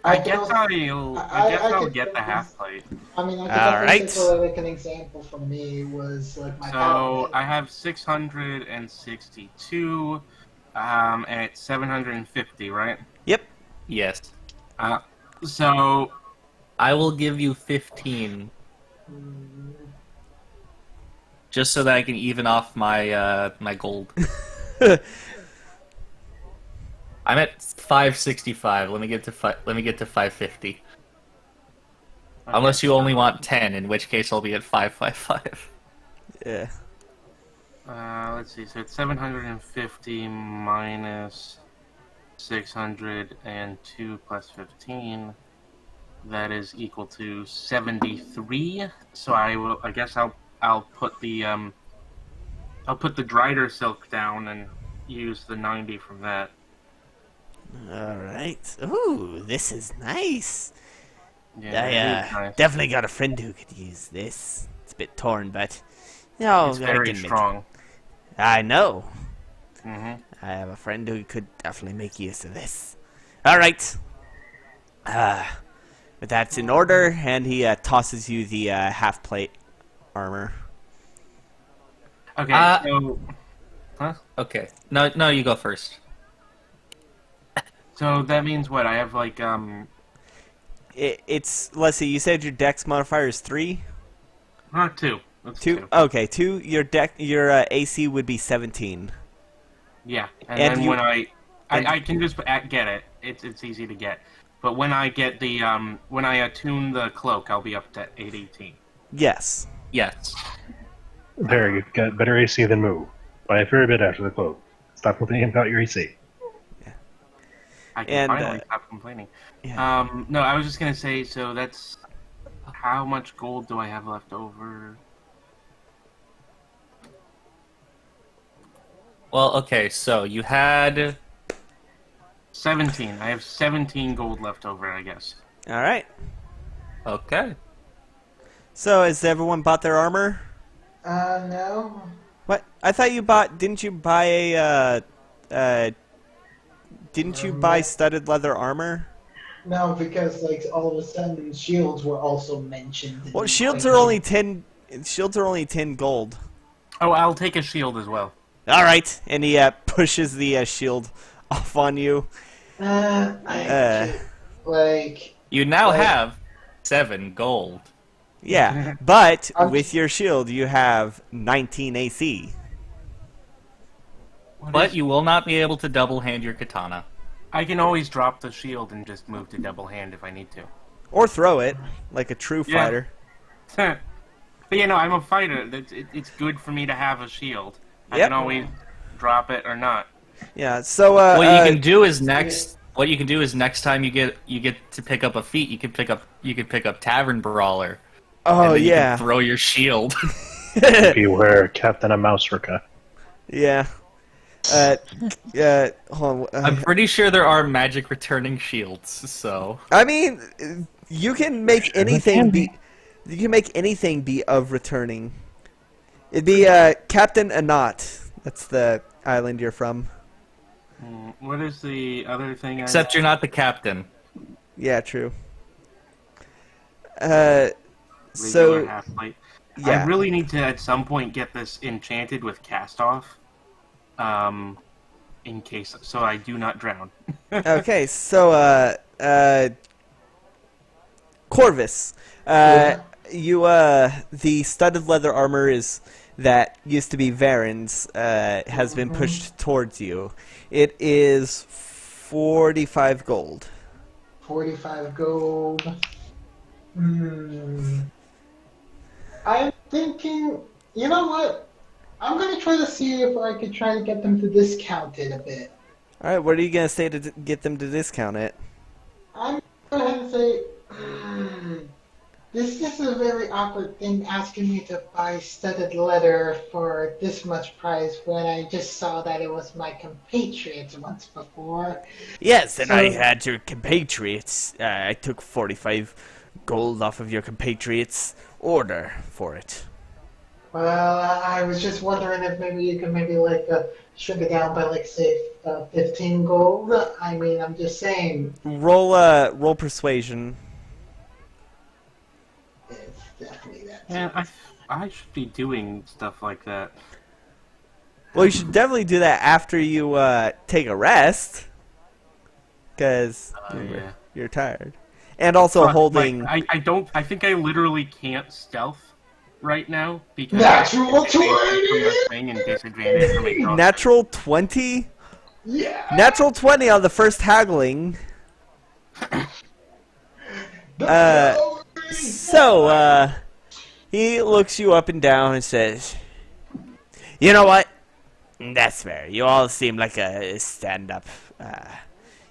I guess I'll could- get the half plate. I mean, I could Alright. definitely say, like, an example for me was, like, my So paladin. I have 662, and it's 750, right? Yep. Yes. So I will give you 15. Just so that I can even off my my gold. I'm at 565. Let me get to 550. Unless you only want 10, in which case I'll be at 555. Yeah. let's see. So it's 750 minus 602 plus 15. That is equal to 73. So I guess I'll put the Drider silk down and use the 90 from that. All right. Ooh, this is nice. Yeah, I it is nice. definitely got a friend who could use this. It's a bit torn, but no, It's very strong. I know. hmm I have a friend who could definitely make use of this. All right. But that's in order, and he tosses you the half plate armor. Okay, so Okay. No, you go first. so that means what? I have like It's let's see. You said your dex modifier is 3. 2. That's 2. Okay, 2. Your AC would be 17. Yeah, and, And then you- when I can just get it. It's easy to get. But when I get the when I attune the cloak, I'll be up to 818. Yes. Yes. There, you've got better AC than Moo. By a fair bit after the cloak. Stop complaining about your AC. I can And, finally stop complaining. Yeah. No, I was just gonna say. So that's how much gold do I have left over? Well, okay, so you had 17. I have 17 gold left over, I guess. All right. okay. So has everyone bought their armor? No. What? I thought you bought. Didn't you buy Didn't you buy studded leather armor? No, because, like, all of a sudden shields were also mentioned. Well, shields are only 10 Shields are only 10 gold. Oh, I'll take a shield as well. All right, and he pushes the shield off on you. Like, You now Like- have 7 gold. Yeah, but I'm- with your shield, you have 19 AC. But you will not be able to double hand your katana. I can always drop the shield and just move to double hand if I need to. Or throw it, like a true Yeah. fighter. But I'm a fighter. It's good for me to have a shield. I Yep. can always drop it or not. Yeah, so, What you can do is next time you get to pick up a feat, you can pick up Tavern Brawler. oh, and then you yeah. can throw your shield. Beware, Captain Amausrica. Yeah. Hold on. I'm pretty sure there are magic returning shields, so I mean, you can make anything be. You can make anything be of returning. It'd be Captain Anat. That's the island you're from. What is the other thing? except you're not the captain. Yeah, true. Regular So half-plate. yeah. I really need to at some point get this enchanted with cast off. In case so I do not drown. Okay, so Corvus, you the studded leather armor is that used to be Varen's has been pushed towards you. It is 45 gold. 45 gold. I'm thinking, you know what? I'm gonna try to see if I could try to get them to discount it a bit. All right, what are you gonna say to get them to discount it? I'm gonna say, this is a very awkward thing asking me to buy studded leather for this much price when I just saw that it was my compatriots once before. Yes, and I So- had your compatriots. I took 45 gold off of your compatriots' order for it. Well, I was just wondering if maybe you could shrink it down by say 15 gold. I mean, I'm just saying. Roll persuasion. It's definitely that. Man, I should be doing stuff like that. Well, you should definitely do that after you take a rest, because Yeah. you're tired, and also Fuck, holding. like, I think I literally can't stealth right now because Natural I from 20! the thing and disadvantage from exhaustion. Natural 20. Yeah. Natural 20 on the first haggling. So, he looks you up and down and says, "You know what? That's fair. You all seem like a stand-up.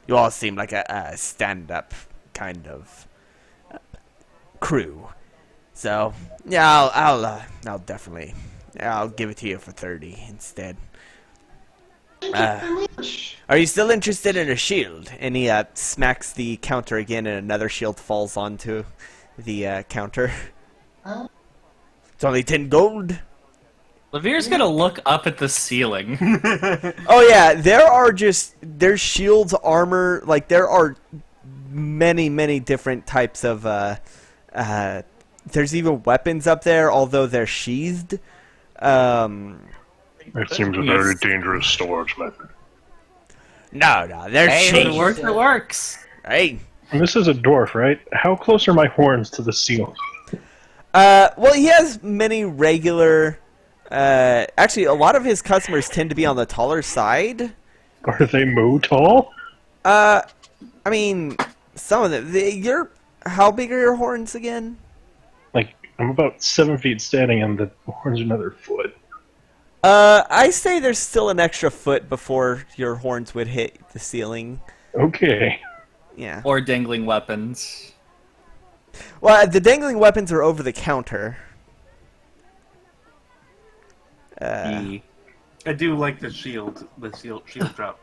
You all seem like a stand-up kind of crew. So, yeah, I'll definitely, I'll give it to you for 30 instead. Are you still interested in a shield?" And he smacks the counter again, and another shield falls onto the counter. It's only 10 gold. Lavir's gonna look up at the ceiling. Oh yeah, there's shields, armor, like there are many different types of there's even weapons up there, although they're sheathed. It seems a very dangerous storage method. No, they're Hey, if sheathed. it works, it works. Right? And this is a dwarf, right? How close are my horns to the ceiling? Well, he has many regular. Actually, a lot of his customers tend to be on the taller side. Are they moo tall? I mean, some of them. How big are your horns again? Like, I'm about 7 feet standing and the horns are another foot. I say there's still an extra foot before your horns would hit the ceiling. Okay. Yeah. Or dangling weapons. Well, the dangling weapons are over the counter. Yeah. I do like the shield drop.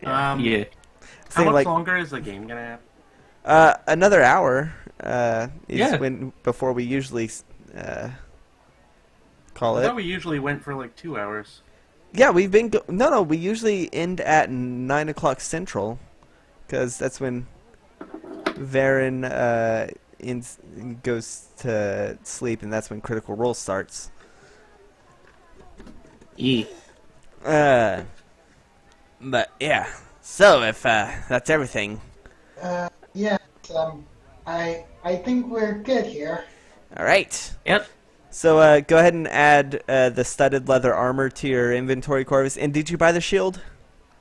Yeah. How Saying, much like, longer is the game gonna have? another hour is Yeah. before we usually call I it. thought we usually went for like 2 hours. Yeah, we've been no, we usually end at 9 o'clock Central, because that's when Varen goes to sleep, and that's when Critical Role starts. E. But yeah. So if that's everything, Yes. I think we're good here. all right. Yep. So go ahead and add the studded leather armor to your inventory, Corvus. And did you buy the shield?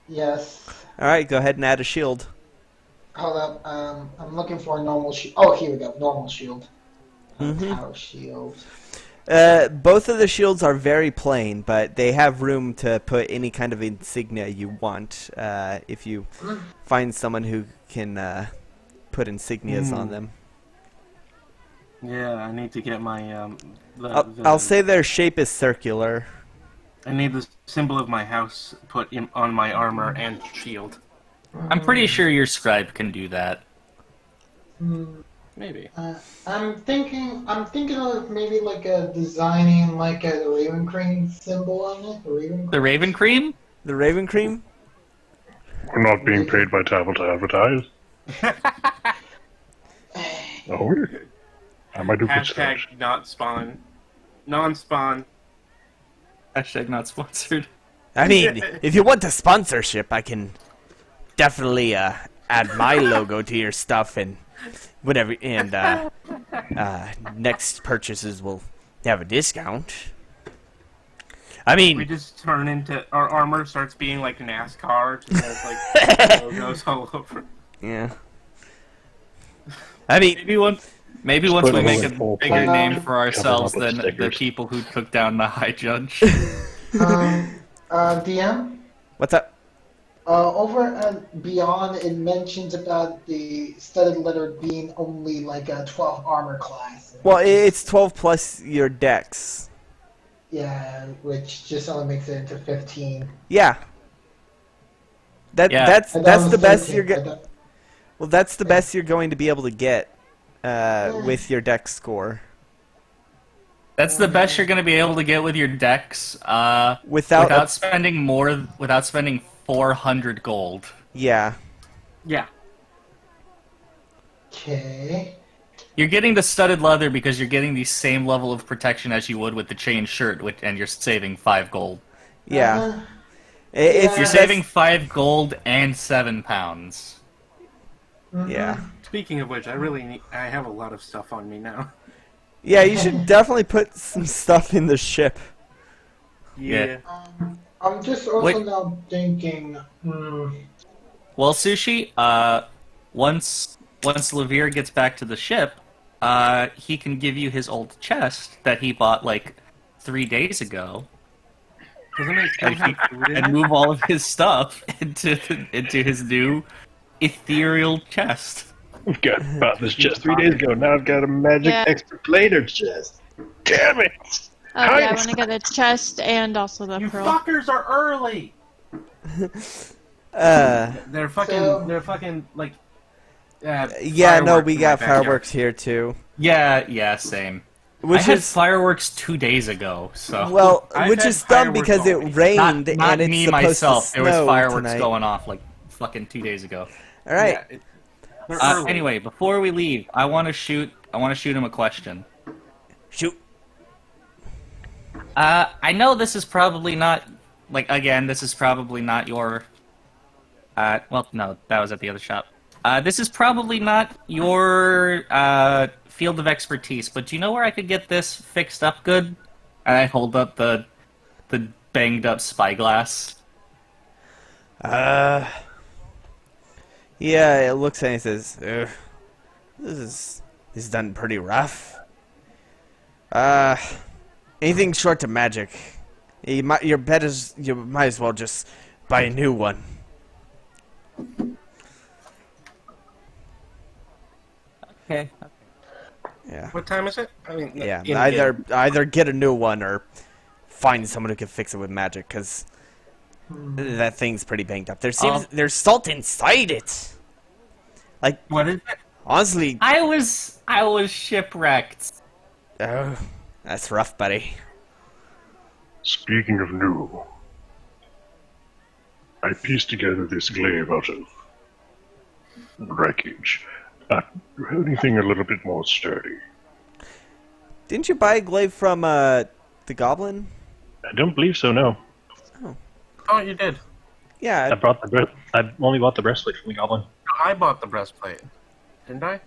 Yes. All right, go ahead and add a shield. Hold up. I'm looking for a normal shield. Oh, here we go. Normal shield. Tower shield. Both of the shields are very plain, but they have room to put any kind of insignia you want. If you find someone who can put insignias on them. Yeah, I need to get my I'll say their shape is circular. I need the symbol of my house put on my armor and shield. I'm pretty sure your scribe can do that. Maybe. I'm thinking of maybe like designing like a Raven Crane symbol on it. The Raven Cream? The Raven Cream? We're not being paid by Tablet to advertise. Oh, I might do Hashtag not spawn. Non-spawn. Hashtag not sponsored. I mean, if you want a sponsorship, I can definitely add my logo to your stuff and whatever. And next purchases will have a discount. I mean, We just turn into our armor starts being like NASCAR. Just has, like logos all over. yeah. I mean, Maybe once put we a make a full bigger plate name for ourselves covered up than with the stickers. people who took down the High Judge. DM. what's up? Over at Beyond, it mentions about the studded leather being only like a 12 armor class. Well, it's 12 plus your dex. Yeah, which just only makes it into 15. Yeah. Yeah. That's I thought it was the best 13. you're well, that's the best you're going to be able to get with your dex score. That's the best you're going to be able to get with your decks Without spending 400 gold. yeah. Yeah. Okay. You're getting the studded leather because you're getting the same level of protection as you would with the chain shirt, and you're saving 5 gold. Yeah. Yeah. You're saving 5 gold and 7 pounds. Yeah. Speaking of which, I have a lot of stuff on me now. Yeah, you should definitely put some stuff in the ship. Yeah. I'm just also Wait. now thinking. Well, Sushi, once Levere gets back to the ship, he can give you his old chest that he bought like 3 days ago, Doesn't it still have food in and it? move all of his stuff into his new ethereal chest. I've bought this chest 3 days ago. Now I've got a magic Yeah. extra plater chest. Damn it! Oh yeah, I Nice. want to get a chest and also the You pearl. fuckers are early. They're fucking like. Yeah, no, fireworks we in got my backyard. fireworks here too. Yeah, same. Which I had is fireworks 2 days ago, so well, I've which had is dumb fireworks because it already. rained not and it's me supposed myself. to There was snow fireworks tonight. going off like fucking 2 days ago. All right. Yeah, they're early. Anyway, before we leave, I want to shoot him a question. Shoot. I know this is probably not, this is probably not your, well, no, that was at the other shop. This is probably not your, field of expertise, but do you know where I could get this fixed up good? And I hold up the banged up spyglass. Yeah, it looks at it and says, "Ugh, this is done pretty rough. Anything short to magic. Your bet is you might as well just buy a new one." Okay. Yeah. What time is it? I mean, Yeah. in-game. Either get a new one or find someone who can fix it with magic, because that thing's pretty banged up. There's salt inside it. Like, What is it? honestly, I was shipwrecked. oh, that's rough, buddy. Speaking of new, I pieced together this glaive out of wreckage. Anything a little bit more sturdy. Didn't you buy a glaive from the goblin? I don't believe so. No, Oh, you did. Yeah. I only bought the breastplate from the goblin. I bought the breastplate, didn't I?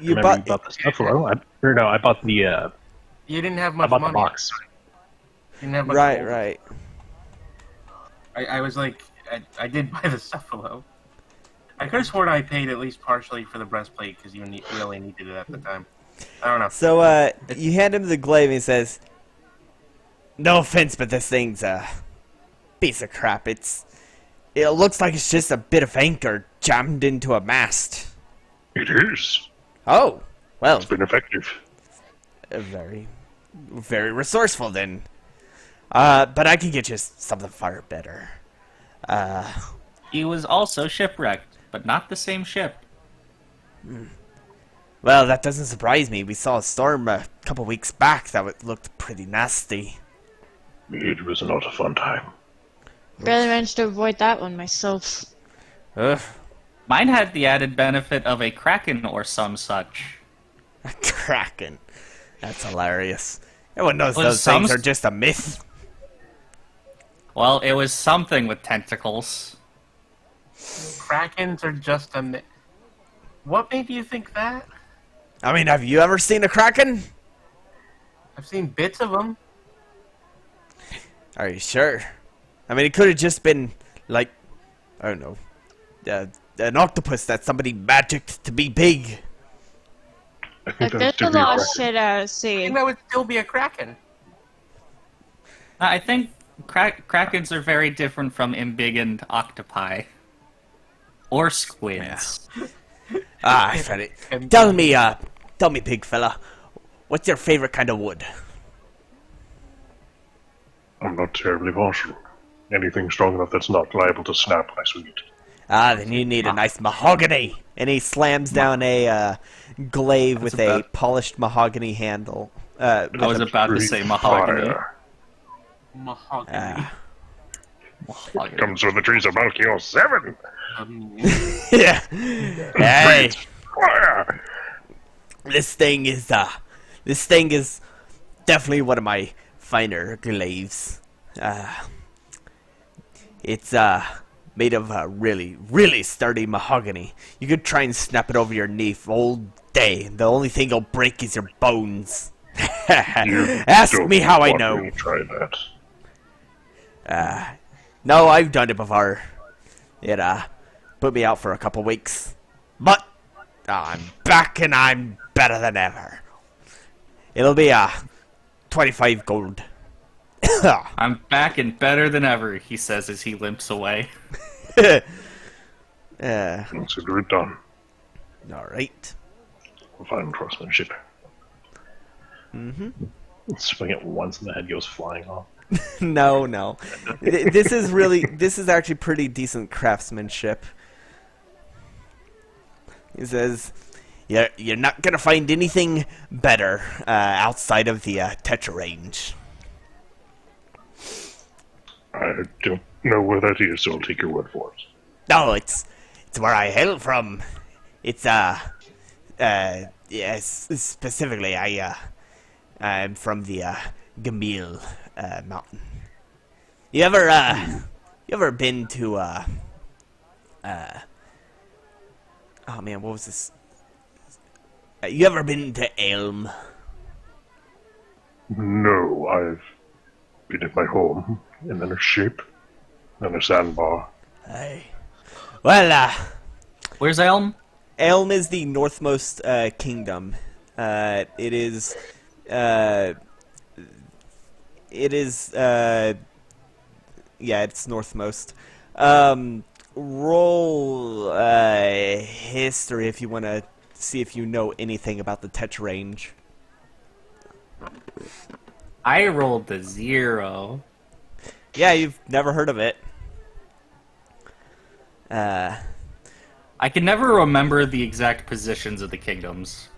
You Remember bought. you bought the stuff alone? I bought the. You didn't have I much bought money. the box. You didn't have much Right, gold. right. I was like, I did buy the Cephalo. I could have sworn I paid at least partially for the breastplate because you really needed it at the time. I don't know. So, you hand him the glaive and he says, "No offense, but this thing's a piece of crap. It looks like it's just a bit of anchor jammed into a mast." It is. Oh, well, It's been effective. very, very resourceful then. But I can get you something far better. He was also shipwrecked, but not the same ship. Well, that doesn't surprise me. We saw a storm a couple weeks back that looked pretty nasty. It was not a fun time. Barely managed to avoid that one myself. Ugh. Mine had the added benefit of a kraken or some such. A kraken. That's hilarious. Everyone knows Was those some things are just a myth. Well, it was something with tentacles. Krakens are just a myth. What made you think that? I mean, have you ever seen a kraken? I've seen bits of them. Are you sure? I mean, it could have just been, like, I don't know, an octopus that somebody magicked to be big. I think Like, that's there's a lot of different. shit out at I sea. think that would still be a Kraken. I think krakens are very different from embiggened octopi. Or squids. Ah, I found it. Tell me, big fella, what's your favorite kind of wood? I'm not terribly partial. Anything strong enough that's not liable to snap when I swing it. Ah, then you need a nice mahogany. And he slams down a glaive with a about- polished mahogany handle. I was about to Breathe say mahogany. fire. Mahogany. Ah. Mahogany. Comes from the trees of Malchior 7. Yeah. Hey, Fire! this thing is definitely one of my finer glaives. It's made of really, really sturdy mahogany. You could try and snap it over your knee all day. The only thing you'll break is your bones. You Ask don't me how I want know. me to try that. No, I've done it before. It put me out for a couple weeks. But I'm back and I'm better than ever. It'll be 25 gold. I'm back and better than ever, he says as he limps away. Consider it done. Alright. Fine craftsmanship. Swing it once and the head goes flying off. No. This is actually pretty decent craftsmanship. He says, you're not gonna find anything better outside of the Tetra range. I don't know where that is, so I'll take your word for it. No, it's where I hail from. It's yes, specifically I'm from the Gamil mountain. You ever been to oh man, what was this? You ever been to Elm? No, I've been at my home, and then a ship, then a sandbar. Hey. Well, Where's Elm? Elm is the northmost kingdom. It is yeah, it's northmost. Roll history if you want to see if you know anything about the Tetra range. I rolled the 0. Yeah, you've never heard of it. I can never remember the exact positions of the kingdoms.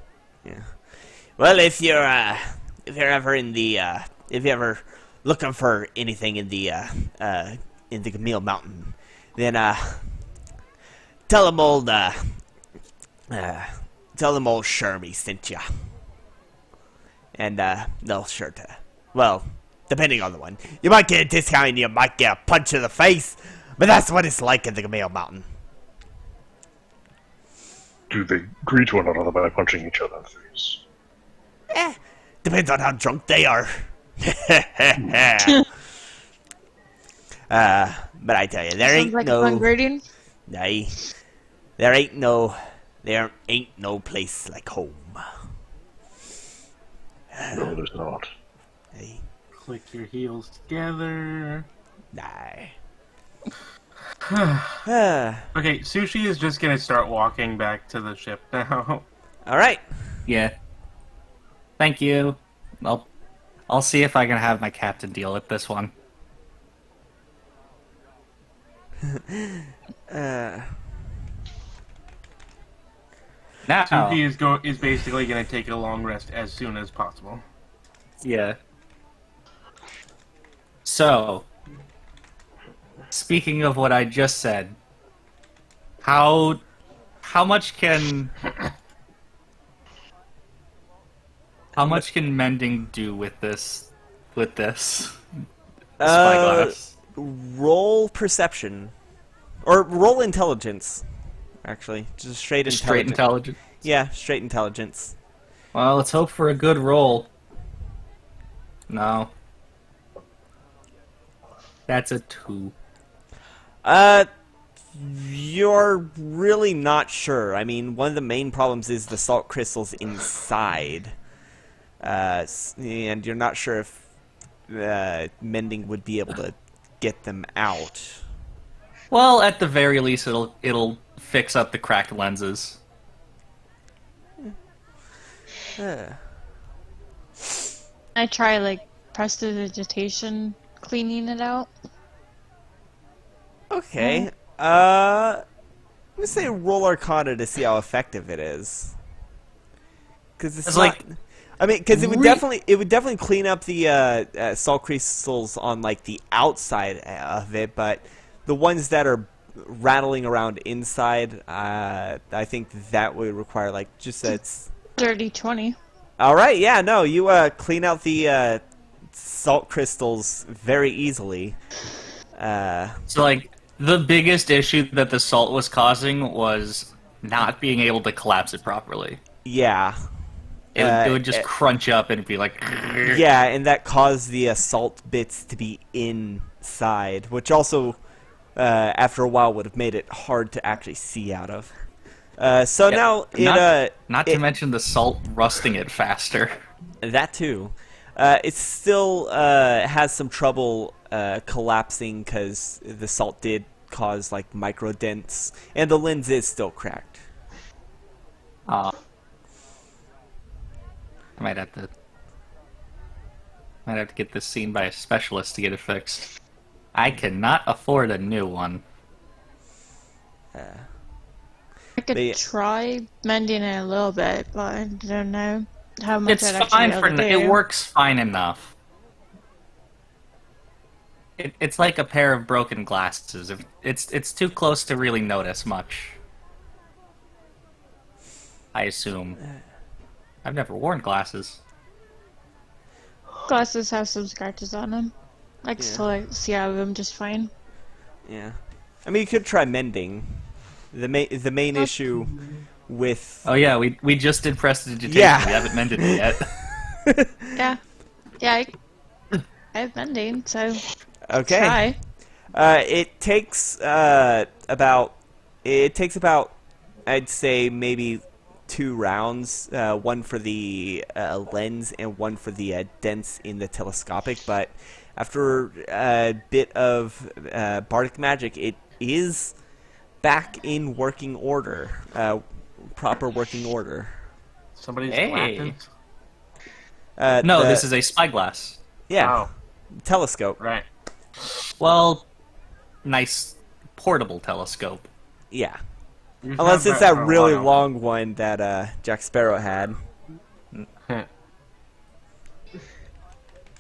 Yeah. Well, if you're ever in the if you're ever looking for anything in the Gamil Mountain, then tell them old Tell them old Shermie sent ya. And they'll sure to. Well, depending on the one. You might get a discount and you might get a punch in the face, but that's what it's like in the Gameo Mountain. Do they greet one another by punching each other in the face? Depends on how drunk they are. But I tell you, there Sounds ain't like a no... fun greeting. Nay, there ain't no place like home. No, there's not. Hey, Click your heels together. nah. Okay, Sushi is just gonna start walking back to the ship now. All right. Yeah. Thank you. I'll see if I can have my captain deal with this one. Now, Sushi is basically gonna take a long rest as soon as possible. yeah. So, speaking of what I just said, how much can mending do with this spyglass? Roll perception, or roll intelligence. Actually, just straight Just intelligence. straight intelligence. Yeah, straight intelligence. Well, let's hope for a good roll. No. That's a 2. You're really not sure. I mean, one of the main problems is the salt crystals inside. And you're not sure if mending would be able to get them out. Well, at the very least, it'll fix up the cracked lenses. I try like prestidigitation, cleaning it out. Okay. Let me say roll Arcana to see how effective it is. Because it's not, like, I mean, because it would definitely clean up the salt crystals on like the outside of it, but the ones that are rattling around inside, I think that would require like just that's. Dirty 20. All right, yeah, no, you clean out the salt crystals very easily. So, like, the biggest issue that the salt was causing was not being able to collapse it properly. Yeah. It would just crunch up and be like... Yeah, and that caused the salt bits to be inside, which also, after a while, would have made it hard to actually see out of. So Yeah, now not to mention the salt rusting it faster. that too. It still has some trouble collapsing because the salt did cause like micro dents, and the lens is still cracked. I might have to get this seen by a specialist to get it fixed. I cannot afford a new one. I could try mending it a little bit, but I don't know how much It's I'd actually fine be for able to do. it works fine enough. It's like a pair of broken glasses. If it's too close to really notice much. I assume. I've never worn glasses. Glasses have some scratches on them. I can still see out of them just fine. Yeah, I mean you could try mending. The main issue with Oh yeah, we just did prestidigitation. Yeah. We haven't mended it yet. Yeah, I have mending, so okay. try. It takes about I'd say maybe 2 rounds, one for the lens and one for the dents in the telescopic, but after a bit of bardic magic, it is back in working order, proper working order. Somebody's Hey. laughing. No, this is a spyglass. Yeah, Oh, telescope. right. Well, nice portable telescope. Yeah, You've unless had it's that for a really while. long one that Jack Sparrow had.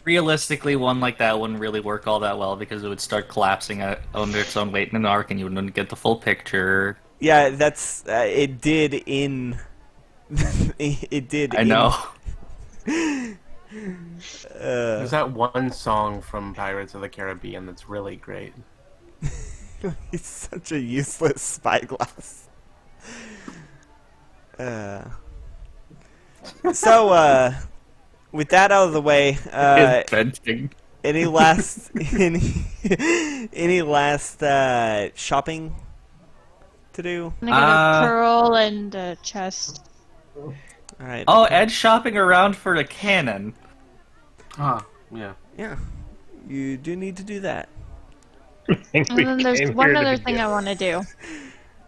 Realistically, one like that wouldn't really work all that well because it would start collapsing under its own weight in an arc, and you wouldn't get the full picture. Yeah, that's it did in it did I in know. There's that one song from Pirates of the Caribbean that's really great. He's such a useless spyglass. So with that out of the way, His benching. any last any last shopping to do? I'm gonna get a pearl and a chest. All right. Oh, Ed's shopping around for the cannon. Ah, yeah. Yeah, you do need to do that. And then there's one other thing I want to do.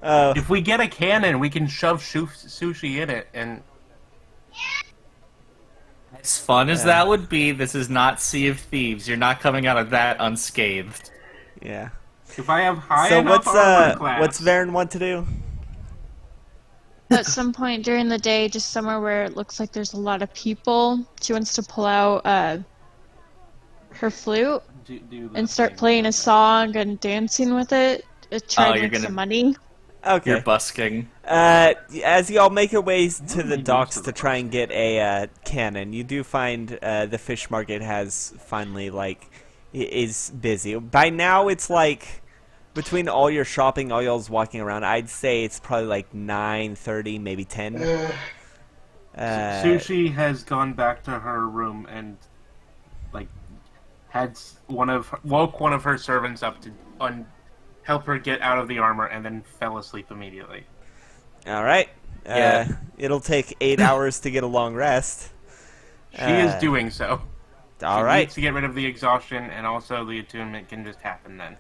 If we get a cannon, we can shove sushi in it, and As fun as that would be, this is not Sea of Thieves. You're not coming out of that unscathed. Yeah. if I have high So enough armor class, what's Varen want to do? At some point during the day, just somewhere where it looks like there's a lot of people, she wants to pull out her flute do the and start thing. playing a song and dancing with it. Try to you're make gonna- some money. Okay. You're busking. As y'all make your ways to the Maybe docks to to the try and get a cannon, you do find the fish market has finally is busy. By now, it's like between all your shopping, all y'all's walking around. I'd say it's probably like 9:30, maybe 10. Sushi has gone back to her room and had woke one of her servants up to help her get out of the armor, and then fell asleep immediately. All right. Yeah. It'll take 8 hours to get a long rest. She is doing so. All She right. needs to get rid of the exhaustion, and also the attunement can just happen then.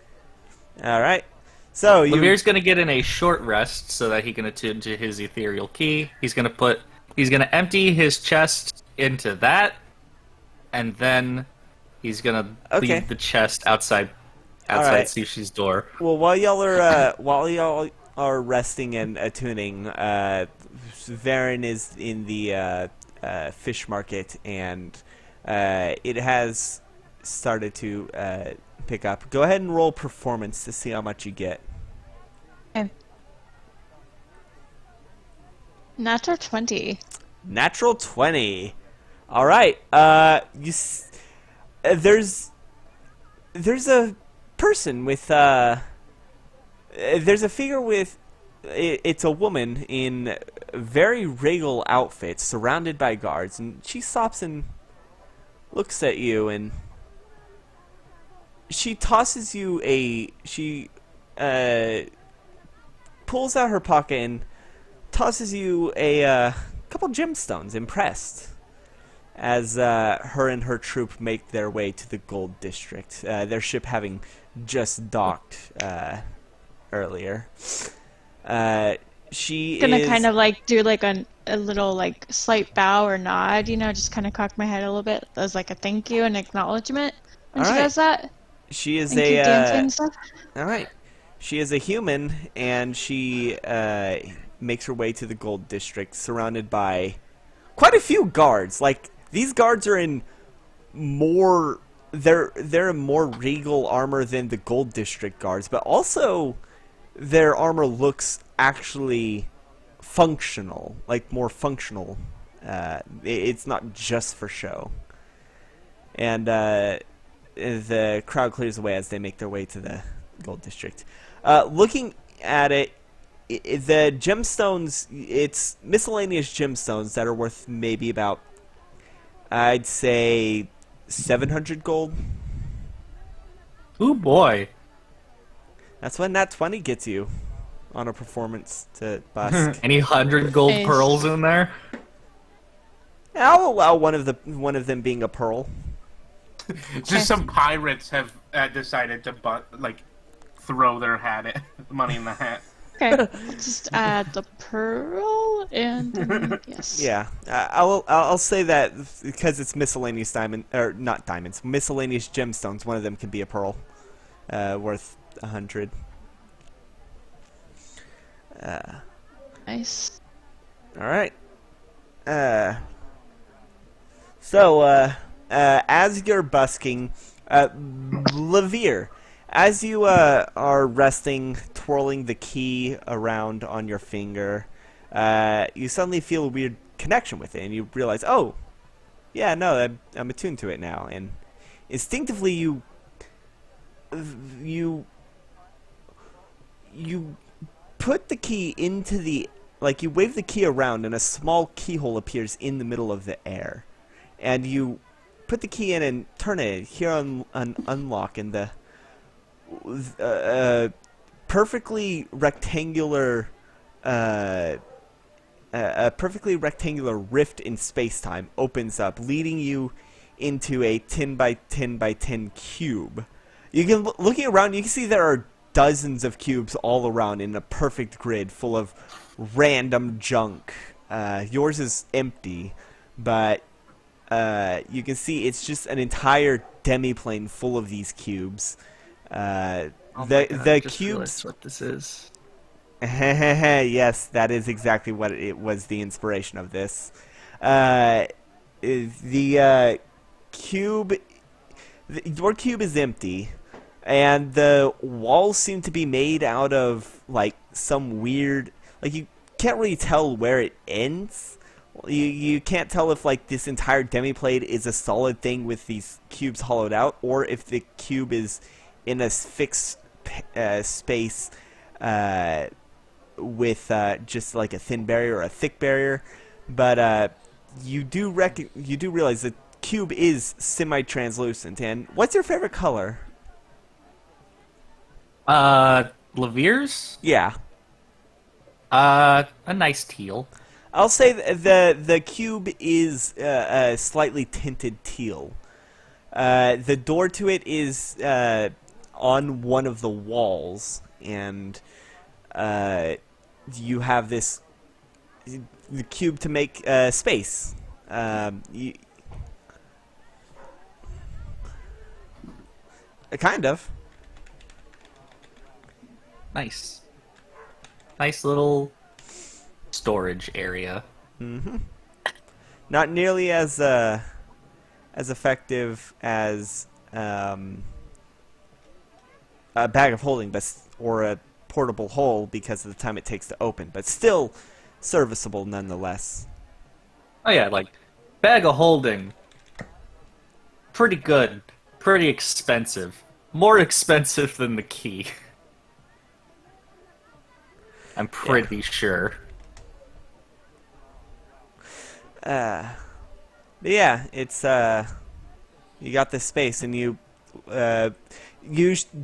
All right. So you. Lemir's gonna get in a short rest so that he can attune to his ethereal key. He's gonna empty his chest into that, and then he's gonna Okay. leave the chest outside right. Sushi's door. Well, while y'all are resting and attuning, Varen is in the fish market, and it has started to pick up. Go ahead and roll performance to see how much you get. Okay. Natural 20. Natural 20. All right. There's a person with there's a figure with it's a woman in very regal outfits surrounded by guards, and she stops and looks at you, and she tosses you she pulls out her pocket and tosses you a couple gemstones, impressed, as her and her troop make their way to the Gold District, their ship having just docked earlier. She Gonna is kind of do a little slight bow or nod, just kind of cock my head a little bit as a thank you and acknowledgement when All she right. does that. she is And keep dancing a and stuff. all right. She is a human, and she makes her way to the Gold District, surrounded by quite a few guards. These guards are in more. They're in more regal armor than the Gold District guards, but also their armor looks actually functional, more functional. It's not just for show. And the crowd clears away as they make their way to the Gold District. Looking at it, the gemstones, it's miscellaneous gemstones that are worth maybe about, I'd say, 700 gold. Ooh boy. That's what Nat 20 gets you on a performance to busk. Any 100 gold Nice. pearls in there? I'll allow one of them being a pearl. Just some pirates have decided to throw their hat at money in the hat. Okay, I'll just add the pearl and yes. Yeah, I'll say that because it's miscellaneous diamond, or not diamonds, miscellaneous gemstones. One of them can be a pearl, worth 100. Nice. All right. So as you're busking, Levere, as you are resting twirling the key around on your finger, you suddenly feel a weird connection with it, and you realize, oh, yeah, no, I'm attuned to it now, and instinctively you put the key into the, like, you wave the key around, and a small keyhole appears in the middle of the air, and you put the key in and turn it, hear an unlock, and the perfectly rectangular a perfectly rectangular rift in space-time opens up, leading you into a 10 by 10 by 10 cube. You can, looking around, you can see there are dozens of cubes all around in a perfect grid full of random junk. Yours is empty, but you can see it's just an entire demiplane full of these cubes. Oh my the God, the I just cubes. realized what this is. Yes, that is exactly what it was. The inspiration of this. The cube. Your cube is empty, and the walls seem to be made out of like some weird. Like you can't really tell where it ends. You can't tell if like this entire demiplane is a solid thing with these cubes hollowed out, or if the cube is in a fixed space with just like a thin barrier or a thick barrier. But you do realize the cube is semi-translucent. And what's your favorite color? Levere's? Yeah. A nice teal. I'll say the cube is a slightly tinted teal. The door to it is on one of the walls, and you have the cube to make space. Kind of. Nice. Nice little storage area. Mm-hmm. Not nearly as effective as a bag of holding, or a portable hole because of the time it takes to open, but still serviceable nonetheless. Oh yeah, like bag of holding. Pretty good. Pretty expensive. More expensive than the key. I'm pretty sure. Yeah, it's you got this space, and you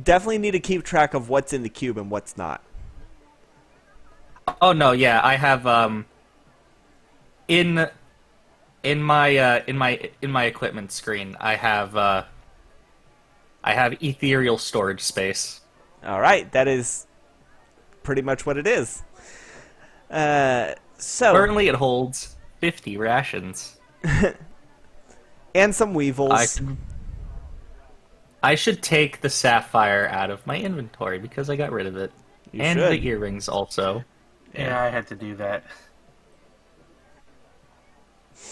definitely need to keep track of what's in the cube and what's not. Oh no, yeah, I have in my equipment screen, I have ethereal storage space. All right, that is pretty much what it is. So Currently, it holds 50 rations. and some weevils. I should take the sapphire out of my inventory because I got rid of it. You and should. the earrings also. Yeah, I had to do that.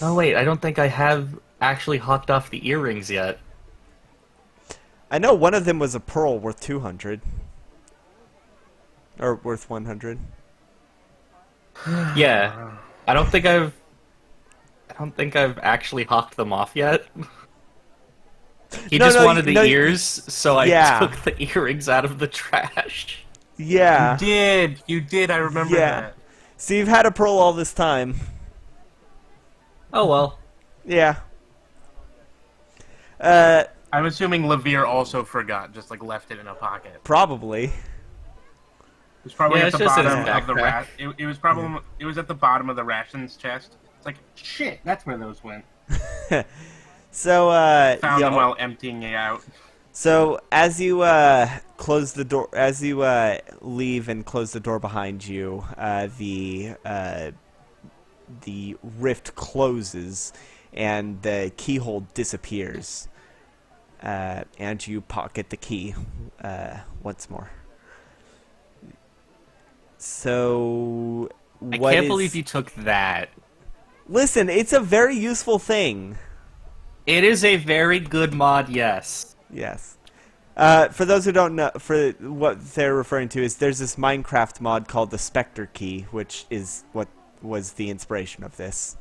Oh wait, I don't think I have actually hopped off the earrings yet. I know one of them was a pearl worth 200. Or worth 100. Yeah. I don't think I've actually hocked them off yet. He just wanted the ears, so I took the earrings out of the trash. Yeah. You did, I remember that. So you've had a pearl all this time. Oh well. Yeah. I'm assuming Levere also forgot, just like left it in a pocket. Probably. It was probably at the just in his bottom of the backpack. it was probably it was at the bottom of the rations chest. It's like shit. That's where those went. So Found them while emptying it out. So as you close the door, as you leave and close the door behind you, the rift closes and the keyhole disappears. And you pocket the key once more. So I can't believe you took that. Listen, it's a very useful thing. It is a very good mod, yes. Yes. For those who don't know, for what they're referring to is there's this Minecraft mod called the Spectre Key, which is what was the inspiration of this.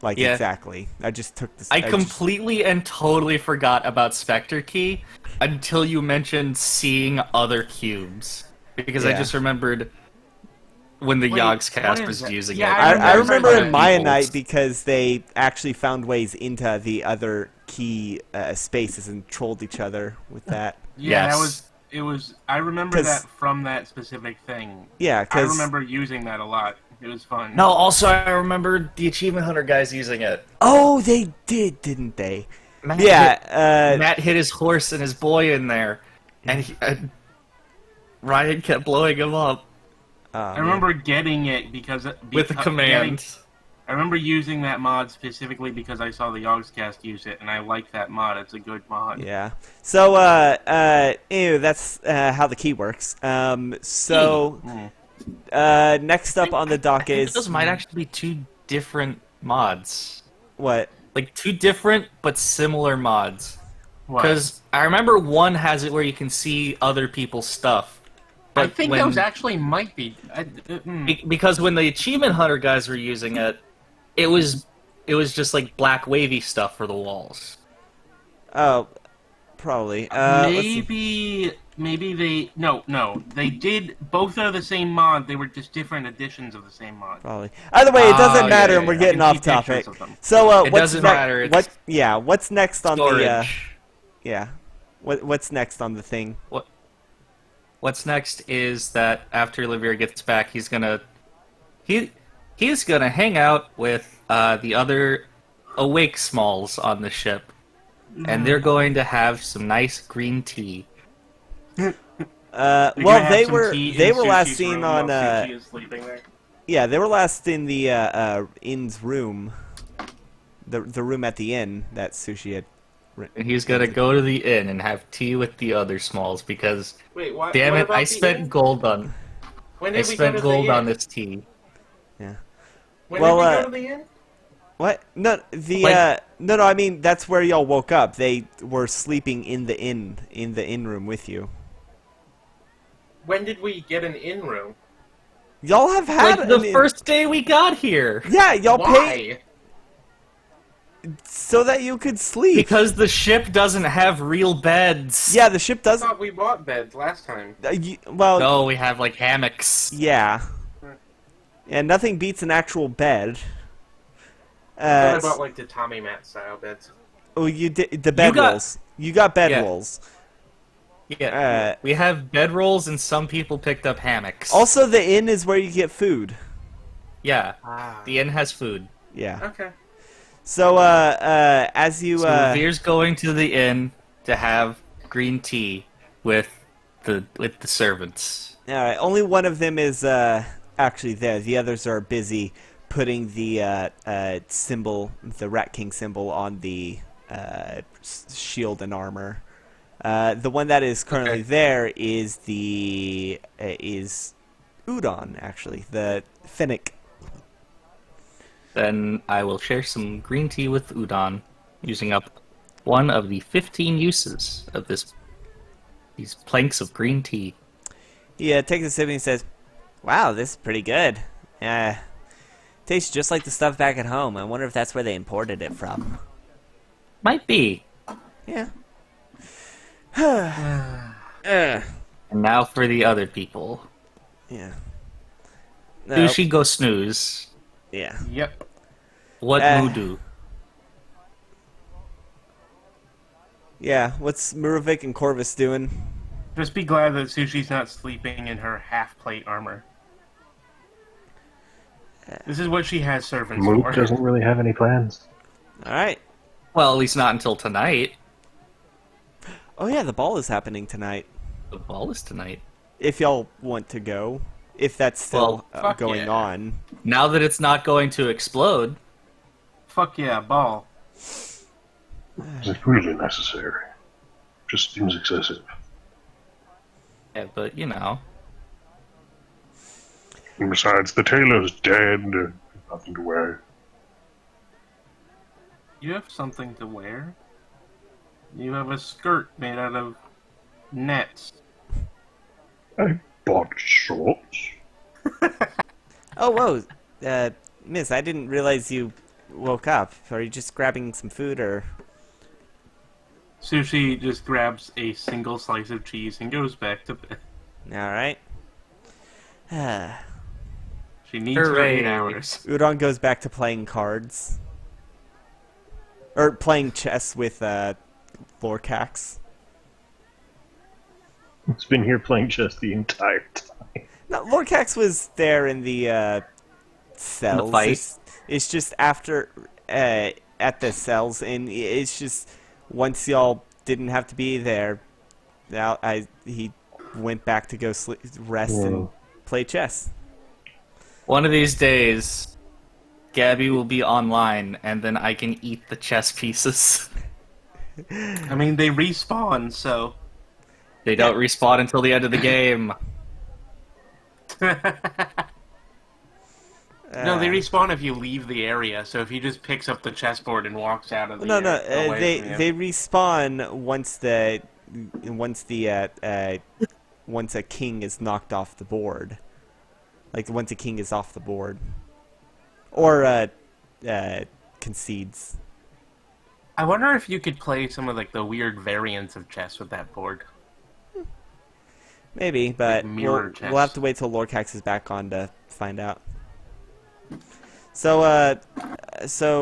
Like, Yeah. exactly. I just took this. I completely and totally forgot about Spectre Key until you mentioned seeing other cubes. Because I Yeah. just remembered when the Wait, Yogscast what is was that? using Yeah, it. I remember remember that. in Maya Knight because they actually found ways into the other key spaces and trolled each other with that. Yeah, Yes. it was. I remember 'Cause- that from that specific thing. Yeah, I because remember using that a lot. It was fun. No, also I remembered the Achievement Hunter guys using it. oh, they did, didn't they? Matt Yeah. Matt hit his horse and his boy in there, and Ryan kept blowing him up I remember getting it because with a command. I remember using that mod specifically because I saw the Yogscast use it, and I like that mod. It's a good mod. Yeah. So, anyway, that's how the key works. So, next up on the I docket think is those might actually be two different mods. what? Like, two different but similar mods. What? Because I remember one has it where you can see other people's stuff. I But think when, those actually might be. because when the Achievement Hunter guys were using it, it was just like black wavy stuff for the walls. Oh, probably. Let's see. Maybe they they did. Both are the same mod. They were just different editions of the same mod. Probably. Either way, it doesn't Oh, matter, yeah, and we're yeah, getting I can off see pictures topic. of them. So, It what's doesn't matter, it's What? Yeah. What's next on the? Storage. Yeah. What's next on the thing? What's next is that after Olivier gets back, he's gonna hang out with the other awake smalls on the ship, and they're going to have some nice green tea. You're gonna Well, have they some were tea in they were last Sushi's seen room on. while Sushi is sleeping there. Yeah, they were last in the inn's room. The room at the inn that Sushi had. And he's gonna go to the inn and have tea with the other smalls because, Wait, what? damn what it, about I the spent inn? gold on When I did we go spent to gold the on inn? this tea. Yeah. When Well, did we go to the inn? What? No, Like- no. I mean, that's where y'all woke up. They were sleeping in the inn room with you. When did we get an inn room? Y'all have had Like the an inn- first day we got here, Yeah, y'all paid Why? so that you could sleep. because the ship doesn't have real beds. Yeah, the ship I does. thought we bought beds last time. Well, No, we have like hammocks. yeah. And nothing beats an actual bed. I thought I bought like the Tommy Mat style beds. Oh, you did the bed got- rolls. You got bed Yeah. rolls. Yeah, we have bedrolls and some people picked up hammocks. Also, the inn is where you get food. yeah, Ah. the inn has food. Yeah. Okay. So, as you, So Revere's going to the inn to have green tea with the servants. all right, only one of them is actually there. The others are busy putting the symbol, the Rat King symbol, on the shield and armor. The one that is currently there is is Udon, actually, the Finnick. Then I will share some green tea with Udon, using up one of the 15 uses of these planks of green tea. He takes a sip and he says, "Wow, this is pretty good. Tastes just like the stuff back at home. I wonder if that's where they imported it from." Might be. Yeah. And now for the other people. Yeah. Sushi go snooze. Yeah. Yep. What Mudu? Yeah. What's Murovic and Corvus doing? Just be glad that Sushi's not sleeping in her half-plate armor. This is what she has servants Moot for. doesn't really have any plans. All right. Well, at least not until tonight. Oh yeah, the ball is happening tonight. The ball is tonight. If y'all want to go, if that's still fuck going yeah. on. Now that it's not going to explode, Fuck yeah, ball. Is it really necessary? Just seems excessive. yeah, but you know. And besides, the tailor's dead. Nothing to wear. You have something to wear. You have a skirt made out of Nets. I bought shorts. Oh, whoa. Miss, I didn't realize you woke up. Are you just grabbing some food, or... Sushi just grabs a single slice of cheese and goes back to bed. Alright. She needs her 8 Hooray. hours. Udon goes back to playing cards. Or playing chess with, Lorcax. It's been here playing chess the entire time. No, Lorcax was there in the, cells. fight? It's just after, at the cells, and it's just, once y'all didn't have to be there, now he went back to go rest and play chess. One of these days, Gabby will be online, and then I can eat the chess pieces. I mean, they respawn, so... They don't respawn until the end of the game. No, they respawn if you leave the area, so if he just picks up the chessboard and walks out of the No, away from you. they respawn once a king is knocked off the board. Like once a king is off the board, or concedes. I wonder if you could play some of like the weird variants of chess with that board. Maybe, but mirror chess. we'll have to wait till Lorcax is back on to find out. So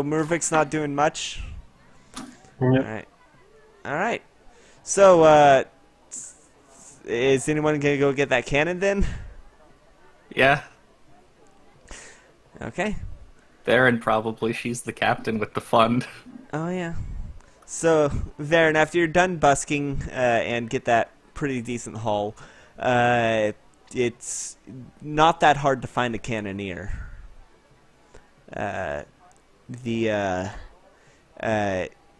Murvik's not doing much. Yep. All right. So, is anyone gonna go get that cannon then? Yeah, Okay. Baron probably. She's the captain with the fund. Oh yeah. So Varen, after you're done busking and get that pretty decent haul, it's not that hard to find a cannoneer. The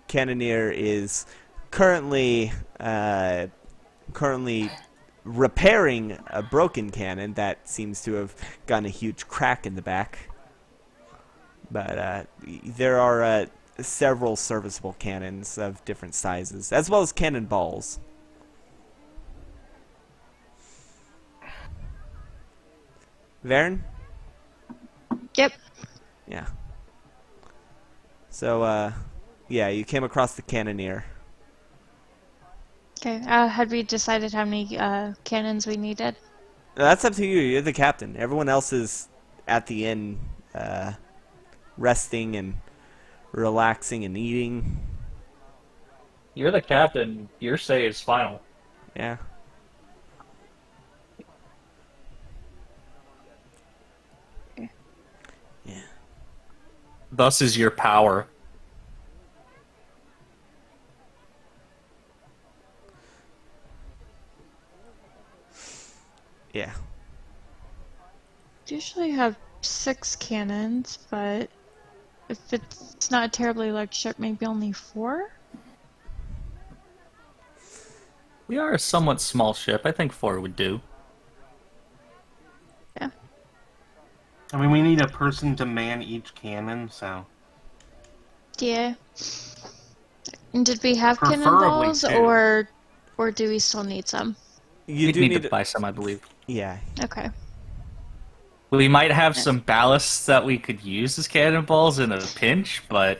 cannoneer is currently repairing a broken cannon that seems to have gotten a huge crack in the back. But there are several serviceable cannons of different sizes, as well as cannonballs. Varen? Yep. Yeah. So, yeah, you came across the cannoneer. Okay. Had we decided how many cannons we needed? That's up to you. You're the captain. Everyone else is at the inn, resting and relaxing and eating. You're the captain. Your say is final. Yeah. Yeah. Thus is your power. Yeah. Usually have 6 cannons, but if it's not a terribly large ship, maybe only 4? We are a somewhat small ship. I think 4 would do. Yeah. I mean, we need a person to man each cannon, so... Yeah. And did we have Preferably cannonballs, 2. or do we still need some? You You'd do need to buy some, I believe. Yeah. Okay. We might have some ballasts that we could use as cannonballs in a pinch, but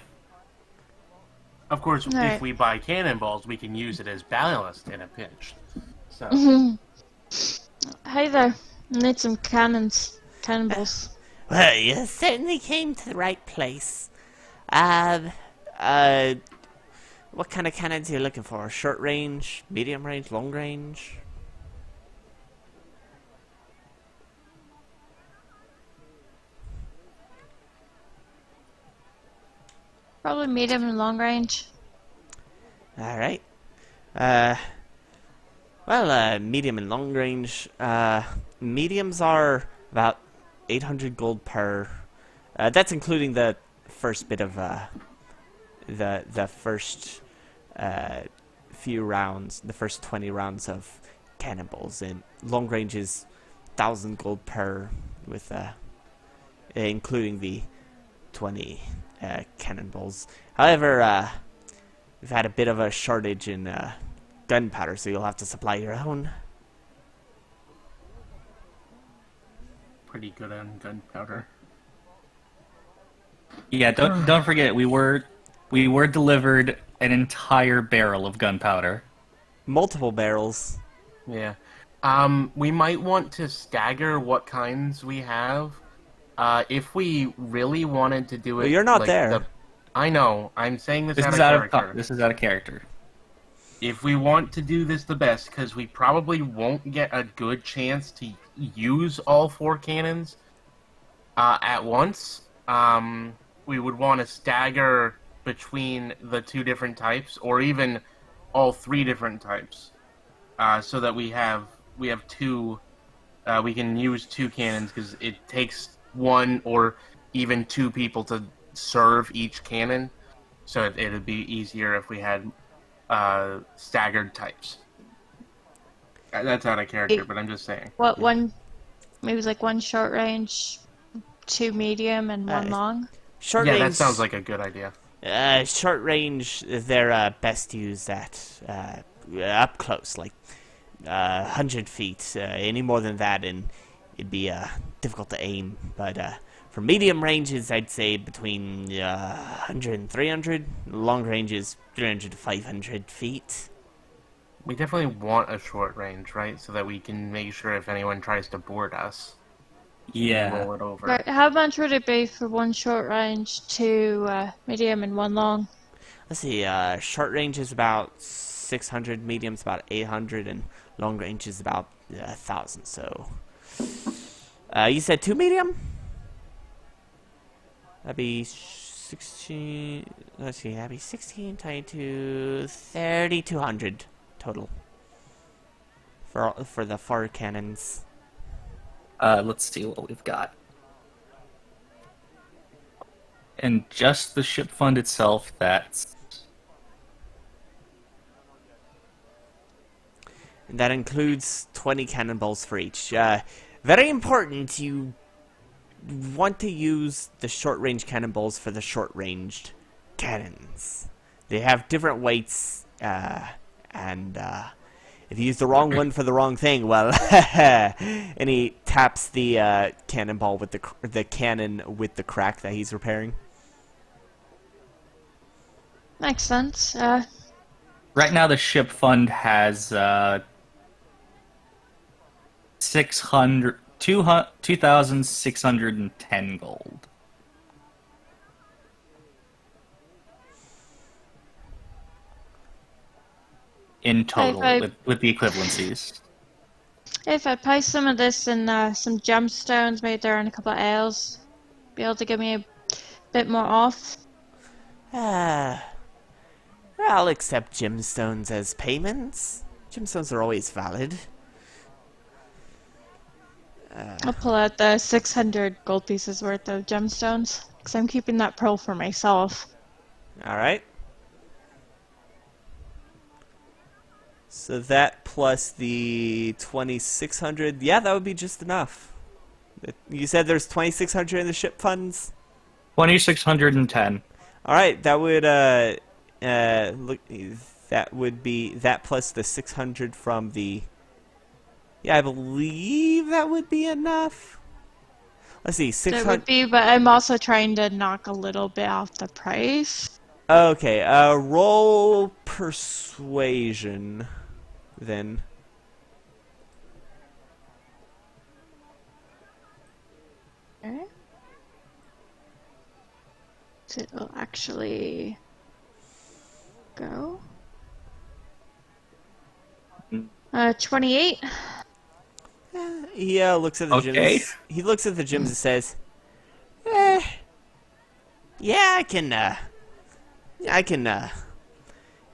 Of course, Alright. if we buy cannonballs, we can use it as ballast in a pinch. So, Hey there. I need some cannonballs. Well, you certainly came to the right place. What kind of cannons are you looking for? Short range, medium range, long range? Probably medium and long range. All right. Medium and long range. Mediums are about 800 gold per. That's including the first bit of the first few rounds, the first 20 rounds of cannonballs, and long range is 1,000 gold per, with including the 20 cannonballs. However, we've had a bit of a shortage in gunpowder, so you'll have to supply your own. Pretty good on gunpowder. Yeah, don't forget we were delivered an entire barrel of gunpowder. Multiple barrels. Yeah. We might want to stagger what kinds we have. If we really wanted to do it, Well, you're not like there. I know. I'm saying this This out is of out character. of this is out of character. If we want to do this the best, because we probably won't get a good chance to use all 4 cannons at once, we would want to stagger between the 2 different types, or even all 3 different types, so that we have 2. We can use 2 cannons because it takes 1 or even 2 people to serve each cannon, so it'd be easier if we had staggered types. That's out of character, but I'm just saying. What one? Maybe like 1 short range, 2 medium, and 1 long. Short Yeah, range. that sounds like a good idea. Short range, they're best used at up close, like 100 feet. Any more than that, and it'd be difficult to aim. But for medium ranges, I'd say between 100 and 300. Long ranges, 300 to 500 feet. We definitely want a short range, right? So that we can make sure if anyone tries to board us, Yeah. roll it over. Right, how much would it be for 1 short range, 2 medium, and 1 long? Let's see. Short range is about 600. Medium's about 800, and long range is about 1,000. So, you said 2 medium? That'd be 16. Let's see. That'd be 16 times 2, 3,200 total for the 4 cannons. Let's see what we've got. And just the ship fund itself, that's... And that includes 20 cannonballs for each. Very important, you want to use the short-range cannonballs for the short-ranged cannons. They have different weights, and if you use the wrong one for the wrong thing, well, and he taps the cannonball with the cannon with the crack that he's repairing. Makes sense. Right now the ship fund has 2,610 gold. In total, with the equivalencies. If I pay some of this in some gemstones, maybe there and a couple of ales, be able to give me a bit more off. I'll accept gemstones as payments. Gemstones are always valid. I'll pull out the 600 gold pieces worth of gemstones, because I'm keeping that pearl for myself. Alright. So that plus the 2,600, yeah, that would be just enough. You said there's 2,600 in the ship funds? 2,610. Alright, that would, look, that would be, that plus the 600 from the, yeah, I believe that would be enough. Let's see, It 600. would be, but I'm also trying to knock a little bit off the price. Okay, roll persuasion, then. Okay. So it'll actually go. 28. He looks at the Okay. gems. He looks at the gems and says, yeah, I can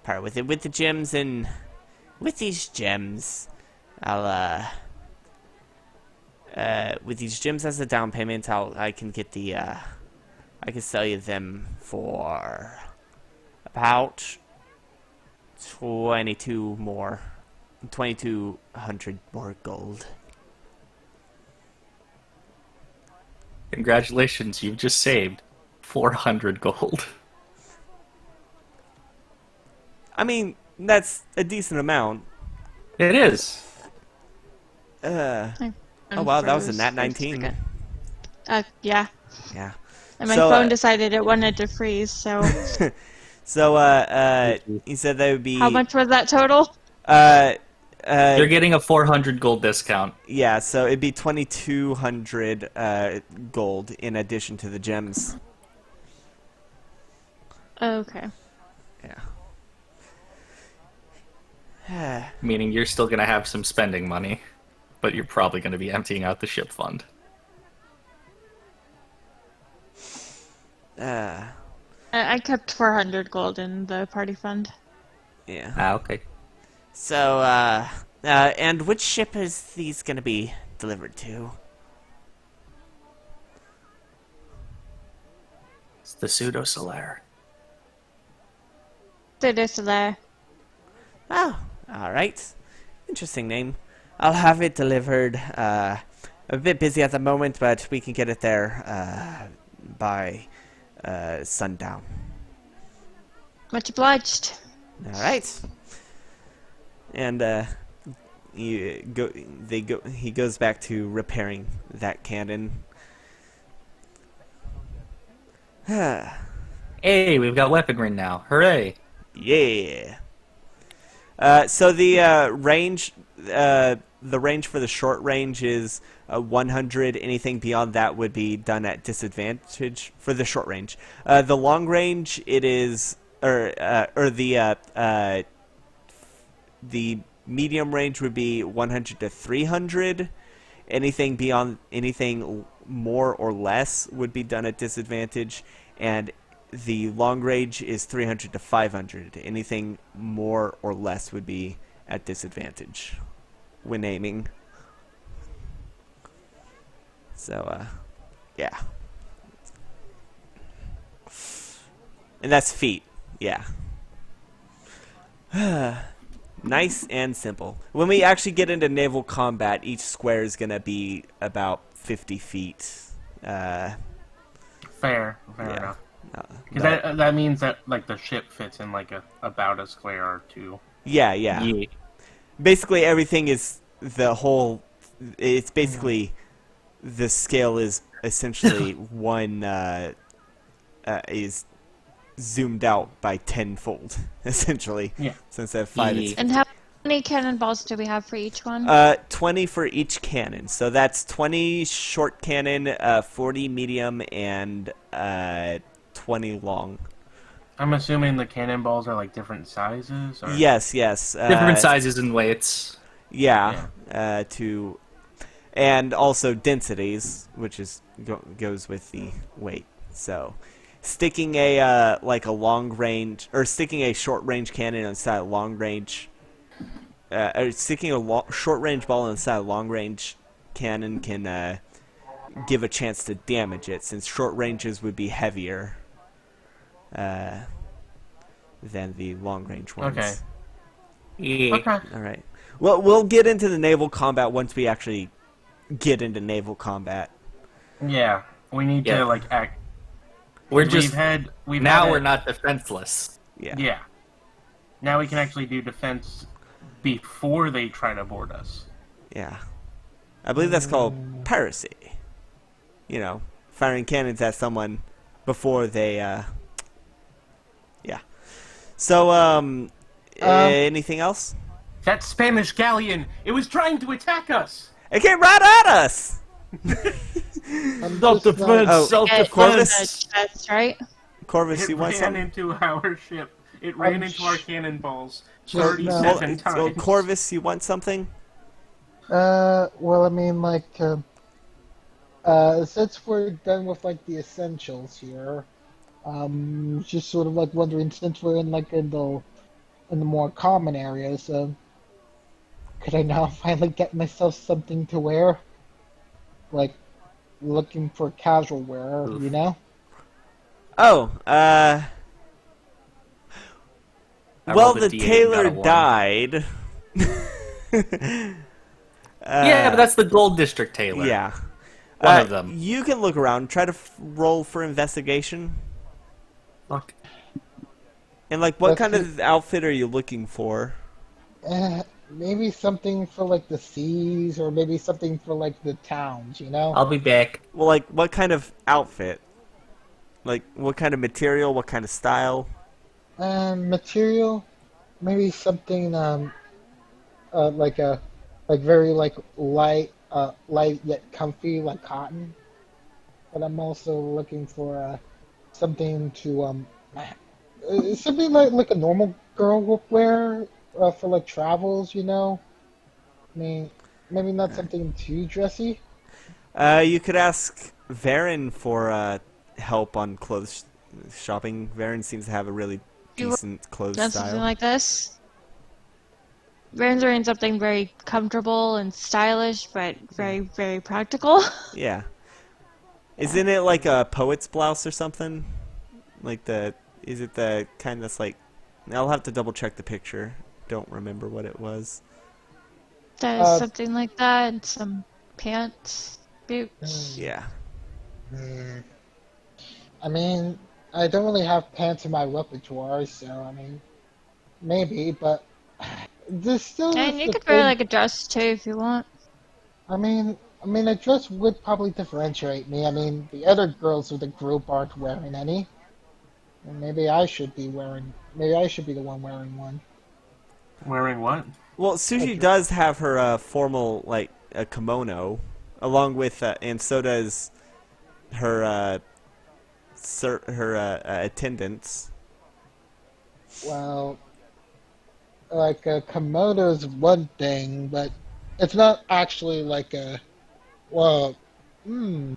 part with it with the gems, and with these gems, I'll with these gems as a down payment, I can get the I can sell you them for about 2,200 more gold. Congratulations, you've just saved 400 gold. I mean, That's a decent amount. It is. Oh wow, that was a nat 19. Yeah. Yeah. And my So, phone decided it wanted to freeze, so... So, he said that would be... How much was that total? You're getting a 400 gold discount. Yeah, so it'd be 2,200 gold in addition to the gems. Okay. Yeah. Meaning you're still going to have some spending money, but you're probably going to be emptying out the ship fund. I kept 400 gold in the party fund. Yeah. Ah, okay. So, and which ship is these gonna be delivered to? It's the Pseudo-Solaire. There. Oh, alright. Interesting name. I'll have it delivered. A bit busy at the moment, but we can get it there by sundown. Much obliged. Alright. And he goes back to repairing that cannon. Hey, we've got weaponry now. Hooray! Yeah. So the range for the short range is 100. Anything beyond that would be done at disadvantage for the short range. The long range, it is, the medium range would be 100 to 300. Anything beyond, anything more or less would be done at disadvantage, and the long range is 300 to 500. Anything more or less would be at disadvantage when aiming. So, yeah. And that's feet, yeah. Nice and simple. When we actually get into naval combat, each square is going to be about 50 feet. Fair Yeah. enough. Because that means that like the ship fits in like about a square or two. Yeah. Basically, everything is the whole. It's basically the scale is essentially one is zoomed out by tenfold, essentially. Yeah. So instead of 5, it's And how many cannonballs do we have for each one? 20 for each cannon. So that's 20 short cannon, 40 medium, and 20 long. I'm assuming the cannonballs are like different sizes. Or... Yes. Different sizes and weights. Yeah. And also densities, which is goes with the weight. So, sticking a long range or sticking a short range cannon inside a long range, or sticking a short range ball inside a long range cannon can give a chance to damage it, since short ranges would be heavier than the long range ones. Okay. Yeah. Okay. All right. Well, we'll get into the naval combat once we actually get into naval combat. Yeah, we need to like act. We're just we've now had we're not defenseless. Yeah. Yeah. Now we can actually do defense before they try to board us. Yeah. I believe that's called piracy. You know, firing cannons at someone before they, yeah. So, anything else? That Spanish galleon, it was trying to attack us! It came right at us! Self-defense, Corvus? That's right. Corvus, It you want ran something? into our ship. It ran into our cannonballs Just 37 So, times. Corvus, you want something? Well, I mean, like, since we're done with, like, the essentials here, just sort of, like, wondering, since we're in the more common areas, could I now finally get myself something to wear? Like, looking for casual wear, you know? Oh, well, the D8 tailor got a 1. died. Yeah, but that's the Gold District Tailor. Yeah. One of them. You can look around. Try to roll for investigation. Fuck. And like, what Let's kind see. of outfit are you looking for? Maybe something for like the seas, or maybe something for like the towns. You know. I'll be back. Well, like, what kind of outfit? Like, what kind of material? What kind of style? Material. Maybe something like a very like light yet comfy, like cotton. But I'm also looking for something to something like a normal girl would wear for like travels. You know. I mean, maybe not something too dressy. You could ask Varen for help on clothes shopping. Varen seems to have a really You decent clothes done something style. like this? Varen's wearing something very comfortable and stylish, but very, very practical. Yeah. Isn't it like a poet's blouse or something? Like is it the kind that's like, I'll have to double check the picture. Don't remember what it was. Does Uh, something like that, and some pants, boots. Yeah. I mean, I don't really have pants in my repertoire, so I mean, maybe, but this still is And you the could wear thing. like a dress too if you want. A dress would probably differentiate me. I mean, the other girls of the group aren't wearing any, and maybe I should be wearing. Maybe I should be the one wearing one. Wearing what? Well, Sushi Okay. does have her formal, like, a kimono, along with, and so does her, attendants. Well, like a kimono's one thing, but it's not actually like a. Well, hmm.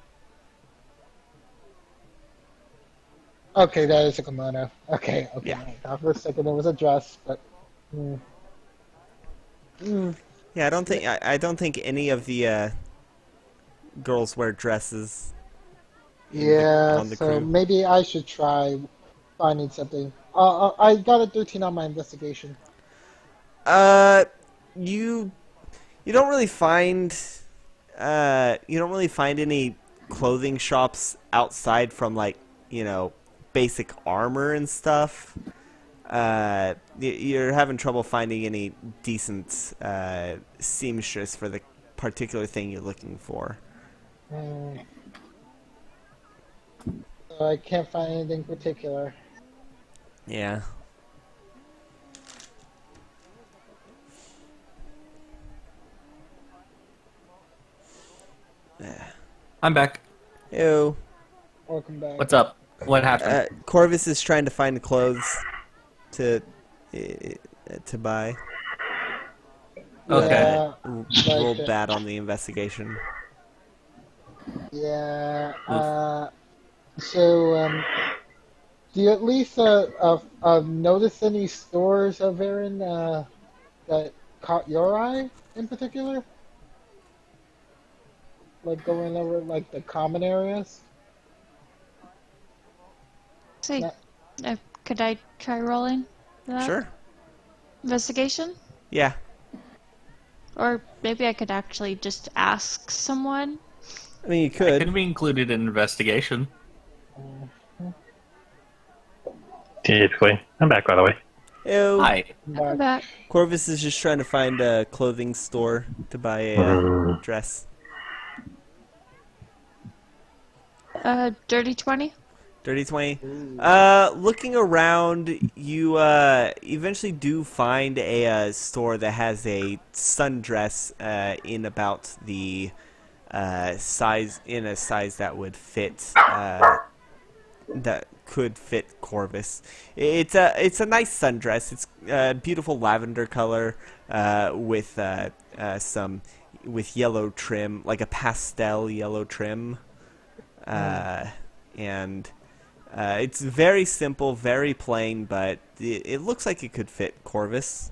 Okay, that is a kimono. Okay, okay. Yeah. I thought for a second it was a dress, but. Hmm. Hmm. Yeah, I don't think any of the girls wear dresses Yeah, on the so crew. maybe I should try finding something. I got a 13 on my investigation. Uh, you you don't really find any clothing shops outside from, like, basic armor and stuff. You're having trouble finding any decent seamstress for the particular thing you're looking for. Hmm. So I can't find anything particular. Yeah. I'm back. Ew. Welcome back. What's up? What happened? Corvus is trying to find clothes to buy. Okay. Yeah, Rolled like, bad on the investigation. yeah. Do you at least notice any stores of Aaron that caught your eye in particular? Like going over like the common areas? See, Not- could I try rolling for that? Sure. Investigation? Yeah. Or maybe I could actually just ask someone. I mean, you It could. could be included in investigation. Typically. I'm back, by the way. Ew. Hi. I'm back. Corvus is just trying to find a clothing store to buy a dress. Dirty 20? Dirty 20. Looking around, you eventually do find a store that has a sundress in about the size that would fit that could fit Corvus. It's a nice sundress. It's a beautiful lavender color with some with yellow trim, like a pastel yellow trim, and it's very simple, very plain, but it looks like it could fit Corvus.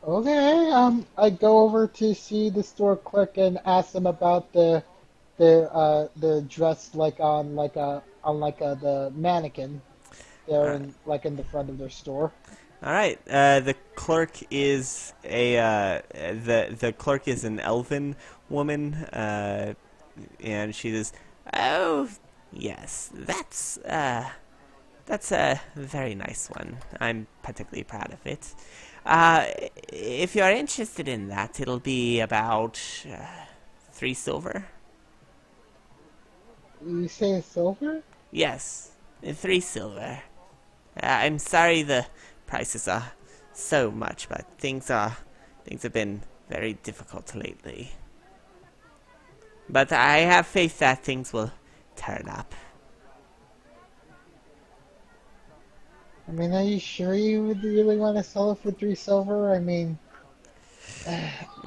Okay, I go over to see the store clerk and ask them about the dress like on the mannequin there in the front of their store. All right. The clerk is the clerk is an elven woman, and she says, "Oh, yes, That's a very nice one. I'm particularly proud of it. If you're interested in that, it'll be about 3 silver. You saying silver? Yes, 3 silver. I'm sorry the prices are so much, but things have been very difficult lately. But I have faith that things will turn up. I mean, are you sure you would really want to sell it for 3 silver? I mean,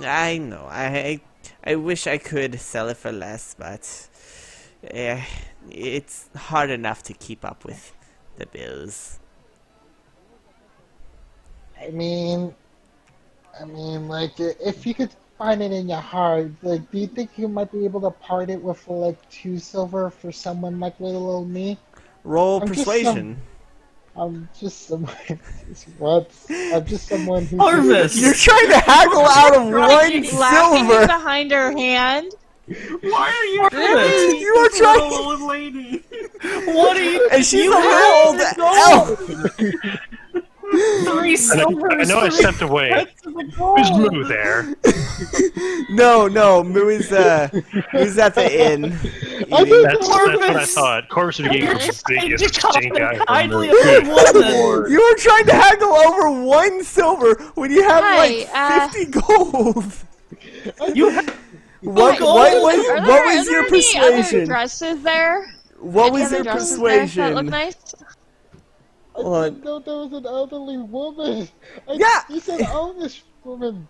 I know. I wish I could sell it for less, but it's hard enough to keep up with the bills. I mean, like, if you could find it in your heart, like, do you think you might be able to part it with like 2 silver for someone like little old me? Roll I'm persuasion. I'm just someone. What? I'm just someone who. Harvest! You're trying to haggle out of 1 Laughing silver. behind her hand. Why are you Harvest! You are trying. little old lady? What are you? And she's you a little old elf. 3 silver. I know I stepped away. Who's Moo there? No, Moo is at the inn. That's what I thought. Corvus would get the biggest stink eye from Kindly Moo. woman. You were trying to haggle over 1 silver when you have Hi, like 50 gold. You have What gold? was your Any other persuasion? dresses there? What Any was other your dresses there that look persuasion? nice? I didn't know there was an elderly woman. Yeah. You said elvish woman.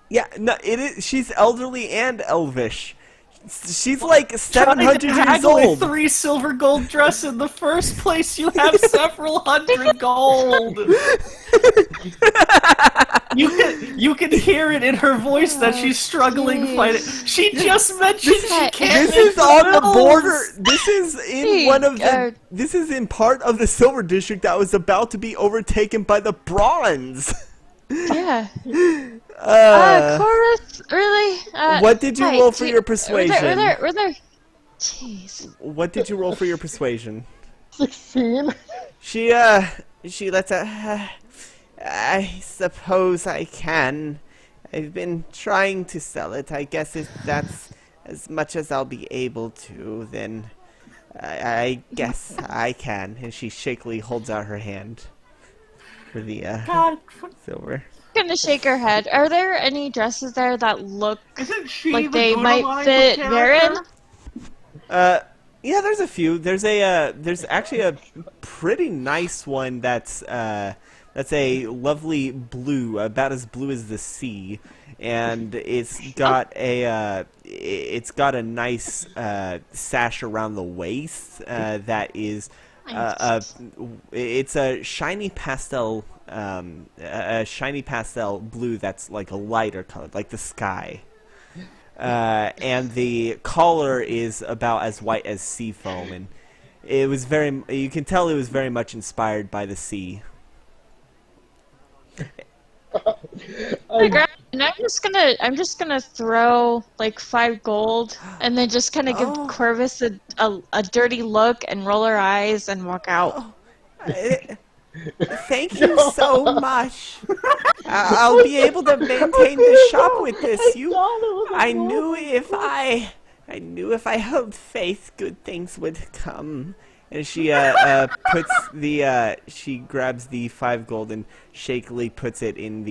Yeah, no, it is. She's elderly and elvish. She's like 700 years haggle a old. 3 silver gold dress in the first place. You have several hundred gold. You can hear it in her voice that she's struggling to fight it. She just mentioned she can't. This make is on the bills. border. This is in Hey, one of the. This is in part of the silver district that was about to be overtaken by the bronze. Yeah. Uh, Chorus, really? what did you hi, roll for your persuasion? Were there? Jeez. What did you roll for your persuasion? 16. She lets out. I suppose I can. I've been trying to sell it. I guess if that's as much as I'll be able to, then I guess I can. And she shakily holds out her hand for the silver. Gonna shake her head. Are there any dresses there that look Isn't she like the they might Gormalize fit character? Varen? Yeah, there's a few. There's actually a pretty nice one that's a lovely blue, about as blue as the sea, and it's got a nice sash around the waist that is it's a shiny pastel blue that's like a lighter color, like the sky. And the collar is about as white as sea foam, and it was you can tell it was very much inspired by the sea. And I'm just gonna throw like 5 gold, and then just kind of give Corvus a dirty look and roll her eyes and walk out. Thank you so much. I'll be able to maintain the shop with this. I knew if I held faith, good things would come. And she she grabs the 5 gold and shakily puts it in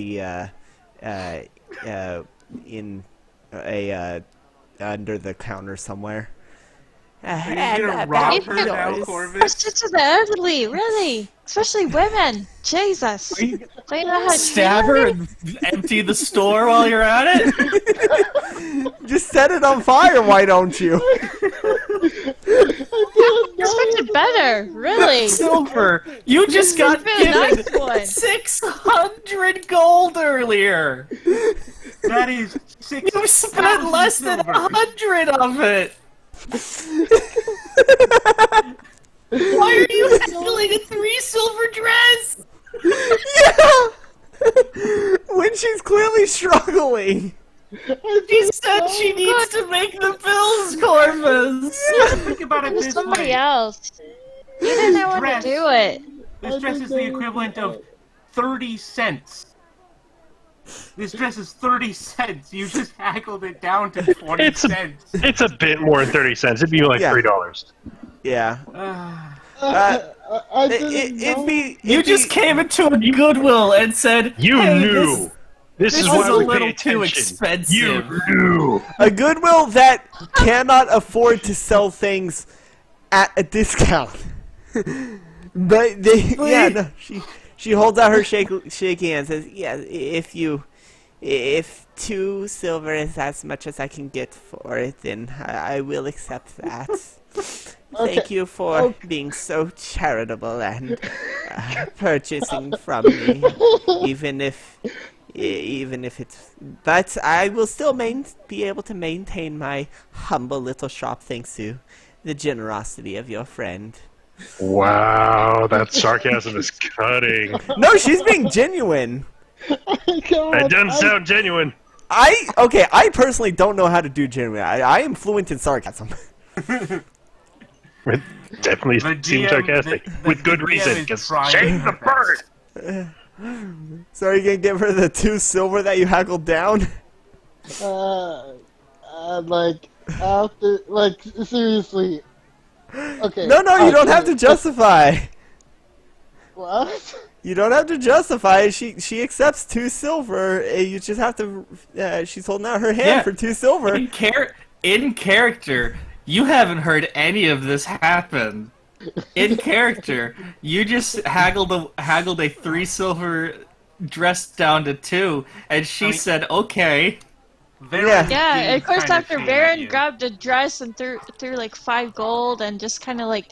under the counter somewhere. Are you gonna rob her now, Push Corvus? it to the elderly, really, especially women. Jesus. They know how to Stab her and empty the store while you're at it? Just set it on fire, why don't you? expected better, really. Silver, you just got been a given nice one. 600 gold earlier. That is 6. You spent less than 100 of it. Why are you handling a 3 silver dress? Yeah! When she's clearly struggling. She said she needs to make the bills, Corvus. Think about it It was this somebody way. else. You didn't know how to Dress. do it. This dress is the equivalent of 30 cents. This dress is 30 cents. You just haggled it down to 20 cents. It's a bit more than 30 cents. It'd be like Yeah. $3. Yeah. I didn't know. You just came into a Goodwill and said, You hey, knew. This is this why is a we pay little too attention. expensive. You knew. A Goodwill that cannot afford to sell things at a discount. But she holds out her shaky hand and says, "Yeah, if 2 silver is as much as I can get for it, then I will accept that. Thank you for being so charitable and purchasing from me, even if it's. But I will still be able to maintain my humble little shop thanks to the generosity of your friend." Wow, that sarcasm is cutting. No, she's being genuine. That doesn't sound genuine. I personally don't know how to do genuine. I am fluent in sarcasm. It definitely The seems GM sarcastic. With good GM reason, is because trying shame the her bird! best. So are you gonna give her the 2 silver that you haggled down? Like after, like seriously. Okay. No, you don't have to justify. What? You don't have to justify. She accepts 2 silver. You just have to. She's holding out her hand Yeah. for 2 silver. In character, you haven't heard any of this happen. In character, you just haggled a 3 silver dress down to 2, and she said, "Okay." Yeah. Yeah, of course, Kinda after shame at Baron you. grabbed a dress and threw like 5 gold and just kind of like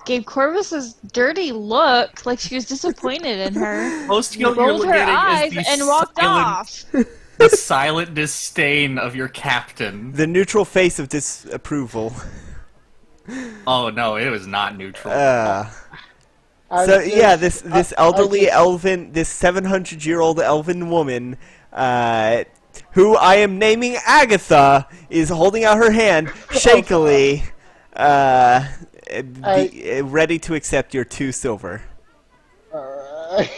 gave Corvus this dirty look, like she was disappointed in her. Most you're Rolled her getting eyes is the and walked silent, off. the silent disdain of your captain. The neutral face of disapproval. Oh no, it was not neutral. So yeah, this elderly elven, this 700-year-old elven woman, who I am naming Agatha, is holding out her hand shakily, ready to accept your 2 silver. I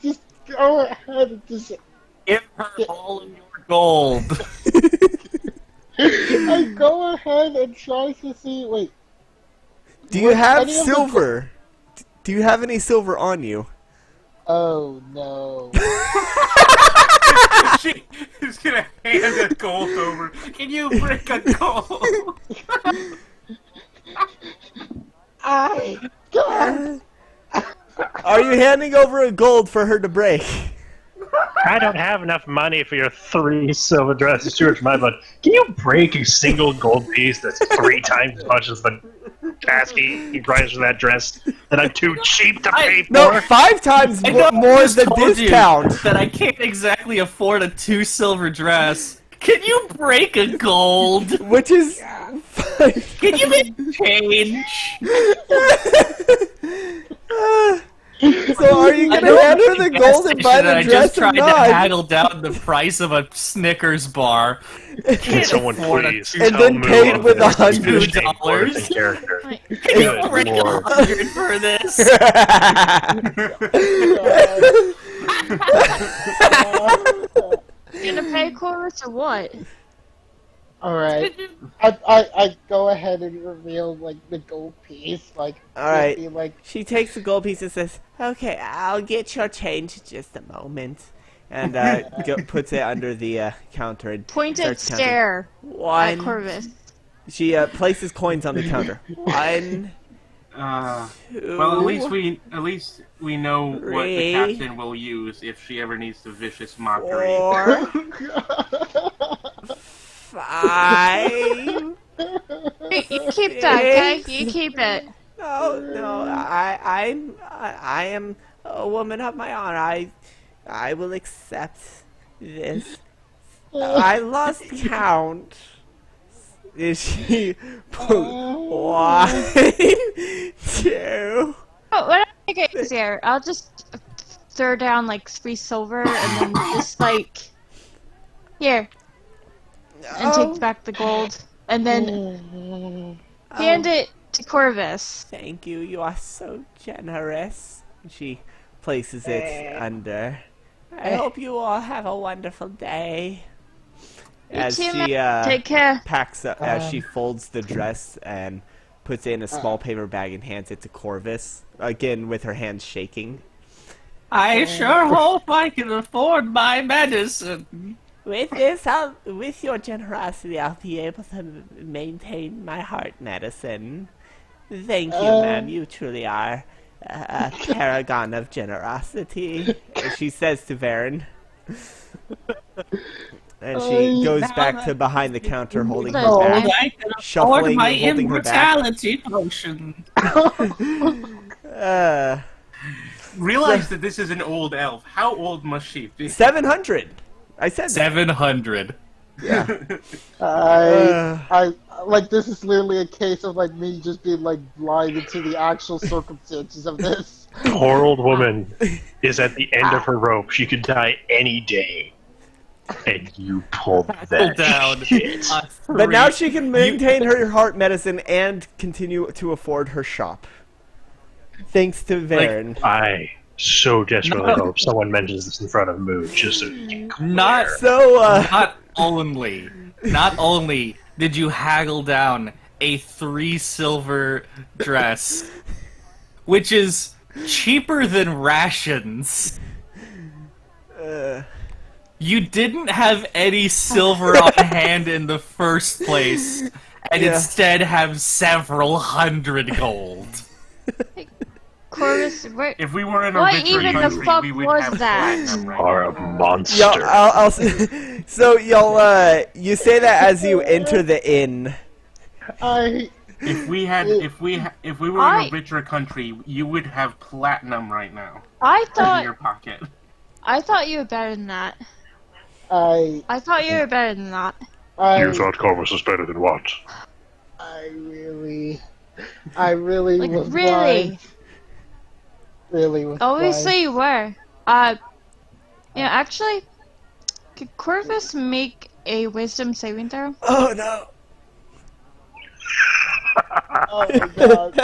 just go ahead and just. Give her all of your gold. I go ahead and try to see. Wait. Do you What- have any of the silver? Do you have any silver on you? Oh no. She's gonna hand a gold over. Can you break a gold? God. Are you handing over a gold for her to break? I don't have enough money for your 3 silver dresses, Stuart, for my blood. Can you break a single gold piece that's 3 times as much as the asking price for that dress that I'm too cheap to pay for? No, 5 times I know, more I just than told you discount. that I can't exactly afford a 2 silver dress. Can you break a gold? Which is Can you make change? So are you I gonna know hand her I'm the at gold gas and buy station the I dress just tried or to not? haggle down the price of a Snickers bar. Can someone afford a please And tell then Moo paid of with this $100. in character? Can you Good break lord. 100 for this? You gonna pay Corvus or what? All right. I go ahead and reveal like the gold piece, like. All right. Be like, She takes the gold piece and says, "Okay, I'll get your change in just a moment," and puts it under the counter and Pointed starts counting. stare at One. Corvus. She places coins on the counter. 1, 2. Well, at least we know what the 3, captain will use if she ever needs to vicious mockery. 4, 5. Hey, you keep that, okay? You keep it. No, I am a woman of my honor. I will accept this. I lost count. Is she 1, 2? Oh, what I get easier, I'll just throw down like 3 silver and then just like here, and takes back the gold and then hand it to Corvus. Thank you. You are so generous. She places it under. I hope you all have a wonderful day. As too, she Take care. packs up, as she folds the dress and puts it in a small paper bag and hands it to Corvus, again with her hands shaking. I sure hope I can afford my medicine. With this, with your generosity, I'll be able to maintain my heart medicine. Thank you, ma'am. You truly are a paragon of generosity, she says to Varen. And she goes back to behind the counter, holding her bag, I can afford shuffling, my holding her back. immortality potion. Realize that this is an old elf. How old must she be? 700. I said 700. Yeah. I like this is literally a case of like me just being like blind into the actual circumstances of this. Poor old woman is at the end of her rope. She could die any day. And you pulled that down. shit. But now she can maintain her heart medicine and continue to afford her shop. Thanks to Varen. I so desperately hope someone mentions this in front of Mood just so you can Not So, not only did you haggle down a 3 silver dress, which is cheaper than rations. You didn't have any silver on hand in the first place, and instead have several hundred gold. Corvus, If we were in a what richer even the country, fuck we would was have that? platinum right are now. a monster. so you say that as you enter the inn. If we were in a richer country, you would have platinum right now in your pocket. I thought you were better than that. I thought you were better than that. You thought Corvus was better than what? I really Like, was really? blind. Really was Obviously you were. Actually, could Corvus make a wisdom saving throw? Oh no. Oh my god.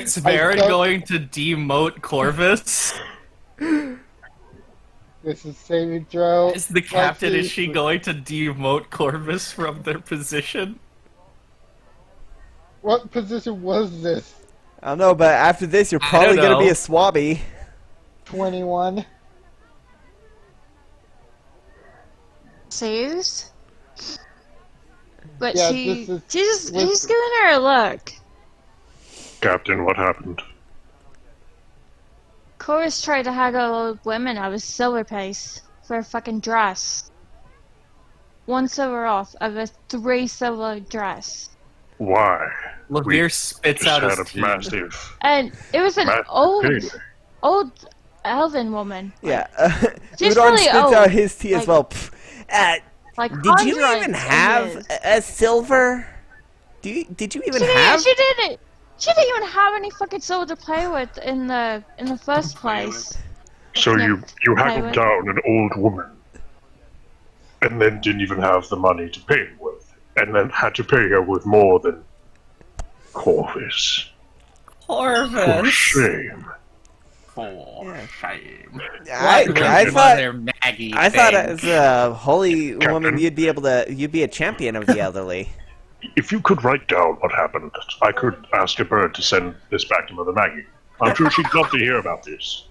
Is Varen going to demote Corvus? This is saving throw. Is the captain, is she going to demote Corvus from their position? What position was this? I don't know, but after this, you're probably gonna be a swabby. 21. Saves? But Yeah, he's giving her a look. Captain, what happened? Chorus tried to haggle women out of silver piece for a fucking dress. 1 silver off of a 3 silver dress. Why? Lavir spits out his teeth. Massive. And it was an Massive old elven woman. Yeah. She's Udon really spits old. out his tea as Like- well. Like Did you hundreds even of have years. a silver? Did you even She have? didn't even have any fucking silver to play with in the first place. So Yeah. you Play haggled with. down an old woman, and then didn't even have the money to pay her with, and then had to pay her with more than Corvus. For Corvus. shame. For shame. I I thought as a holy woman you'd be a champion of the elderly. If you could write down what happened, I could ask a bird to send this back to Mother Maggie. I'm sure she'd love to hear about this.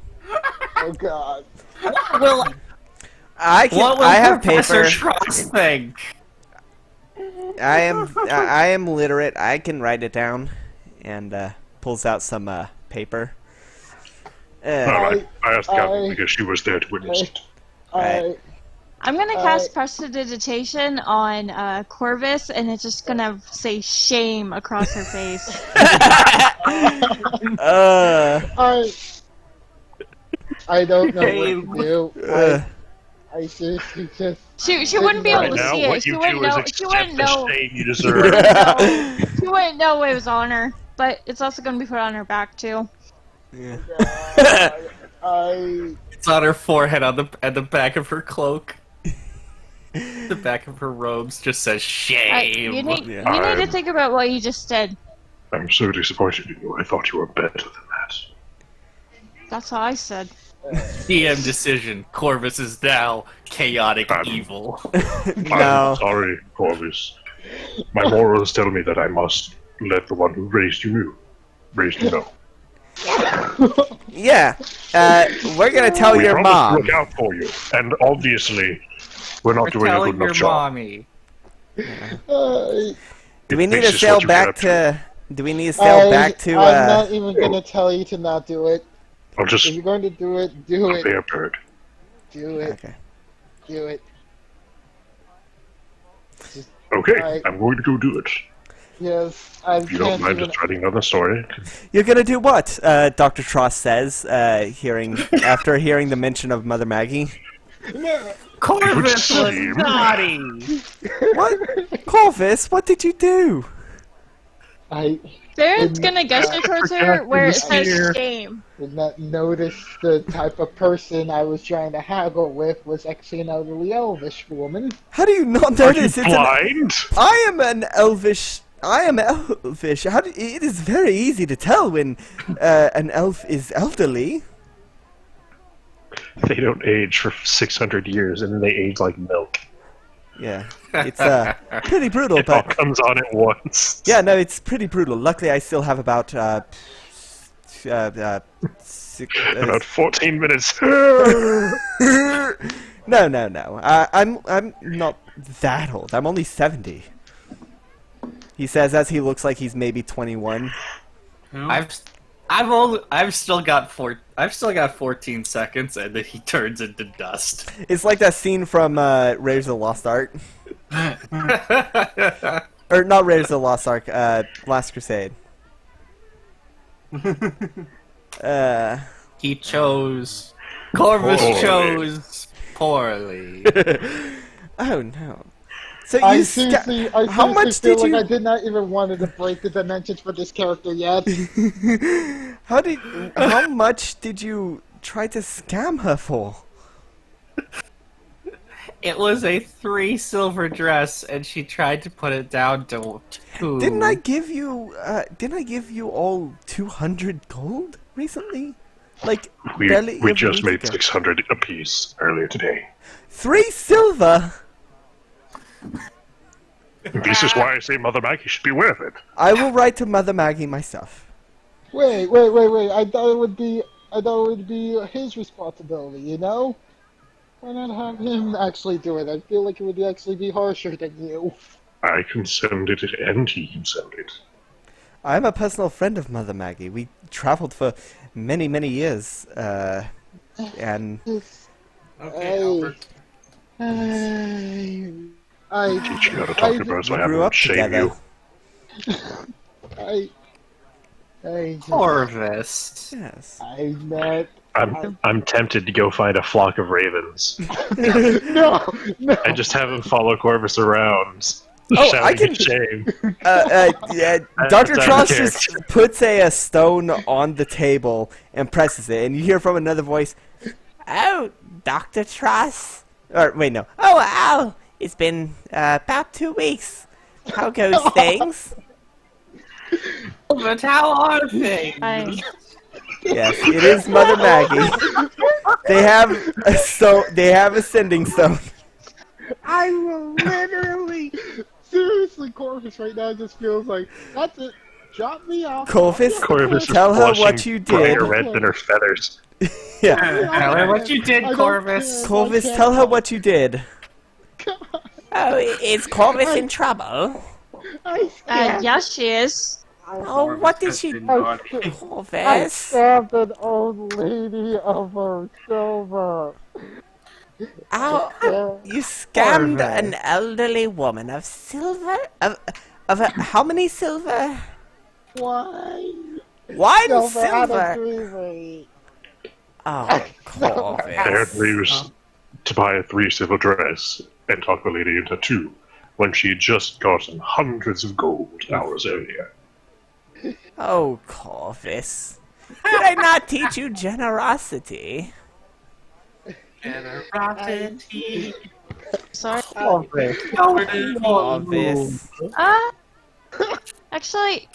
Oh god. Well, I what will have Professor paper. Schross think? I am literate. I can write it down, and pulls out some paper. Alright, I asked the captain because she was there to witness it. Right. I'm gonna cast prestidigitation on Corvus, and it's just gonna say shame across her face. I don't know what to do. I seriously just. She wouldn't be able Right to now, see what it. She you wouldn't do is know. She accept wouldn't the know. shame you She deserve. wouldn't know. She wouldn't know it was on her. But it's also gonna be put on her back too. Yeah. I It's on her forehead, at the back of her cloak. The back of her robes just says shame. You need Yeah. to think about what you just did. I'm so disappointed in you. I thought you were better than that. That's all I said. DM decision. Corvus is now chaotic evil. No. I'm sorry, Corvus. My morals tell me that I must let the one who raised you know. Yeah. We're gonna tell We your promised mom. to look out for you, and obviously, we're not We're doing a telling good your enough job. mommy. Do we need This to is sail what you back get to? Do we need to sail back to? I'm not even gonna tell you to not do it. I'll just If you're going to do it, do obey it. a bird. Do it. Okay. Do it. Okay, Alright. I'm going to go do it. Yes, I If you don't can't mind even. just writing another story. You're gonna do what? Dr. Tross says, after hearing the mention of Mother Maggie. Corvus was seem- naughty. What? Corvus, what did you do? Darren's In- gonna gesture towards her where it says here. shame. Did not notice the type of person I was trying to haggle with was actually an elderly elvish woman. How do you not Are you notice it's blind? I am elvish. It is very easy to tell when an elf is elderly. They don't age for 600 years, and they age like milk. Yeah, it's pretty brutal, It all but comes on at once. yeah, no, it's pretty brutal. Luckily, I still have about About 14 minutes. No. I'm not that old. I'm only 70. He says as he looks like he's maybe 21. I've still got 14 seconds, and then he turns into dust. It's like that scene from Raiders of the Lost Ark. Or not Raiders of the Lost Ark, Last Crusade. He chose. Corvus Poorly. chose poorly. Oh no. So I you seriously how much feel did like you I did not even wanted to break the dimensions for this character yet. how much did you try to scam her for? It was a 3 silver dress, and she tried to put it down to 2. Didn't I give you all 200 gold recently? Like We barely even just made weeks ago. 600 apiece earlier today. 3 silver. This is why I say Mother Maggie should be aware of it. I will write to Mother Maggie myself. Wait! I thought it would be his responsibility, you know? Why not have him actually do it? I feel like it would actually be harsher than you. I can send it, and he can send it. I'm a personal friend of Mother Maggie. We traveled for many, many years, and Okay, Albert. I Teach you how to talk about so I we grew haven't up shame together. you. I Corvus. Yes. met. I'm tempted to go find a flock of ravens. No! I just have them follow Corvus around, Oh, shouting I can- in shame. Yeah, Dr. That's out of Tross character. just puts a stone on the table and presses it, and you hear from another voice, "Oh, Dr. Tross." Or, wait, no. "Oh, wow. It's been about 2 weeks. How goes things?" But how are things? Yes, it is Mother Maggie. They have a sending stone. I will literally. Seriously, Corvus right now just feels like, that's it. Drop me off. Corvus, Corvus is tell her blushing what you did. brighter red than her feathers. Yeah. Tell her what you did, I don't Corvus. care. Corvus, tell her what you did. Oh, is Corvus in trouble? Yes, she is. Oh, what did she do, I Corvus? stabbed an old lady of her silver. Oh, you scammed an elderly woman of silver? Of how many silver? One. One Silver out silver? of 3. Oh, Corvus. Apparently, it was to buy a 3 silver dress and talk the lady into 2 when she had just gotten hundreds of gold hours earlier. Oh, Corvus. Did I not teach you generosity? Generosity. Sorry. Corvus. Corvus. Actually,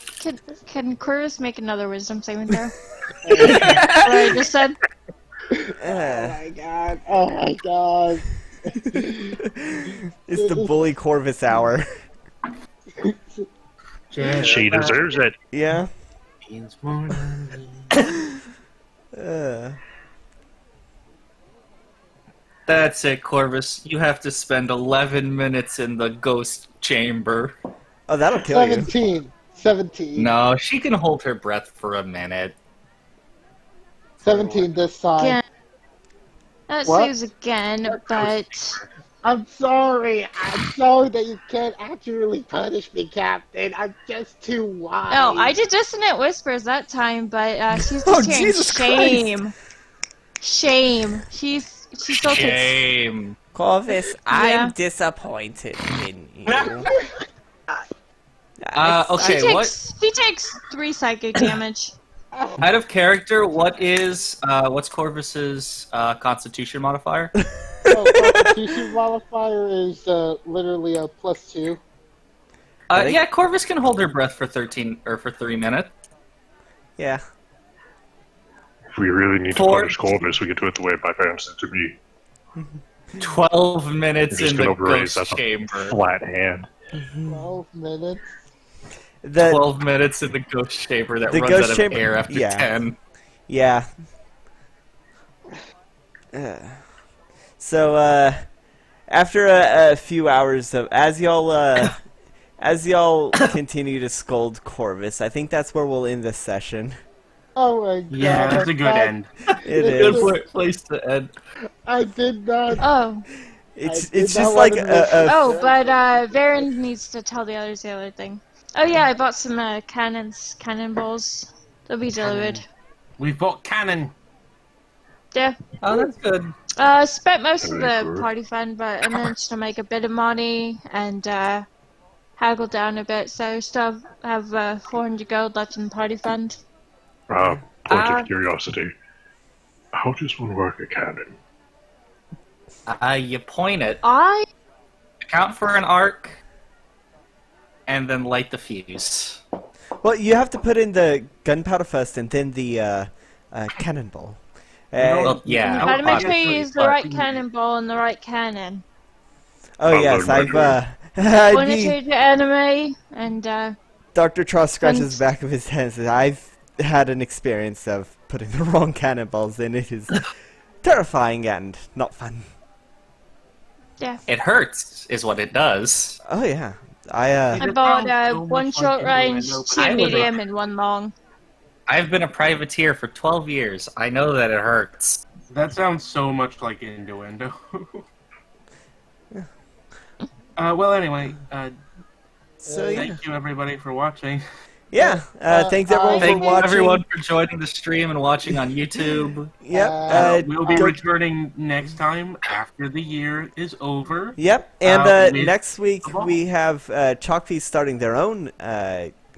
can Corvus make another wisdom saving throw? What I just said. Oh my god. Oh my god. It's the bully Corvus hour. She deserves it. Yeah. Means more than me. That's it, Corvus. You have to spend 11 minutes in the ghost chamber. Oh, that'll kill you. 17. 17. No, she can hold her breath for a minute. 17 this time. Again. That What? saves again, but I'm sorry. I'm sorry that you can't actually punish me, Captain. I'm just too wise. oh, I did dissonant whispers that time, but she's just Oh, hearing Jesus shame. Shame. She still takes. Shame. Corvus, Yeah. I'm disappointed in you. Okay, She takes 3 psychic damage. Out of character, what's Corvus's Constitution modifier? Constitution modifier is literally a +2. Yeah, Corvus can hold her breath for 3 minutes. Yeah. If we really need to For- punish Corvus, we could do it the way my parents did to me. 12 minutes You're in just the gonna raise ghost that chamber. flat hand. 12 minutes. The 12 minutes in the ghost chamber that The runs ghost out of chamber- air after yeah. 10. yeah. So after a few hours of as y'all continue to scold Corvus, I think that's where we'll end this session. Oh my god. Yeah, that's a good end. It Good is. place to end. I did not. Oh. It's I did it's not just want like to miss a Oh, but Varen needs to tell the others the other thing. Oh yeah, I bought some cannonballs. They'll be delivered. We've bought cannon. Yeah. Oh, that's good. Spent most of Very the good. party fund, but I managed to make a bit of money and haggle down a bit, so still have 400 gold left in the party fund. Point of curiosity. How does one work a cannon? You point it, I account for an arc, and then light the fuse. well, you have to put in the gunpowder first, and then the cannonball. Well, yeah. you gotta make sure you obviously, use the but- right cannonball and the right cannon. Oh I'll yes, learn I've Point it to your enemy, and Dr. Tross scratches the And- back of his head and says, I've had an experience of putting the wrong cannonballs in. It is terrifying and not fun. yeah. It hurts, is what it does. Oh yeah. I I It bought sounds so one much short like range, Innuendo, but 2 I would- medium, and 1 long. I've been a privateer for 12 years. I know that it hurts. That sounds so much like innuendo. Well, anyway, so yeah. thank you everybody for watching. Yeah. Thanks everyone Thank for you, watching. everyone, for joining the stream and watching on YouTube. Yep. We'll be go- returning next time after the year is over. Yep. And with next week the ball. we have Chalkfeast starting their own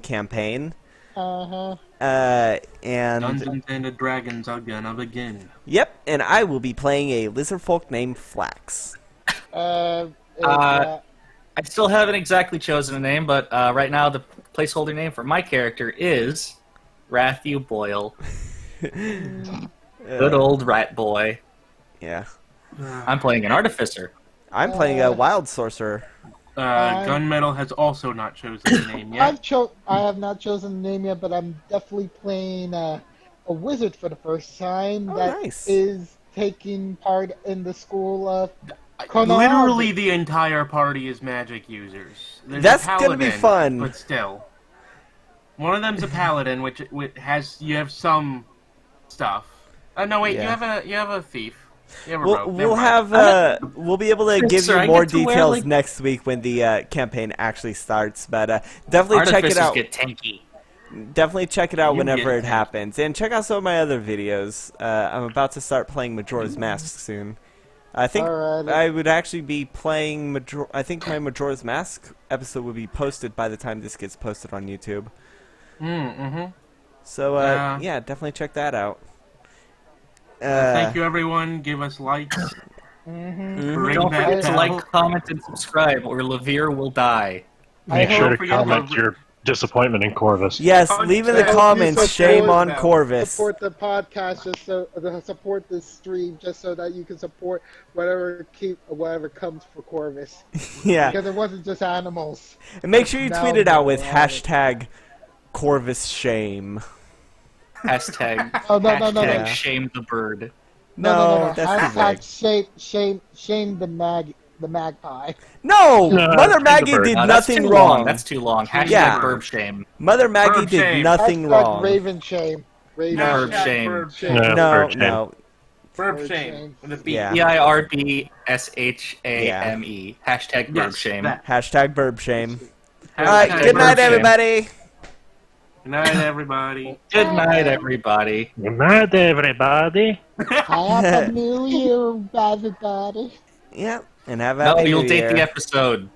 campaign. Uh-huh. And Dungeons and Dragons are gonna begin. yep. And I will be playing a lizard folk named Flax. I still haven't exactly chosen a name, but right now the placeholder name for my character is Rathu Boyle. Good old rat boy. Yeah. I'm playing an artificer. I'm playing a wild sorcerer. Gunmetal has also not chosen a name yet. I have not chosen the name yet, but I'm definitely playing a wizard for the first time Oh, that nice. is taking part in the school of Literally, the entire party is magic users. There's That's a gonna be paladin, fun. but still, one of them's a paladin, which has you have some stuff. No, wait, Yeah. you have a thief. You have a rogue. We'll Never mind. have we'll be able to give Sir, you I more get to wear, details like- next week when the campaign actually starts. But definitely check it Artificers out. get tanky. Definitely check it out You whenever get it it. happens, and check out some of my other videos. I'm about to start playing Majora's Mask soon. I think Alrighty. I would actually be playing I think my Majora's Mask episode will be posted by the time this gets posted on YouTube. Mm-hmm. So yeah, definitely check that out. Thank you, everyone. Give us likes. Ring Don't that forget to bell. like, comment, and subscribe, or Levere will die. Make sure to forget comment to- your disappointment in Corvus. Yes, Oh, leave in I the hope you comments. support Shame on them. Corvus. Support the podcast just so support this stream just so that you can support whatever comes for Corvus. Yeah, Because it wasn't just animals. and make sure you Now tweet it out with more. hashtag Corvus Shame. Hashtag, Oh, no. hashtag Yeah. shame the bird. No, that's too vague. Hashtag shame the magpie. No, No, Mother it's Maggie the bird. did No, that's nothing too wrong. long. That's too long. Hashtag Yeah. burb shame. Mother Maggie Burb did shame. nothing Hashtag wrong. Raven shame. Raven Burb Hashtag shame. Burb shame. Yeah. No, Burb shame. no. Burb Burb shame. shame. With a B. Yeah. BIRBSHAME. Hashtag burb Yes, shame. that. Hashtag burb shame. Hashtag Alright, good burb night, shame. everybody. Good night, everybody. Good night, everybody. Good night, everybody. Happy New Year, everybody. Yep, and have a No, happy you'll New date Year. the episode.